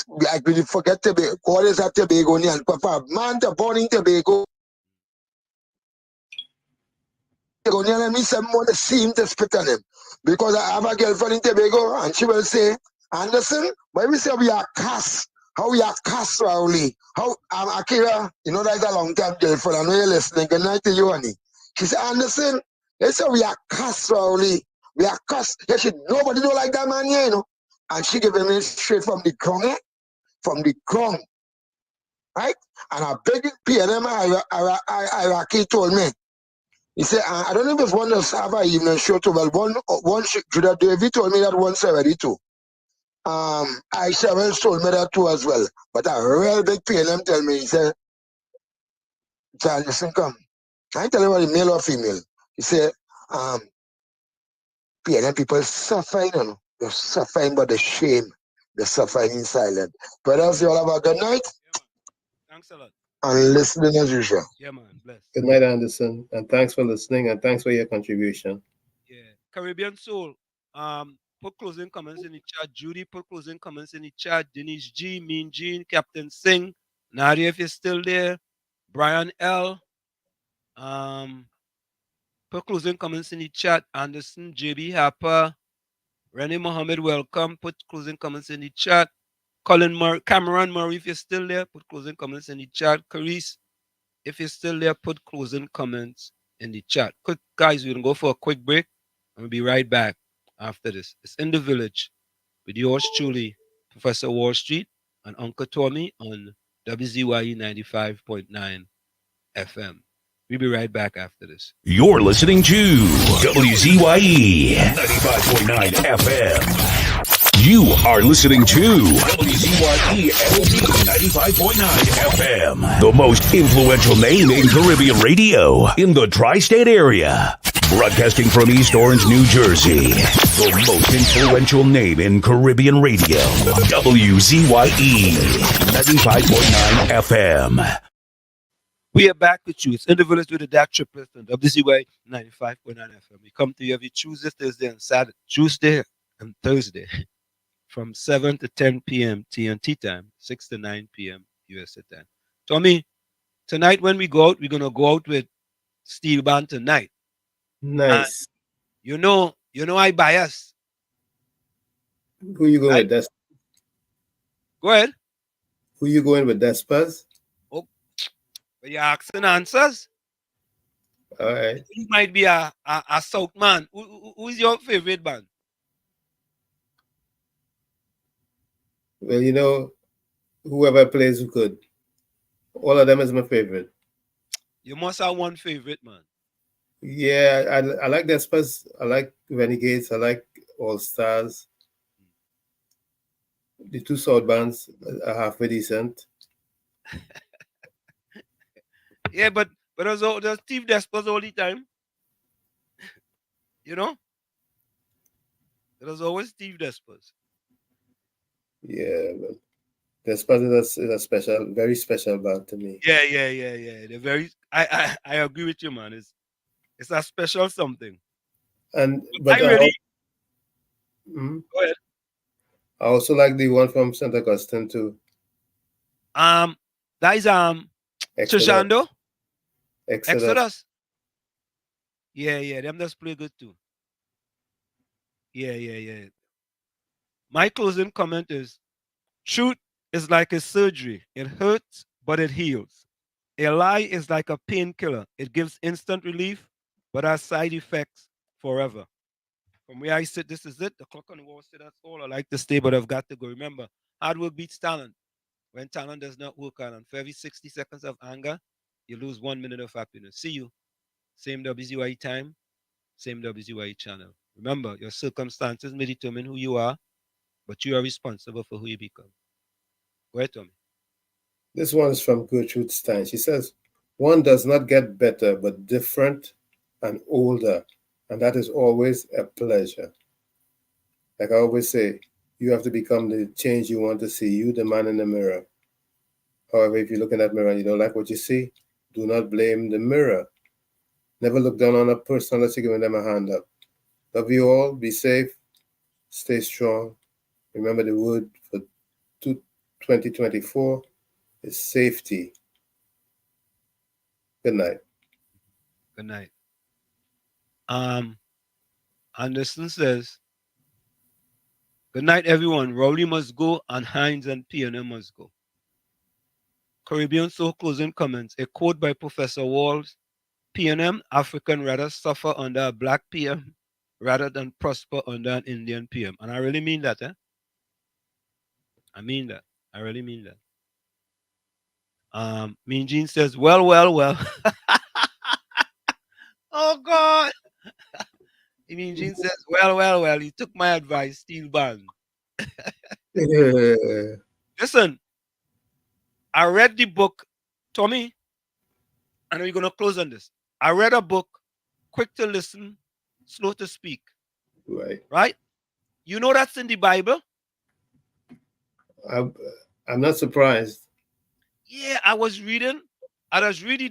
forget Tobago. God is a Tobagonian. Papa, man, the born in Tobago. Let me say more to see him to spit on him. Because I have a girlfriend in Tobago and she will say, Anderson, when we say we are cast, how we are cast Rowley. How Akira, you know that's a long time girlfriend. I know you're listening. Good night to you, honey. She said, Anderson, they say we are cast Rowley. We are cast. Yeah, nobody don't like that man here, you know. And she giving me straight from the ground, from the ground. Right? And a big PNM Iraqi told me, He said, I don't know if it's one of Sava evening show too, but one Judah David told me that once already too. Aisha Wells told me that too as well. But a real big PNM tell me, he said, Charles, listen, come. I ain't tell you whether male or female. He said, PNM people suffering, you know. They're suffering, but the shame. They're suffering in silence. Brothers, you all have a good night. Thanks a lot. And listening as usual. Yeah, man. Bless. Good night, Anderson. And thanks for listening and thanks for your contribution. Yeah. Caribbean Soul. Put closing comments in the chat. Judy, put closing comments in the chat. Denise G, Mean Jean, Captain Singh, Nadia, if you're still there. Brian L. Put closing comments in the chat. Anderson, JB Harper, Rennie Mohammed, welcome. Put closing comments in the chat. Cameron Murray, if you're still there, put closing comments in the chat. Carice, if you're still there, put closing comments in the chat. Quick, guys, we're going to go for a quick break. And we'll be right back after this. It's In the Village with yours truly, Professor Wall Street and Uncle Tommy on WZYE 95.9 FM. We'll be right back after this. You're listening to WZYE 95.9 FM. You are listening to WZYE 95.9 FM, the most influential name in Caribbean radio in the tri-state area. Broadcasting from East Orange, New Jersey, the most influential name in Caribbean radio, WZYE 95.9 FM. We are back with you. It's In the Village with the DAT Triplets on WZYE 95.9 FM. We come to you every Tuesday, Tuesday and Thursday from 7 to 10 p.m. TNT time, 6 to 9 p.m. USA time. Tommy, tonight when we go out, we're going to go out with Steel Band tonight. Nice. You know I bias. Who you going with? Go ahead. Who you going with? Despaz? Oh, but you're asking answers. All right. You might be a South man. Who is your favorite band? Well, you know, whoever plays good. All of them is my favorite. You must have one favorite, man. Yeah, I like Despaz. I like Renegades. I like All Stars. The two South bands are halfway decent. Yeah, but there's Steve Despaz all the time. You know? There's always Steve Despaz. Yeah, but Despaz is a special, very special band to me. Yeah. They're very. I agree with you, man. It's a special something. But Go ahead. I also like the one from St. Augustine too. That is Shoshando. Exodus. Yeah, them just play good too. Yeah. My closing comment is, truth is like a surgery. It hurts, but it heals. A lie is like a painkiller. It gives instant relief, but has side effects forever. From where I sit, this is it. The clock on the wall said that's all I like to stay, but I've got to go. Remember, hard work beats talent. When talent does not work out, and for every 60 seconds of anger, you lose 1 minute of happiness. See you. Same WZYE time, same WZYE channel. Remember, your circumstances may determine who you are, but you are responsible for who you become. Go ahead, Tommy. This one is from Gertrude Stein. She says, one does not get better, but different and older. And that is always a pleasure. Like I always say, you have to become the change you want to see. You, the man in the mirror. However, if you look in that mirror and you don't like what you see, do not blame the mirror. Never look down on a person unless you're giving them a hand up. Love you all. Be safe. Stay strong. Remember the word for 2024 is safety. Good night. Good night. Anderson says, good night, everyone. Rowley must go and Hines and Piano must go. Caribbean Soul closing comments. A quote by Professor Walls. PNM, African rather suffer under a black PM rather than prosper under an Indian PM. And I really mean that, I mean that. I really mean that. Mean Jean says, well. Oh God. Mean Jean says, well, you took my advice, steel band. Listen, I read the book, Tommy. I know you're gonna close on this. I read a book, Quick to Listen, Slow to Speak. Right. Right? You know that's in the Bible? I'm not surprised. Yeah, I was reading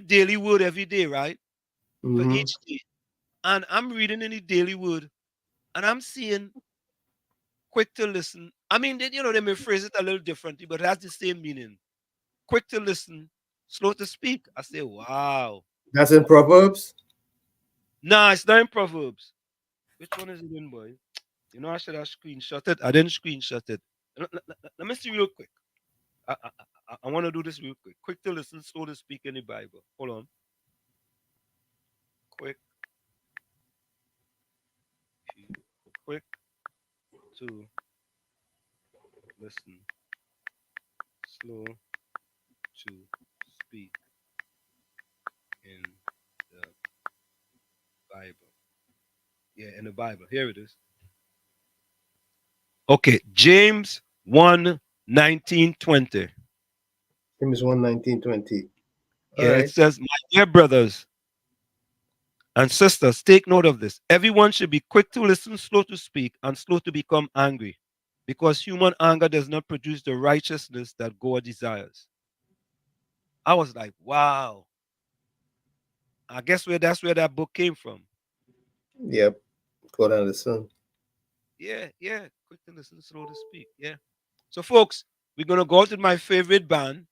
Daily Word every day, right? For Mm-hmm. each day. And I'm reading in the Daily Word, and I'm seeing quick to listen. I mean, they may phrase it a little differently, but it has the same meaning. Quick to listen, slow to speak. I say, wow. That's in Proverbs? Nah, it's not in Proverbs. Which one is it in, boy? You know, I should have screenshot it. I didn't screenshot it. Let me see real quick. I want to do this real quick. Quick to listen, slow to speak in the Bible. Hold on. Quick to listen, slow to speak in the Bible. Yeah, in the Bible. Here it is. Okay, James 1:19-20. James 1:19-20. Yeah, it says, my dear brothers and sisters, take note of this. Everyone should be quick to listen, slow to speak, and slow to become angry, because human anger does not produce the righteousness that God desires. I was like, wow. I guess that's where that book came from. Yep. God and the Son. Yeah. Quick to listen, slow to speak. Yeah. So, folks, we're gonna go out with my favorite band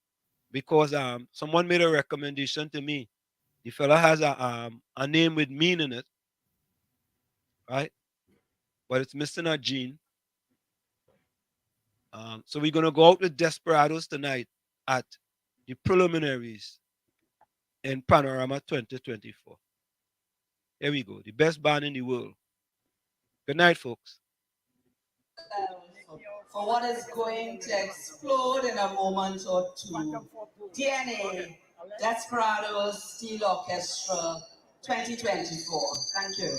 because someone made a recommendation to me. The fella has a name with mean in it, right? But it's missing a gene. So we're gonna go out with Desperados tonight at the preliminaries in Panorama 2024. Here we go. The best band in the world. Good night, folks. For what is going to explode in a moment or two. DNA, Desperados Steel Orchestra 2024. Thank you.